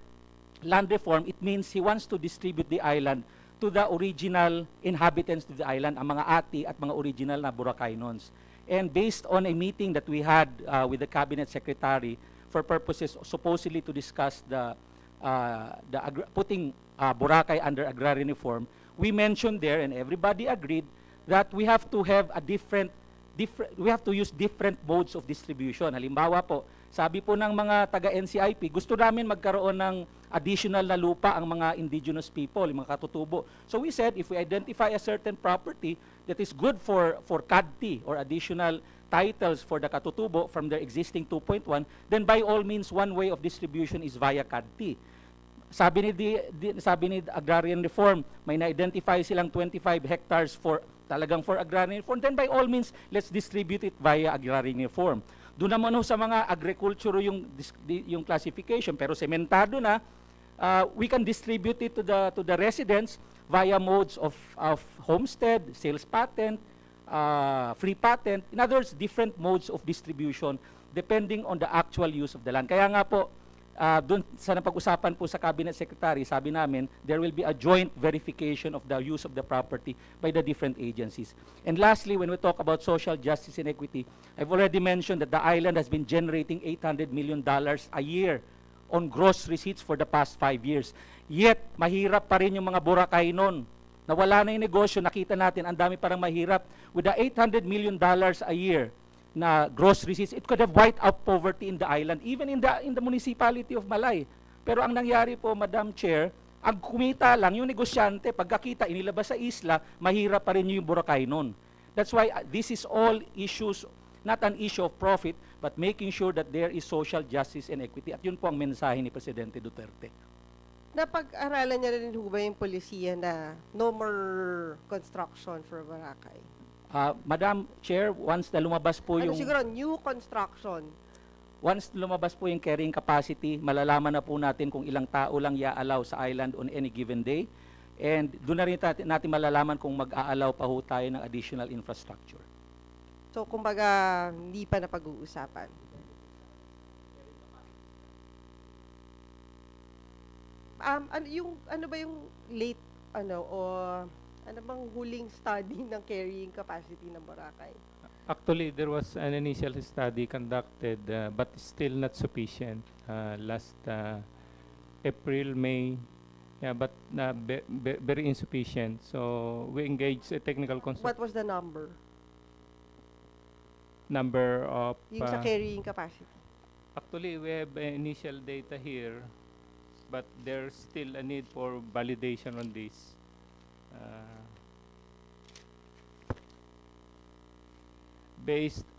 land reform, it means he wants to distribute the island to the original inhabitants of the island, ang mga ati at mga original na Boracaynons. And based on a meeting that we had with the Cabinet Secretary for purposes supposedly to discuss putting Boracay under agrarian reform, we mentioned there, and everybody agreed, that we have to have we have to use different modes of distribution. Halimbawa po, sabi po ng mga taga-NCIP, gusto namin magkaroon ng additional na lupa ang mga indigenous people, yung mga katutubo. So we said, if we identify a certain property that is good for CADT or additional titles for the katutubo from their existing 2.1, then by all means, one way of distribution is via CADT. Sabi ni agrarian reform, may na-identify silang 25 hectares talagang for agrarian reform, then by all means, let's distribute it via agrarian reform. Doon naman sa mga agriculture yung classification, pero sementado na, we can distribute it to the residents via modes of homestead, sales patent, free patent. In other words, different modes of distribution depending on the actual use of the land. Kaya nga po, doon sa napag-usapan po sa Cabinet Secretary, sabi namin, there will be a joint verification of the use of the property by the different agencies. And lastly, when we talk about social justice and equity, I've already mentioned that the island has been generating $800 million a year on gross receipts for the past 5 years. Yet, mahirap pa rin yung mga Boracaynon. Nawala na yung negosyo, nakita natin, ang dami parang mahirap. With the $800 million a year na gross receipts, it could have wiped out poverty in the island, even in the municipality of Malay. Pero ang nangyari po, Madam Chair, ang kumita lang, yung negosyante, pagkakita, inilabas sa isla, mahirap pa rin yung Boracaynon. That's why this is all issues, not an issue of profit, but making sure that there is social justice and equity. At yun po ang mensahe ni Presidente Duterte. Napag-aralan niya rin ho ba yung polisiya na no more construction for Boracay? Madam Chair, once na lumabas po yung... siguro, new construction? Once lumabas po yung carrying capacity, malalaman na po natin kung ilang tao lang i-allow sa island on any given day. And doon na rin natin malalaman kung mag-aalaw pa ho tayo ng additional infrastructure. So, kumbaga, hindi pa na pag-uusapan. Ano ba yung late, ano bang huling study ng carrying capacity ng Boracay? Actually, there was an initial study conducted, but still not sufficient. Last April, May, yeah, but very insufficient. So we engaged a technical consultant. What was the number? Number of... Yung sa carrying capacity. Actually, we have initial data here, but there's still a need for validation on this.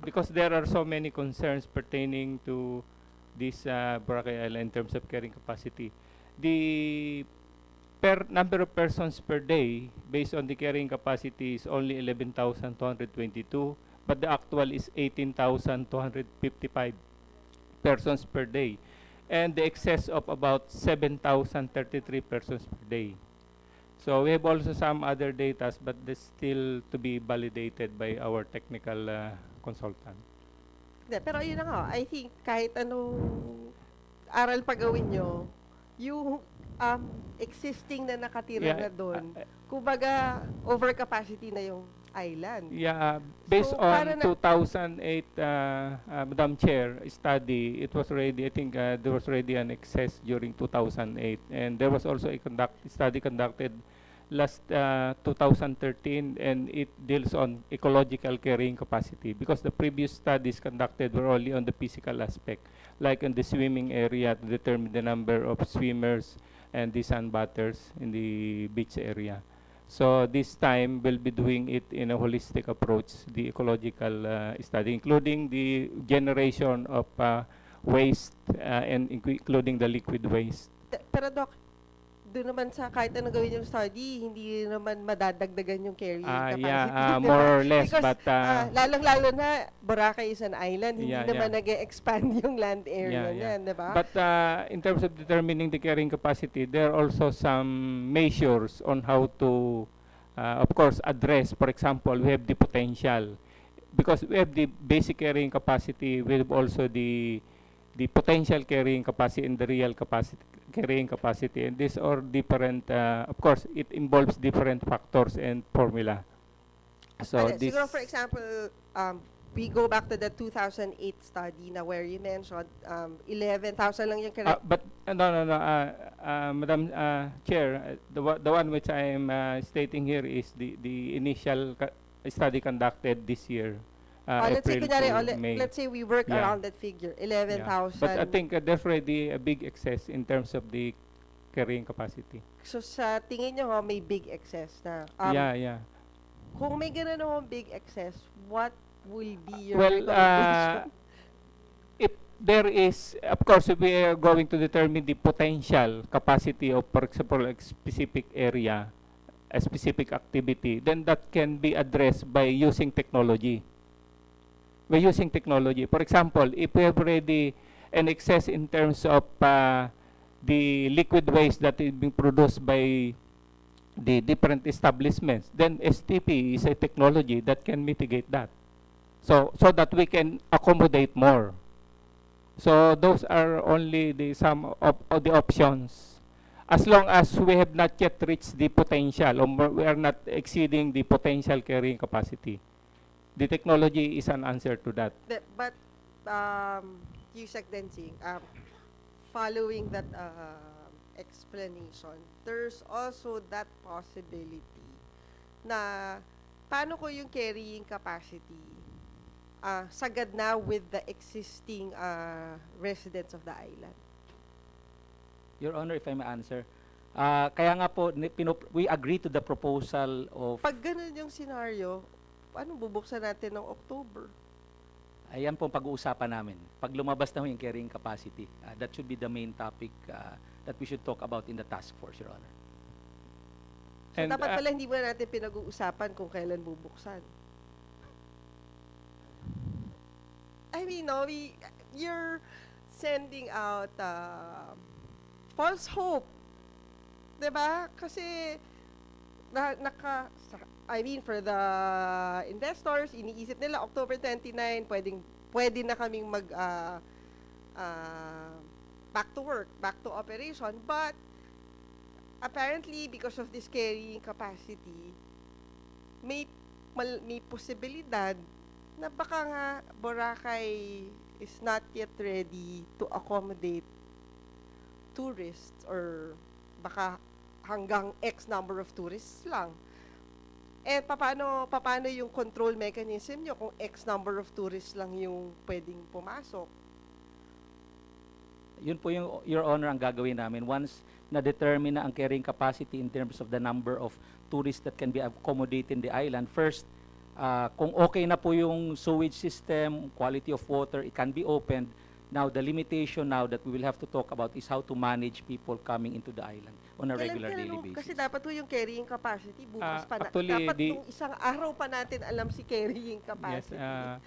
Because there are so many concerns pertaining to this Boracay Island in terms of carrying capacity. The number of persons per day based on the carrying capacity is only 11,222, but the actual is 18,255 persons per day, and the excess of about 7,033 persons per day. So we have also some other data, but this still to be validated by our technical consultant. Pero yun na nga, I think kahit anong aral pa gawin nyo, yung existing na nakatira na doon, kumbaga overcapacity na yung island. Yeah, based So, on para 2008, Madam Chair, study, it was already, I think there was already an excess during 2008. And there was also a study conducted last 2013, and it deals on ecological carrying capacity, because the previous studies conducted were only on the physical aspect, like in the swimming area to determine the number of swimmers and the sunbathers in the beach area. So this time we'll be doing it in a holistic approach, the ecological study, including the generation of waste and including the liquid waste. Pero Doc, doon naman sa kahit anong gawin yung study, hindi naman madadagdagan yung carrying capacity. Yeah, more or less. Because but lalong-lalo na, Boracay is an island, hindi Yeah, naman yeah. nag-expand yung land area Yeah, niyan, di ba? But in terms of determining the carrying capacity, there are also some measures on how to, of course, address. For example, we have the potential. Because we have the basic carrying capacity, we have also the potential carrying capacity and the real capacity carrying capacity, and these are different. Of course, it involves different factors and formula. So this, siguro for example, we go back to the 2008 study na where you mentioned 11,000 lang yung but no, Madam Chair, the one which I am stating here is the initial study conducted this year. Let's say, April to May. let's say we work around that figure, 11,000. But I think there's already a big excess in terms of the carrying capacity. So sa tingin nyo, may big excess na. Yeah. Kung may ganun ho big excess, what will be your Well, recommendation? if there is, of course, if we are going to determine the potential capacity of, for example, a specific area, a specific activity, then that can be addressed by using technology. By using technology. For example, if we have already an excess in terms of the liquid waste that is being produced by the different establishments, then STP is a technology that can mitigate that. So that we can accommodate more. So those are only some of the options. As long as we have not yet reached the potential, or we are not exceeding the potential carrying capacity, the technology is an answer to that. But Yusek Densing, following that explanation, there's also that possibility na paano ko yung carrying capacity sagad na with the existing residents of the island? Your Honor, if I may answer, kaya nga po, we agree to the proposal of... Pag ganun yung scenario, anong bubuksan natin ng October? Ayan po pag-uusapan namin. Pag lumabas na yung carrying capacity, that should be the main topic that we should talk about in the task force, Your Honor. So dapat pala hindi mo natin pinag-uusapan kung kailan bubuksan. I mean, no, you're sending out false hope. Diba? Kasi I mean, for the investors, iniisip nila October 29, pwede na kaming back to work, back to operation. But apparently, because of this carrying capacity, may posibilidad na baka nga Boracay is not yet ready to accommodate tourists, or baka hanggang X number of tourists lang. Eh, paano yung control mechanism nyo kung X number of tourists lang yung pwedeng pumasok? Yun po yung, Your Honor, ang gagawin namin. Once na-determine na ang carrying capacity in terms of the number of tourists that can be accommodated in the island, first, kung okay na po yung sewage system, quality of water, it can be opened. Now, the limitation now that we will have to talk about is how to manage people coming into the island on a regular daily basis. Kasi dapat po yung carrying capacity, bukas pa na. Actually, dapat nung isang araw pa natin alam si carrying capacity. Yes,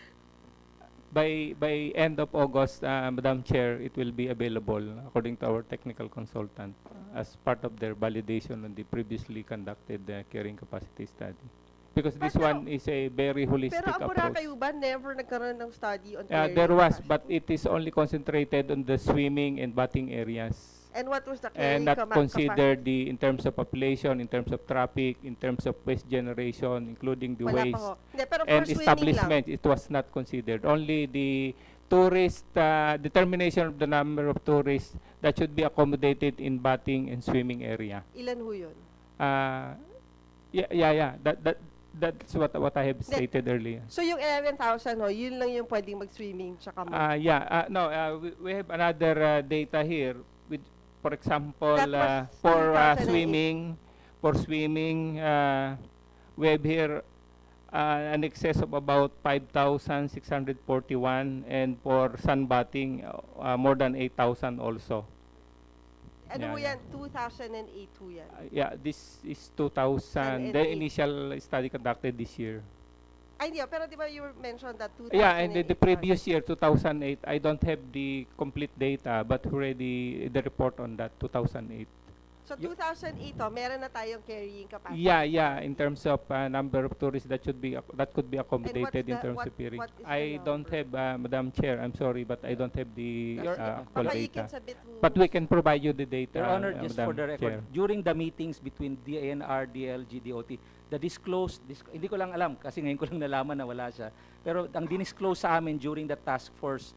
by end of August, Madam Chair, it will be available according to our technical consultant as part of their validation on the previously conducted carrying capacity study. Because this one is a very holistic pero approach. Pero kayo ba never nagkaroon ng study on carrying there was, capacity? but it is only concentrated on the swimming and bathing areas. And what was the carrying And not considered capacity? in terms of population, in terms of traffic, in terms of waste generation, including the Wala pa waste. ho. Hindi, pero for And swimming establishment, lang. it was not considered. Only the tourist, determination of the number of tourists that should be accommodated in bathing and swimming area. Ilan ho yun? Yeah. That's what I have stated earlier. So yung 11,000, no, yun lang yung pwedeng mag-swimming tsaka No, we have another data here with, for example, That was for 2008. swimming, we have here an excess of about 5,641, and for sunbathing, more than 8,000 also. Ano Yeah, yan? 2008 ho yan. Yeah, this is 2000. The initial study conducted this year. Ay, hindi. Pero di ba you mentioned that 2008? Yeah, and the previous year, 2008, I don't have the complete data, but already the report on that, 2008. So 2008, meron na tayong carrying capacity. Yeah. In terms of number of tourists that could be accommodated in terms of hearing. what is the I don't have, Madam Chair, I'm sorry, but I don't have the actual Baka you data. can submit But we can provide you the data, Your Honor, just for the Madam record, Chair. during the meetings between DANR, DLG, DOT, the hindi ko lang alam kasi ngayon ko lang nalaman na wala siya. Pero ang dinisclose sa amin during the task force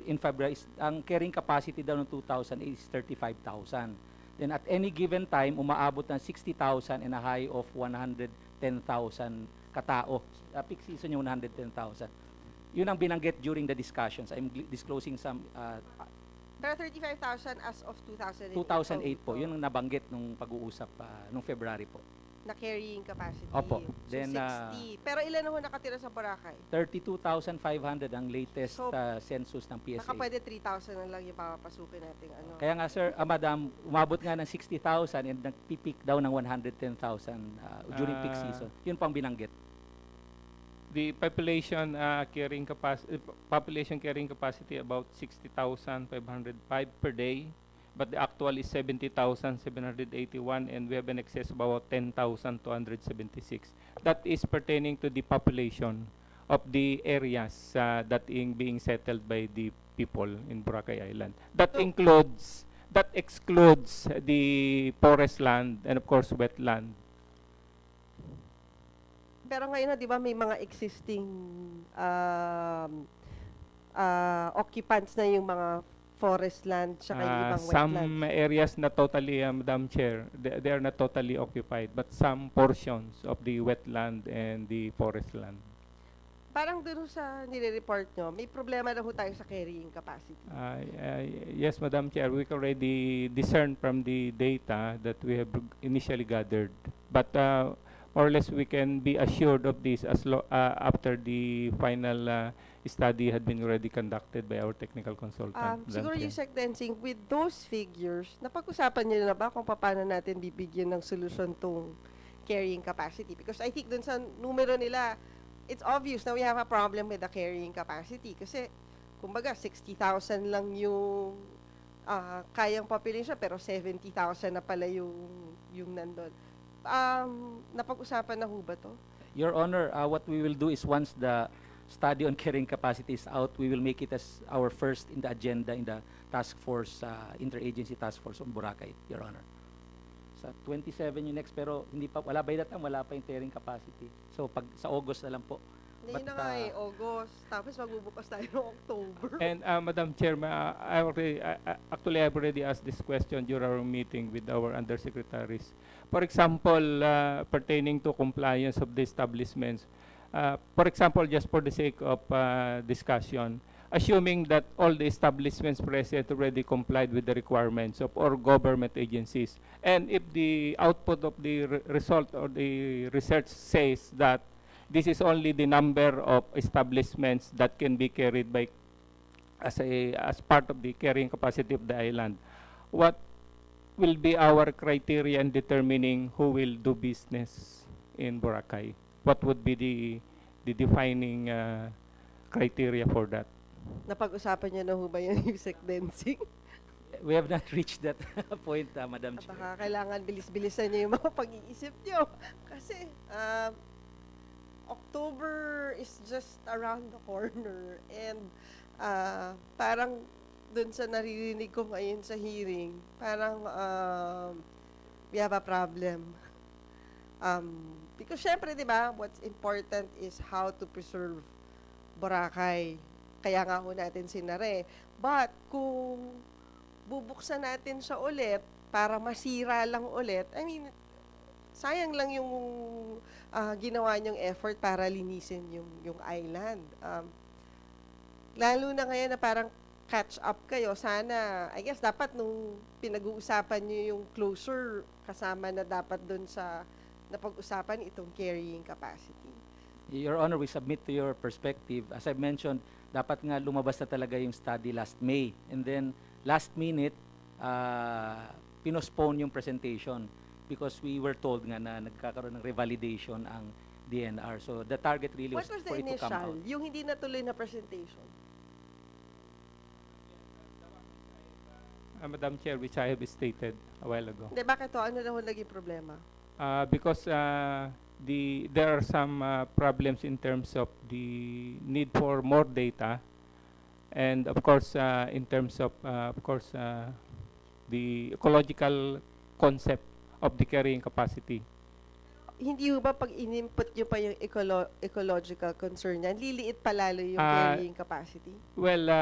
in February, ang carrying capacity daw ng 2008 is 35,000. Then at any given time, umaabot ng 60,000 and a high of 110,000 katao. Peak season yung 110,000. Yun ang binanggit during the discussions. I'm disclosing some... Pero 35,000 as of 2008. 2008 po. Yun ang nabanggit nung pag-uusap nung February po. Na carrying capacity. Opo. So Then, 60. Pero ilan na ho nakatira sa Boracay? 32,500 ang latest So, census ng PSA. Baka pwede 3,000 na lang yung papapasukin natin. Ano. Kaya nga sir, Madam, umabot nga ng 60,000 and nagpipeak daw ng 110,000 during peak season. Yun pang binanggit. The population carrying capacity about 60,505 per day, but the actual is 70,781, and we have an excess of about 10,276. That is pertaining to the population of the areas that being settled by the people in Boracay Island. That excludes the forest land and of course wetland. Pero ngayon, di ba, may mga existing occupants na yung mga forest land tsaka yung ibang Some wetlands. areas na totally, Madam Chair, they are not totally occupied, but some portions of the wetland and the forest land. Parang doon sa nire-report nyo, may problema na ho tayo sa carrying capacity. Yes, Madam Chair, we can already discern from the data that we have initially gathered. But more or less we can be assured of this after the final study had been already conducted by our technical consultant. Siguro yung Secdensing, with those figures, napag-usapan nyo na ba kung paano natin bibigyan ng solusyon tong carrying capacity? Because I think dun sa numero nila, it's obvious na we have a problem with the carrying capacity. Kasi, kumbaga, 60,000 lang yung kayang population, pero 70,000 na pala yung nandun. Napag-usapan na ho ba to? Your Honor, what we will do is once the study on carrying capacity is out, we will make it as our first in the agenda in the task force, interagency task force on Boracay, Your Honor. Sa 27 yung next, pero hindi pa, wala by that time, wala pa yung carrying capacity. So pag sa August na lang po. Yun na nga August. Tapos magbubukas tayo ng October. And Madam Chair, actually I've already asked this question during our meeting with our undersecretaries. For example, pertaining to compliance of the establishments, for example, just for the sake of discussion, assuming that all the establishments present already complied with the requirements of all government agencies, and if the output of the result or the research says that this is only the number of establishments that can be carried by as part of the carrying capacity of the island, what will be our criteria in determining who will do business in Boracay? What would be the defining criteria for that? Napag-usapan niyo na ho ba yan yung Secdensing? We have not reached that point, Madam Chair. Baka kailangan bilis-bilisan niyo yung mga pag-iisip niyo. Kasi, October is just around the corner. And, parang dun sa naririnig ko ngayon sa hearing, parang we have a problem. Because syempre, di ba, what's important is how to preserve Boracay. Kaya nga ho natin sinare. But kung bubuksan natin siya ulit para masira lang ulit, I mean, sayang lang yung ginawa niyong effort para linisin yung island. Lalo na ngayon na parang catch up kayo. Sana, I guess, dapat nung pinag-uusapan niyo yung closure, kasama na dapat dun sa napag-usapan itong carrying capacity. Your Honor, we submit to your perspective. As I mentioned, dapat nga lumabas na talaga yung study last May. And then, last minute, pinospone yung presentation because we were told nga na nagkakaroon ng revalidation ang DNR. So, the target really What was was the for it to come out. initial? Yung hindi natuloy na presentation? Madam Chair, which I have stated a while ago. Hindi, bakit to? Ano na ho naging problema? Because there are some problems in terms of the need for more data, and of course in terms of the ecological concept of the carrying capacity. Hindi ho ba pag in-input nyo pa yung ecological concern yan, liliit palalo yung carrying capacity? Well,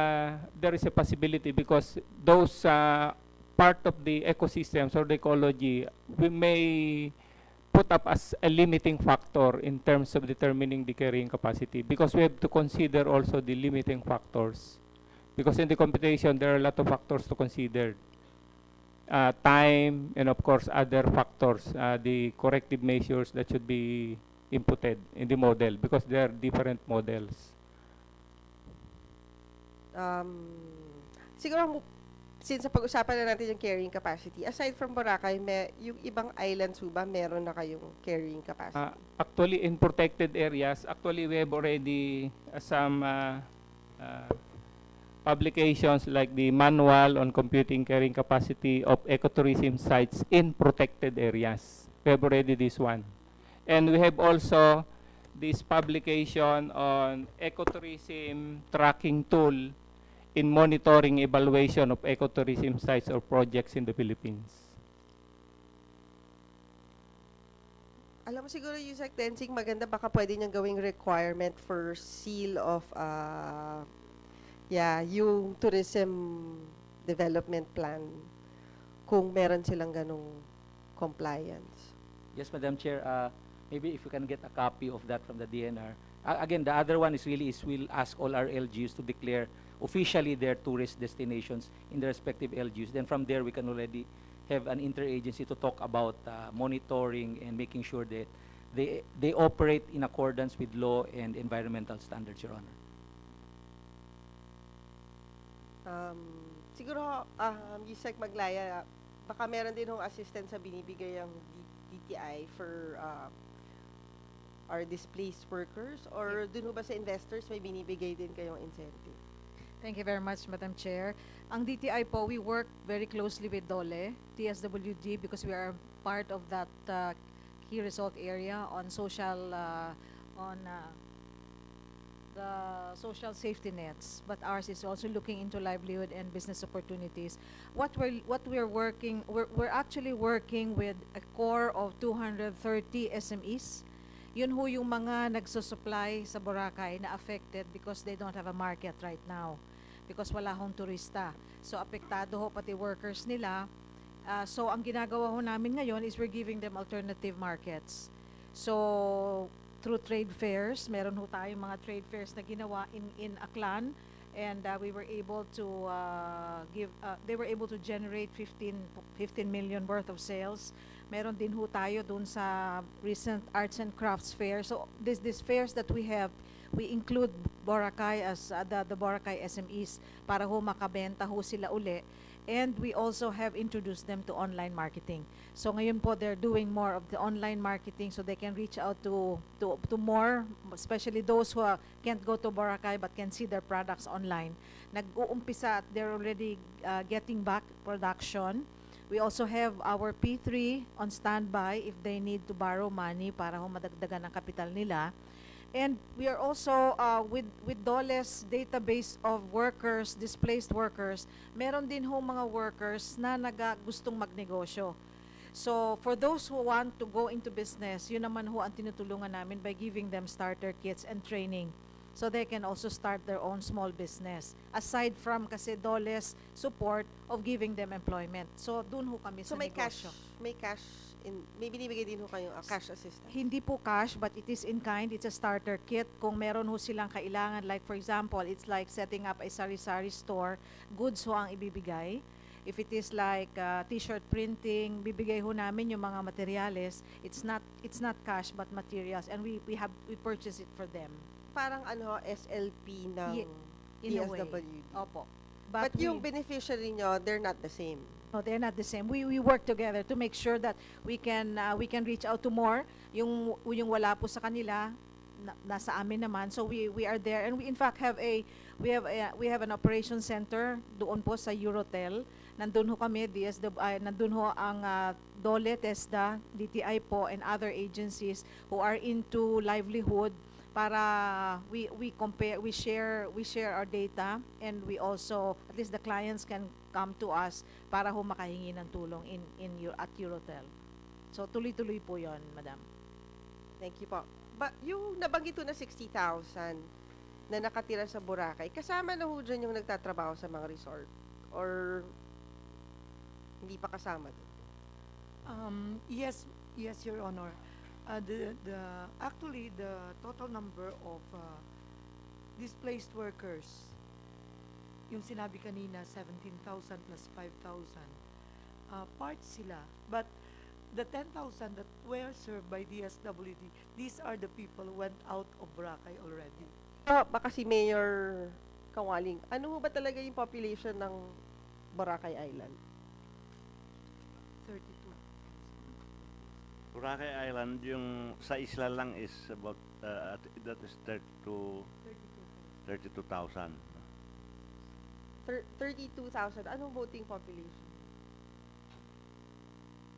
there is a possibility because those part of the ecosystems or the ecology, we may put up as a limiting factor in terms of determining the carrying capacity because we have to consider also the limiting factors. Because in the computation, there are a lot of factors to consider. Time and of course other factors, the corrective measures that should be inputted in the model because there are different models. Siguro, since pag-usapan na natin yung carrying capacity, aside from Boracay, yung ibang islands ba meron na kayong carrying capacity? Actually, in protected areas, actually we have already some publications like the Manual on Computing Carrying Capacity of Ecotourism Sites in Protected Areas. We have already this one. And we have also this publication on ecotourism tracking tool in monitoring evaluation of ecotourism sites or projects in the Philippines. Alam mo siguro yung Tensing, maganda baka pwede niyang gawing requirement for seal of yung tourism development plan kung meron silang ganong compliance. Yes, Madam Chair. Maybe if you can get a copy of that from the DNR. Again, the other one is we'll ask all our LGUs to declare officially their tourist destinations in their respective LGUs. Then from there, we can already have an interagency to talk about monitoring and making sure that they operate in accordance with law and environmental standards, Your Honor. Siguro, Yusek Maglaya, baka meron din hong assistance sa binibigay ang DTI for our displaced workers, or dun ho ba sa investors may binibigay din kayong incentive? Thank you very much, Madam Chair. Ang DTI po, we work very closely with DOLE, TSWD, because we are part of that key result area on social, the social safety nets, but ours is also looking into livelihood and business opportunities. We're actually working with a core of 230 SMEs. Yun ho yung mga nagsusupply sa Boracay na affected because they don't have a market right now because wala hong turista. So apektado ho pati workers nila. So ang ginagawa ho namin ngayon is we're giving them alternative markets. So through trade fairs, meron ho tayong mga trade fairs na ginawa in Aklan, and we were able to they were able to generate 15 million worth of sales. Meron din ho tayo dun sa recent arts and crafts fair. So these fairs that we have, we include Boracay as the Boracay SMEs para ho makabenta ho sila uli. And we also have introduced them to online marketing. So ngayon po, they're doing more of the online marketing so they can reach out to more, especially those who can't go to Boracay but can see their products online. Nag-uumpisa at they're already getting back production. We also have our P3 on standby if they need to borrow money para ho madagdagan ang kapital nila. And we are also, with DOLE's database of workers, displaced workers, meron din ho mga workers na gustong magnegosyo. So, for those who want to go into business, yun naman ho ang tinutulungan namin by giving them starter kits and training so they can also start their own small business. Aside from kasi DOLE's support of giving them employment. So, dun ho kami sa negosyo. May cash may binibigay din ho kayong cash assistance? Hindi po cash, but it is in kind. It's a starter kit. Kung meron ho silang kailangan, like for example, it's like setting up a sari-sari store, goods ho ang ibibigay. If it is like t-shirt printing, bibigay ho namin yung mga materyales. It's not cash but materials, and we purchase it for them. Parang ano, SLP ng In a way. DSWD. Opo. But yung beneficiary nyo, they're not the same. No, they're not the same. We work together to make sure that we can reach out to more. Yung wala po sa kanila, nasa amin naman. So we are there, and we in fact have an operation center doon po sa Eurotel. Nandun ho kami, nandun ho ang DOLE, TESDA, DTI po, and other agencies who are into livelihood, para we share our data, and we also, at least the clients can come to us para ho makahingi ng tulong at Eurotel. So tuloy-tuloy po 'yon, madam. Thank you po. Yung nabanggit na 60,000 na nakatira sa Boracay, kasama na ho dyan yung nagtatrabaho sa mga resort? Or hindi pa kasama doon? Yes, Your Honor. Actually, the total number of displaced workers, yung sinabi kanina, 17,000 plus 5,000, part sila. But the 10,000 that were served by DSWD, these are the people who went out of Boracay already. Baka si Mayor Kawaling, ano ba talaga yung population ng Boracay Island? 32. Boracay Island, yung sa isla lang is about, that is 32,000. 32,000. Anong voting population?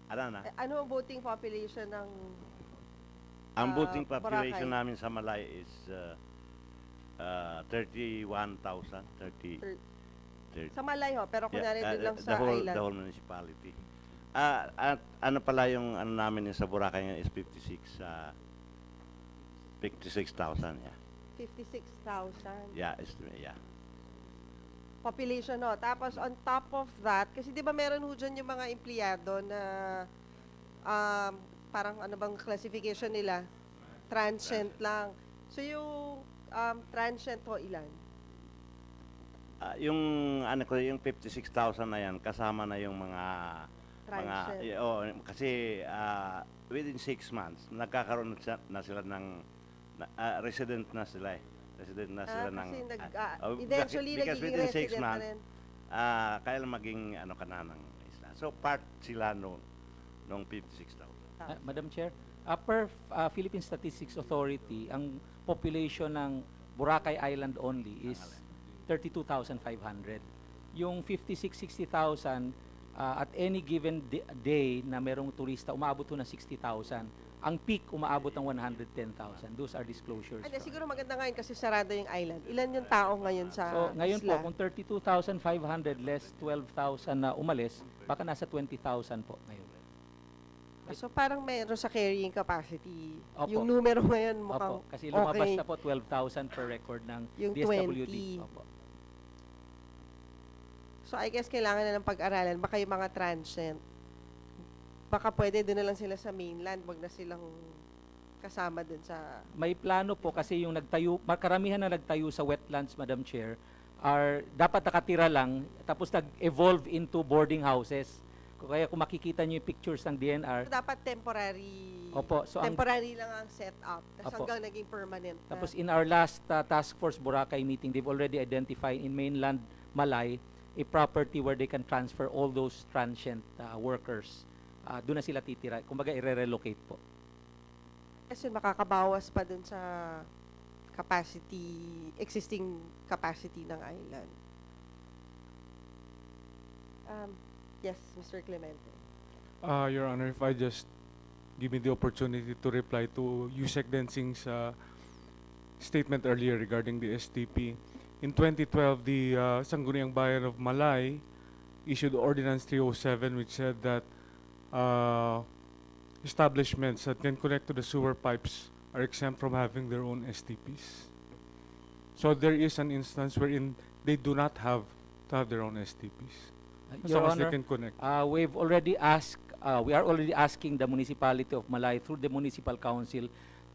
Ano na? Ano ang voting population ng Ang voting population Boracay? namin sa Malay is 31,000. Sa Malay ho, pero kunyari din lang sa island. The whole municipality. At ano pala yung ano namin sa Boracay ngayon is 56,000, yeah. 56,000. Yeah, estimate, yeah. Population, no? Tapos, on top of that, kasi di ba meron ho dyan yung mga empleyado na parang ano bang classification nila? Transient lang. So, yung transient ho, ilan? Yung ano ko, yung 56,000 na yan, kasama na yung mga kasi within 6 months, nagkakaroon na sila ng resident na sila eh. Resident na sila ng eventually because nagiging within 6 resident na months, rin. kaya lang maging ano ka na ng isla. So part sila nung 56,000. Madam Chair, per Philippine Statistics Authority, ang population ng Boracay Island only is 32,500. Yung 56,000-60,000, at any given day na merong turista, umaabot to na 60,000. Ang peak, umaabot ng 110,000. Those are disclosures. Siguro maganda ngayon kasi sarado yung island. Ilan yung tao ngayon sa So, ngayon isla? po, kung 32,500 less 12,000 na umalis, baka nasa 20,000 po ngayon. So, parang meron sa carrying capacity. Opo. Yung numero ngayon mukhang Opo, kasi lumabas okay. na po 12,000 per record ng Yung DSWD. 20. Opo. So, I guess kailangan na ng pag-aralan. Baka yung mga transient, baka pwede doon na lang sila sa mainland. Wag na silang kasama doon sa... May plano po kasi yung nagtayo, karamihan na nagtayo sa wetlands, Madam Chair, are dapat nakatira lang, tapos nag-evolve into boarding houses. Kaya kung makikita niyo yung pictures ng DNR, So, dapat temporary. Opo, so temporary lang ang setup. Tapos Opo. hanggang naging permanent na. tapos in our last task force Boracay meeting, they've already identified in mainland Malay a property where they can transfer all those transient workers. Doon na sila titira. Kumbaga, i-relocate po. Kasi makakabawas pa dun sa existing capacity ng island. Yes, Mr. Clemente. Your Honor, if I just give me the opportunity to reply to Yusek Densing's statement earlier regarding the STP. In 2012, the Sangguniang Bayan of Malay issued Ordinance 307, which said that establishments that can connect to the sewer pipes are exempt from having their own STPs. So there is an instance wherein they do not have to have their own STPs. As Your long as they Honor, can connect. we've already asked we are already asking the municipality of Malay through the municipal council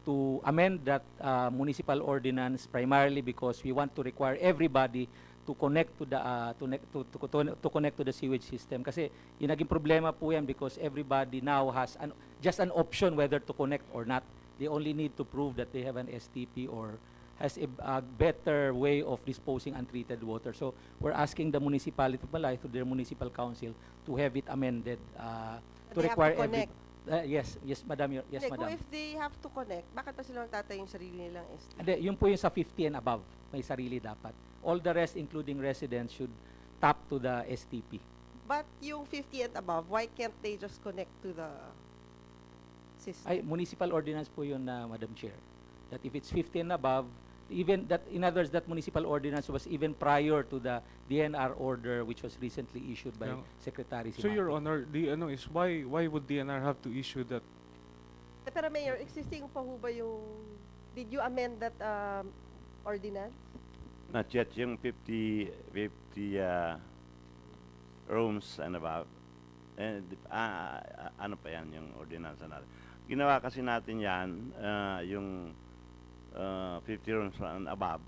to amend that municipal ordinance, primarily because we want to require everybody to connect to the to connect to the sewage system, kasi yung naging problema po yan because everybody now has just an option whether to connect or not. They only need to prove that they have an STP or has a better way of disposing untreated water. So we're asking the municipality of Malay through their municipal council to have it amended to They have require to connect. yes, madam. Yes, Hindi, madam. kung if they have to connect, bakit pa sila magtatayo yung sarili nilang STP? Hindi, yun po yung sa 50 and above. May sarili dapat. All the rest, including residents, should tap to the STP. But yung 50 and above, why can't they just connect to the system? Ay, municipal ordinance po yun, Madam Chair. That if it's 50 and above, even that, in other words, that municipal ordinance was even prior to the DNR order which was recently issued by Yeah. Secretary So, Simato. Your Honor, the ano is why would DNR have to issue that? Pero Mayor, existing pa ho ba yung, did you amend that ordinance? Not yet. Yung 50 rooms and above, ano pa yan yung ordinance natin. Ginawa kasi natin yan, yung 50 rooms and above,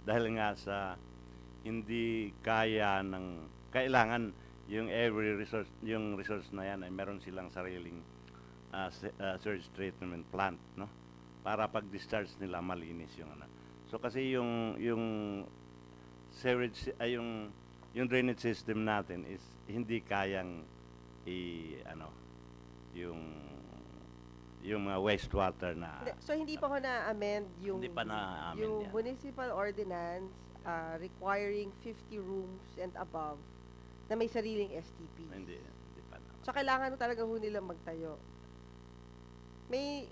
dahil nga sa hindi kaya ng, kailangan yung every resource, yung resource na yan ay meron silang sariling sewage treatment plant, no? Para pag-discharge nila malinis yung ano. So kasi yung sewage ay yung drainage system natin is hindi kayang yung mga wastewater na So hindi pa ho na-amend yung, Hindi pa na-amend yung yan. municipal ordinance requiring 50 rooms and above na may sariling STP. hindi pa na. So kailangan talaga ho nila magtayo. May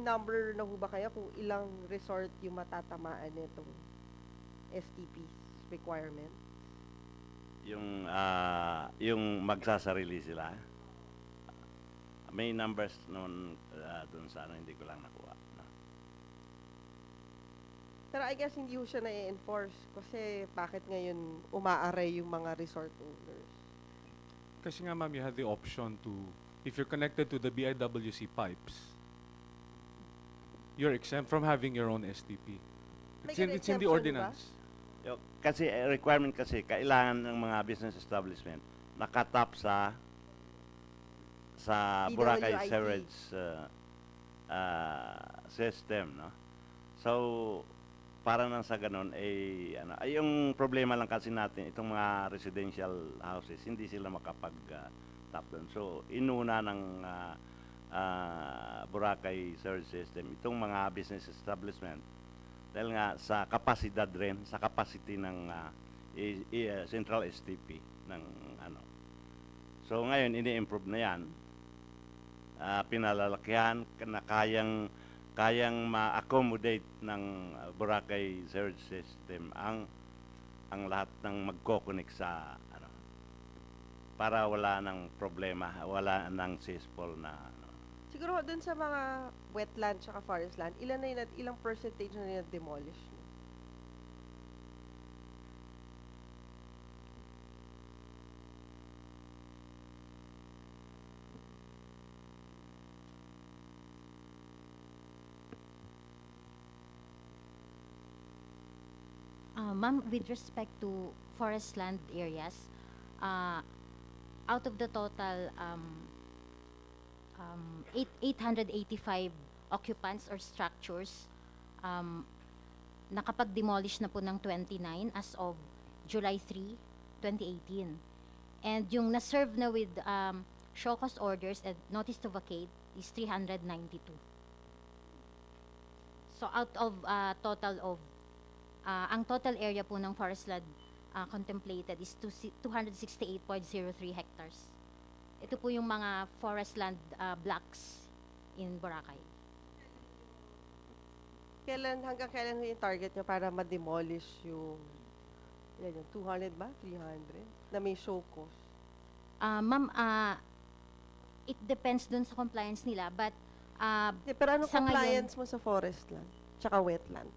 number na ho ba kaya kung ilang resort yung matatamaan nitong STP's requirement? Yung magsasarili sila. May numbers noon doon sa hindi ko lang nakuha. No? Pero I guess hindi ho siya na-enforce kasi bakit ngayon umaaray yung mga resort owners? Kasi nga ma'am, you have the option to, if you're connected to the BIWC pipes, you're exempt from having your own STP. May It's in the exemption ordinance. Kasi requirement kasi kailangan ng mga business establishment nakatap sa Boracay BWIC. sewage system, no? So para nang sa ganun ay yung problema lang kasi natin itong mga residential houses hindi sila makapag tap doon. So inuna ng Boracay sewage system itong mga business establishment dahil nga sa kapasidad rin, sa capacity ng central STP ng ano. So ngayon ini-improve na 'yan. Pinalalakihan na kayang ma-accommodate ng Boracay sewage system ang lahat ng magko-connect sa ano para wala ng problema, wala ng cesspool na Siguro dun sa mga wetland tsaka forest land, ilang percentage na demolish? Ma'am, with respect to forest land areas, out of the total 885 occupants or structures, nakapag-demolish na po ng 29 as of July 3, 2018. And yung na-serve na with show cause orders and notice to vacate is 392. So out of total of ang total area po ng forest land contemplated is 268.03 hectares. Ito po yung mga forest land blocks in Boracay. Hanggang kailan ho yung target nyo para ma-demolish yung 200 ba? 300? Na may show cause? Ma'am, it depends dun sa compliance nila, but pero ano sa compliance mo sa forest land? Tsaka wetland?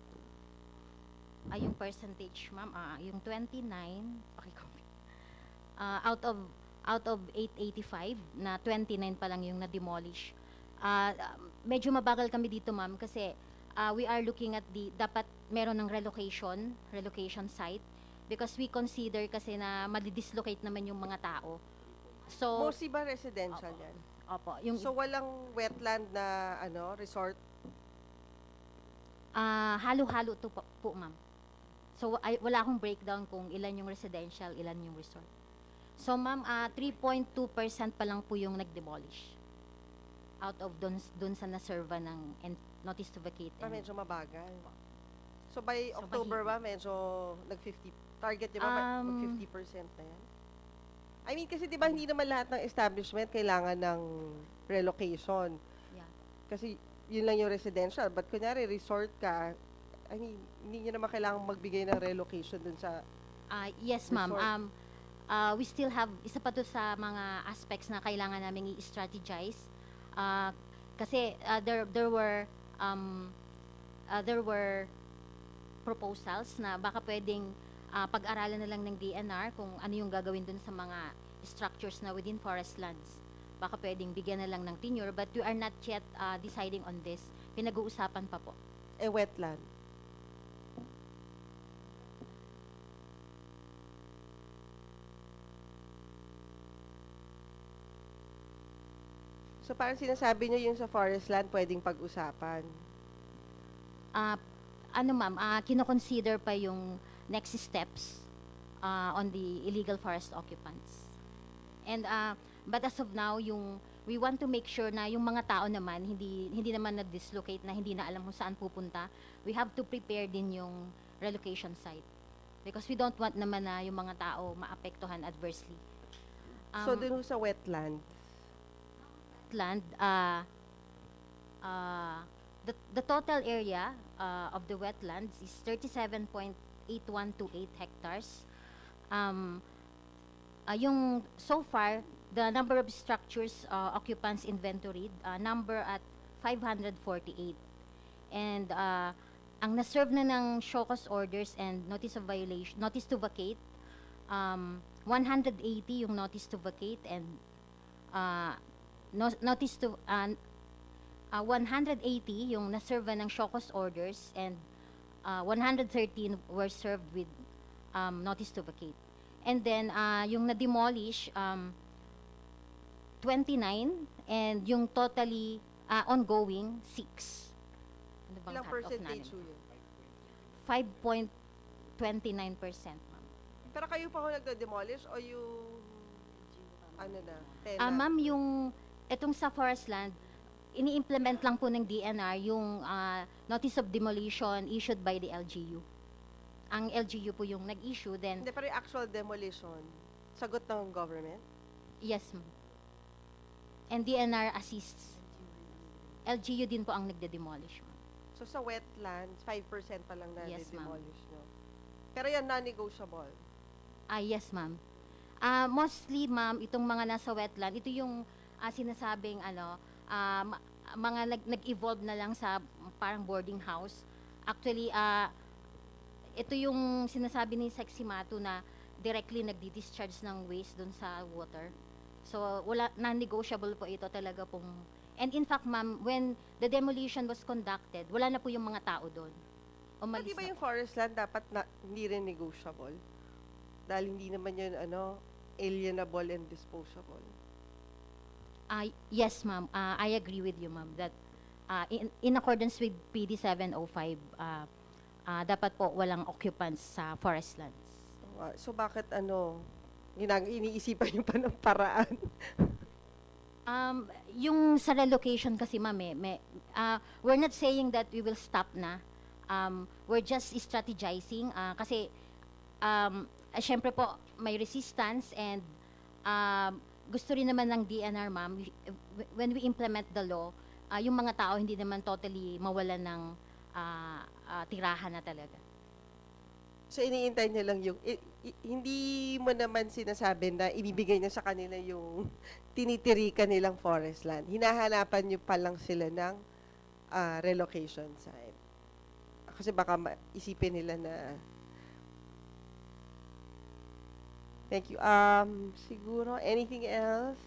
Yung percentage, ma'am, yung 29, out of out of 885 na 29 pa lang yung na-demolish. Medyo mabagal kami dito, ma'am, kasi we are looking at dapat meron ng relocation site, because we consider kasi na madi-dislocate naman yung mga tao. So, Mostly ba residential yan? opo, So walang wetland na resort? Halo-halo to po, ma'am. So, wala akong breakdown kung ilan yung residential, ilan yung resort. So, ma'am, 3.2% pa lang po yung nag-demolish out of dun sa naserva ng notice to vacate. Medyo mabagal. So, by October ba, medyo nag-50, target niyo ba mag-50% na yan? I mean, kasi di ba hindi naman lahat ng establishment kailangan ng relocation. Yeah. Kasi yun lang yung residential. But kunyari, resort ka, I mean, hindi nyo naman kailangan magbigay ng relocation dun sa yes, ma'am. resort. We still have, isa pa to sa mga aspects na kailangan namin i-strategize. Kasi there were proposals na baka pwedeng pag-aralan na lang ng DNR kung ano yung gagawin dun sa mga structures na within forest lands. Baka pwedeng bigyan na lang ng tenure, but we are not yet deciding on this. Pinag-uusapan pa po. Wetland. So parang sinasabi nyo yung sa forest land pwedeng pag-usapan. Ma'am, kino-consider pa yung next steps on the illegal forest occupants. And but as of now, we want to make sure na yung mga tao naman hindi naman na-dislocate, na hindi na alam kung saan pupunta. We have to prepare din yung relocation site, because we don't want naman na yung mga tao maapektuhan adversely. So dun sa wetland, the total area of the wetlands is 37.8128 hectares. Yung so far, the number of structures occupants inventoried number at 548. And ang na-serve na ng show cause orders and notice of violation, notice to vacate, 180 yung notice to vacate, and notice to 180 yung na-serve ng show cause orders, and 113 were served with notice to vacate. And then yung na-demolish 29, and yung totally ongoing 6. Ano bang ilang cut-off percentage namin? yun? 5.29%, ma'am. Pero kayo pa ho nagde-demolish o yung tenant? Ma'am, yung etong sa forest land, ini-implement lang po ng DNR yung notice of demolition issued by the LGU. Ang LGU po yung nag-issue, then Hindi, pero yung actual demolition, sagot ng government? yes, ma'am. And DNR assists. LGU din po ang nagde-demolish, ma'am. So sa wetlands, 5% pa lang na Yes, ma'am. demolish nyo. Pero yan non-negotiable. Yes, ma'am. Mostly, ma'am, itong mga nasa wetland, ito yung sinasabing mga nag-evolve na lang sa parang boarding house. Actually, ito yung sinasabi ni Seximato na directly nagdi-discharge ng waste dun sa water. So, non-negotiable po ito talaga pong. And in fact, ma'am, when the demolition was conducted, wala na po yung mga tao doon. Pati ba yung forest land dapat hindi rin negotiable? Dahil hindi naman yun alienable and disposable. Yes, ma'am. I agree with you, ma'am, that in accordance with PD 705, dapat po walang occupants sa forest lands. So bakit iniisipan nyo pa ng paraan? Yung sa relocation kasi, ma'am, we're not saying that we will stop na. We're just strategizing kasi syempre po may resistance, and gusto rin naman ng DNR, ma'am, when we implement the law, yung mga tao hindi naman totally mawalan ng tirahan na talaga. So iniintay nyo lang yung hindi mo naman sinasabi na ibibigay na sa kanila yung tinitirikan nilang forest land. Hinahanapan nyo pa lang sila ng relocation site. Kasi baka isipin nila na Thank you. Siguro, anything else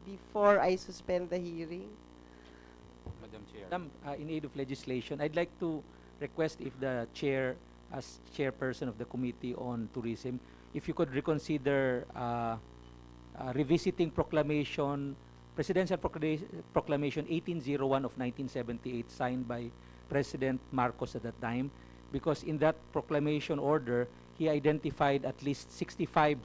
before I suspend the hearing? Madam Chair. Madam, in aid of legislation, I'd like to request if the chair, as chairperson of the Committee on Tourism, if you could reconsider revisiting Presidential Proclamation 1801 of 1978, signed by President Marcos at that time, because in that proclamation order, he identified at least 65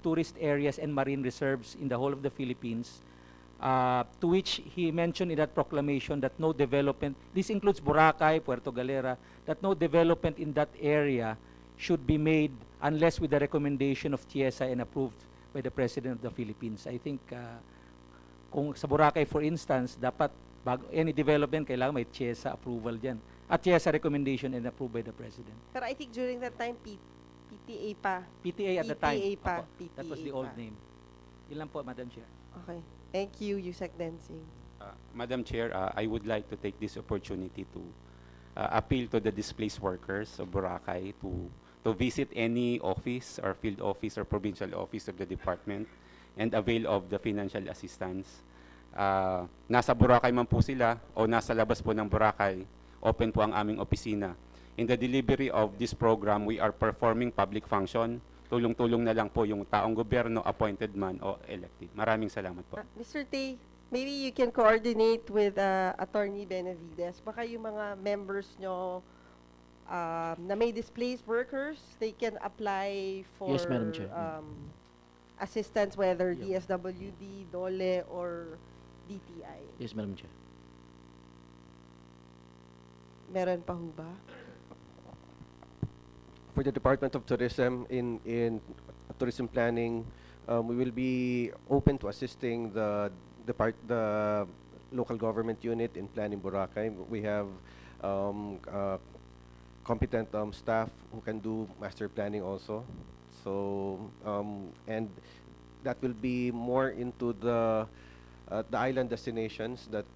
tourist areas and marine reserves in the whole of the Philippines, to which he mentioned in that proclamation that no development, this includes Boracay, Puerto Galera, that no development in that area should be made unless with the recommendation of TIESA and approved by the President of the Philippines. I think kung sa Boracay, for instance, dapat any development, kailangan may TIESA approval dyan. At TIESA recommendation and approved by the President. Pero I think during that time, PTA pa. PTA at the time. PTA pa. Opo, PTA that was the old name. Yun lang po, Madam Chair. Okay. Thank you, Yusek Densing. Madam Chair, I would like to take this opportunity to appeal to the displaced workers of Boracay to visit any office or field office or provincial office of the department and avail of the financial assistance. Nasa Boracay man po sila o nasa labas po ng Boracay, open po ang aming opisina. In the delivery of this program, we are performing public function. Tulong-tulong na lang po yung taong gobyerno, appointed man o elected. Maraming salamat po. Mr. Tay, maybe you can coordinate with Attorney Benavides. Baka yung mga members nyo na may displaced workers, they can apply for Yes, Madam Chair. assistance, whether Yeah. DSWD, DOLE, or DTI. Yes, Madam Chair. Meron pa ho ba? For the Department of Tourism, in tourism planning, we will be open to assisting the local government unit in planning Boracay. We have competent staff who can do master planning also. So and that will be more into the island destinations that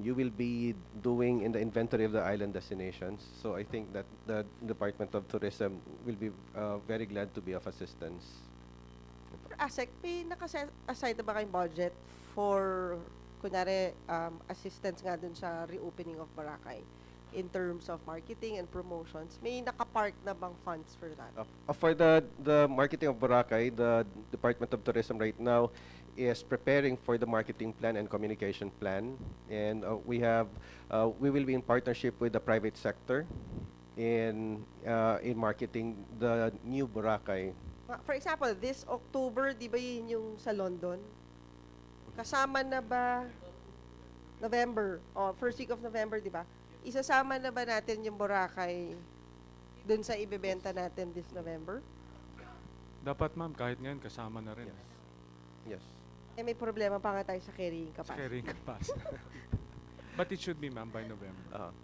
you will be doing in the inventory of the island destinations. So I think that the Department of Tourism will be very glad to be of assistance. For ASEC, may naka-aside na ba kayong budget for, kunwari, assistance nga dun sa reopening of Boracay in terms of marketing and promotions? May nakapark na bang funds for that? For the marketing of Boracay, the Department of Tourism right now is preparing for the marketing plan and communication plan, and we will be in partnership with the private sector in marketing the new Boracay. For example, this October, di ba yun yung sa London? Kasama na ba November, first week of November, di ba? Isasama na ba natin yung Boracay dun sa ibebenta natin this November? Dapat, ma'am, kahit ngayon kasama na rin. Yes. Eh, may problema pa nga tayo sa carrying capacity. Carrying capacity. But it should be, ma'am, by November.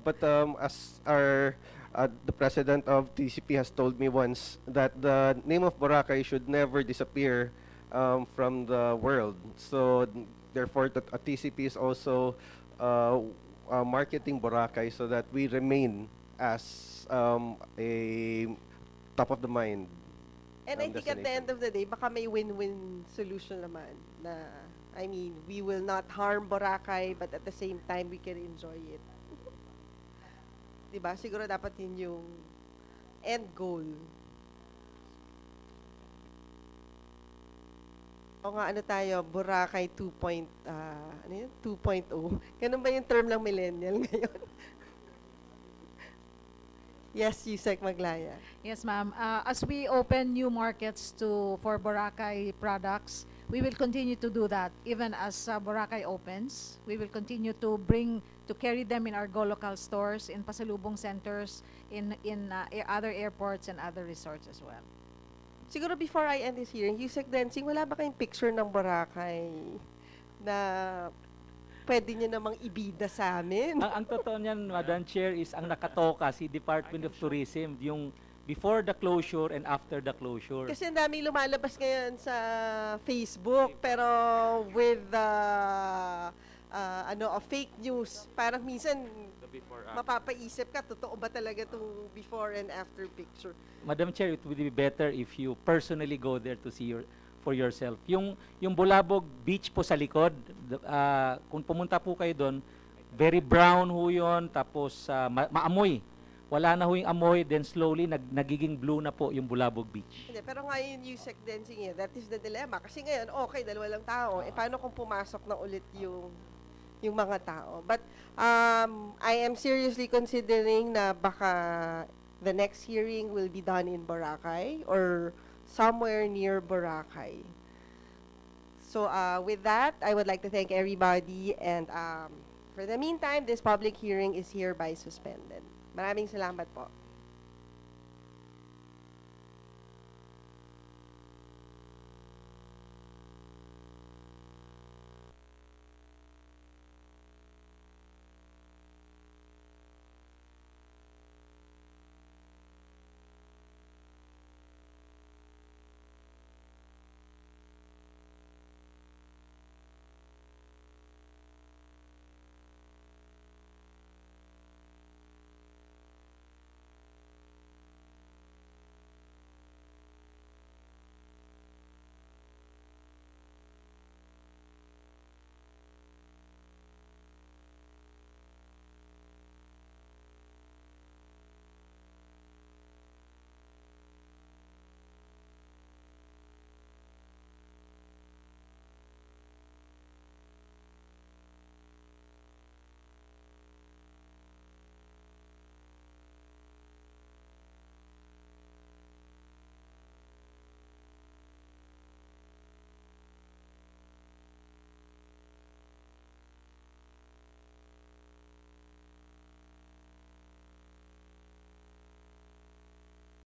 But as the president of TCP has told me once, that the name of Boracay should never disappear from the world. So therefore, TCP is also marketing Boracay so that we remain as a top of the mind. And I think at the end of the day, baka may win-win solution naman na, I mean, we will not harm Boracay, but at the same time, we can enjoy it. Diba? Siguro dapat yun yung end goal. O nga, ano tayo, Boracay 2.0. Ganun ba yung term ng millennial ngayon? Yes, Yusek Maglaya. Yes, ma'am. As we open new markets for Boracay products, we will continue to do that. Even as Boracay opens, we will continue to carry them in our Go Local stores, in pasalubong centers, in other airports and other resorts as well. Siguro before I end this hearing, Yusek Densing, wala ba kayong picture ng Boracay na pwede nyo namang ibida sa amin? Ang totoo niyan, Madam Chair, is ang nakatoka si Department of Tourism, yung before the closure and after the closure. Kasi ang daming lumalabas ngayon sa Facebook, pero with fake news. Parang minsan The before mapapaisip ka, totoo ba talaga itong before and after picture? Madam Chair, it would be better if you personally go there to see for yourself. Yung Bulabog Beach po sa likod, kung pumunta po kayo doon, very brown ho yun, tapos maamoy. Wala na ho yung amoy, then slowly nagiging blue na po yung Bulabog Beach. Hindi, pero ngayon yung USEC dancing yun, that is the dilemma. Kasi ngayon, okay, dalawa lang tao. Paano kung pumasok na ulit yung mga tao? But I am seriously considering na baka the next hearing will be done in Boracay or somewhere near Boracay. So with that, I would like to thank everybody, and for the meantime, this public hearing is hereby suspended. Maraming salamat po.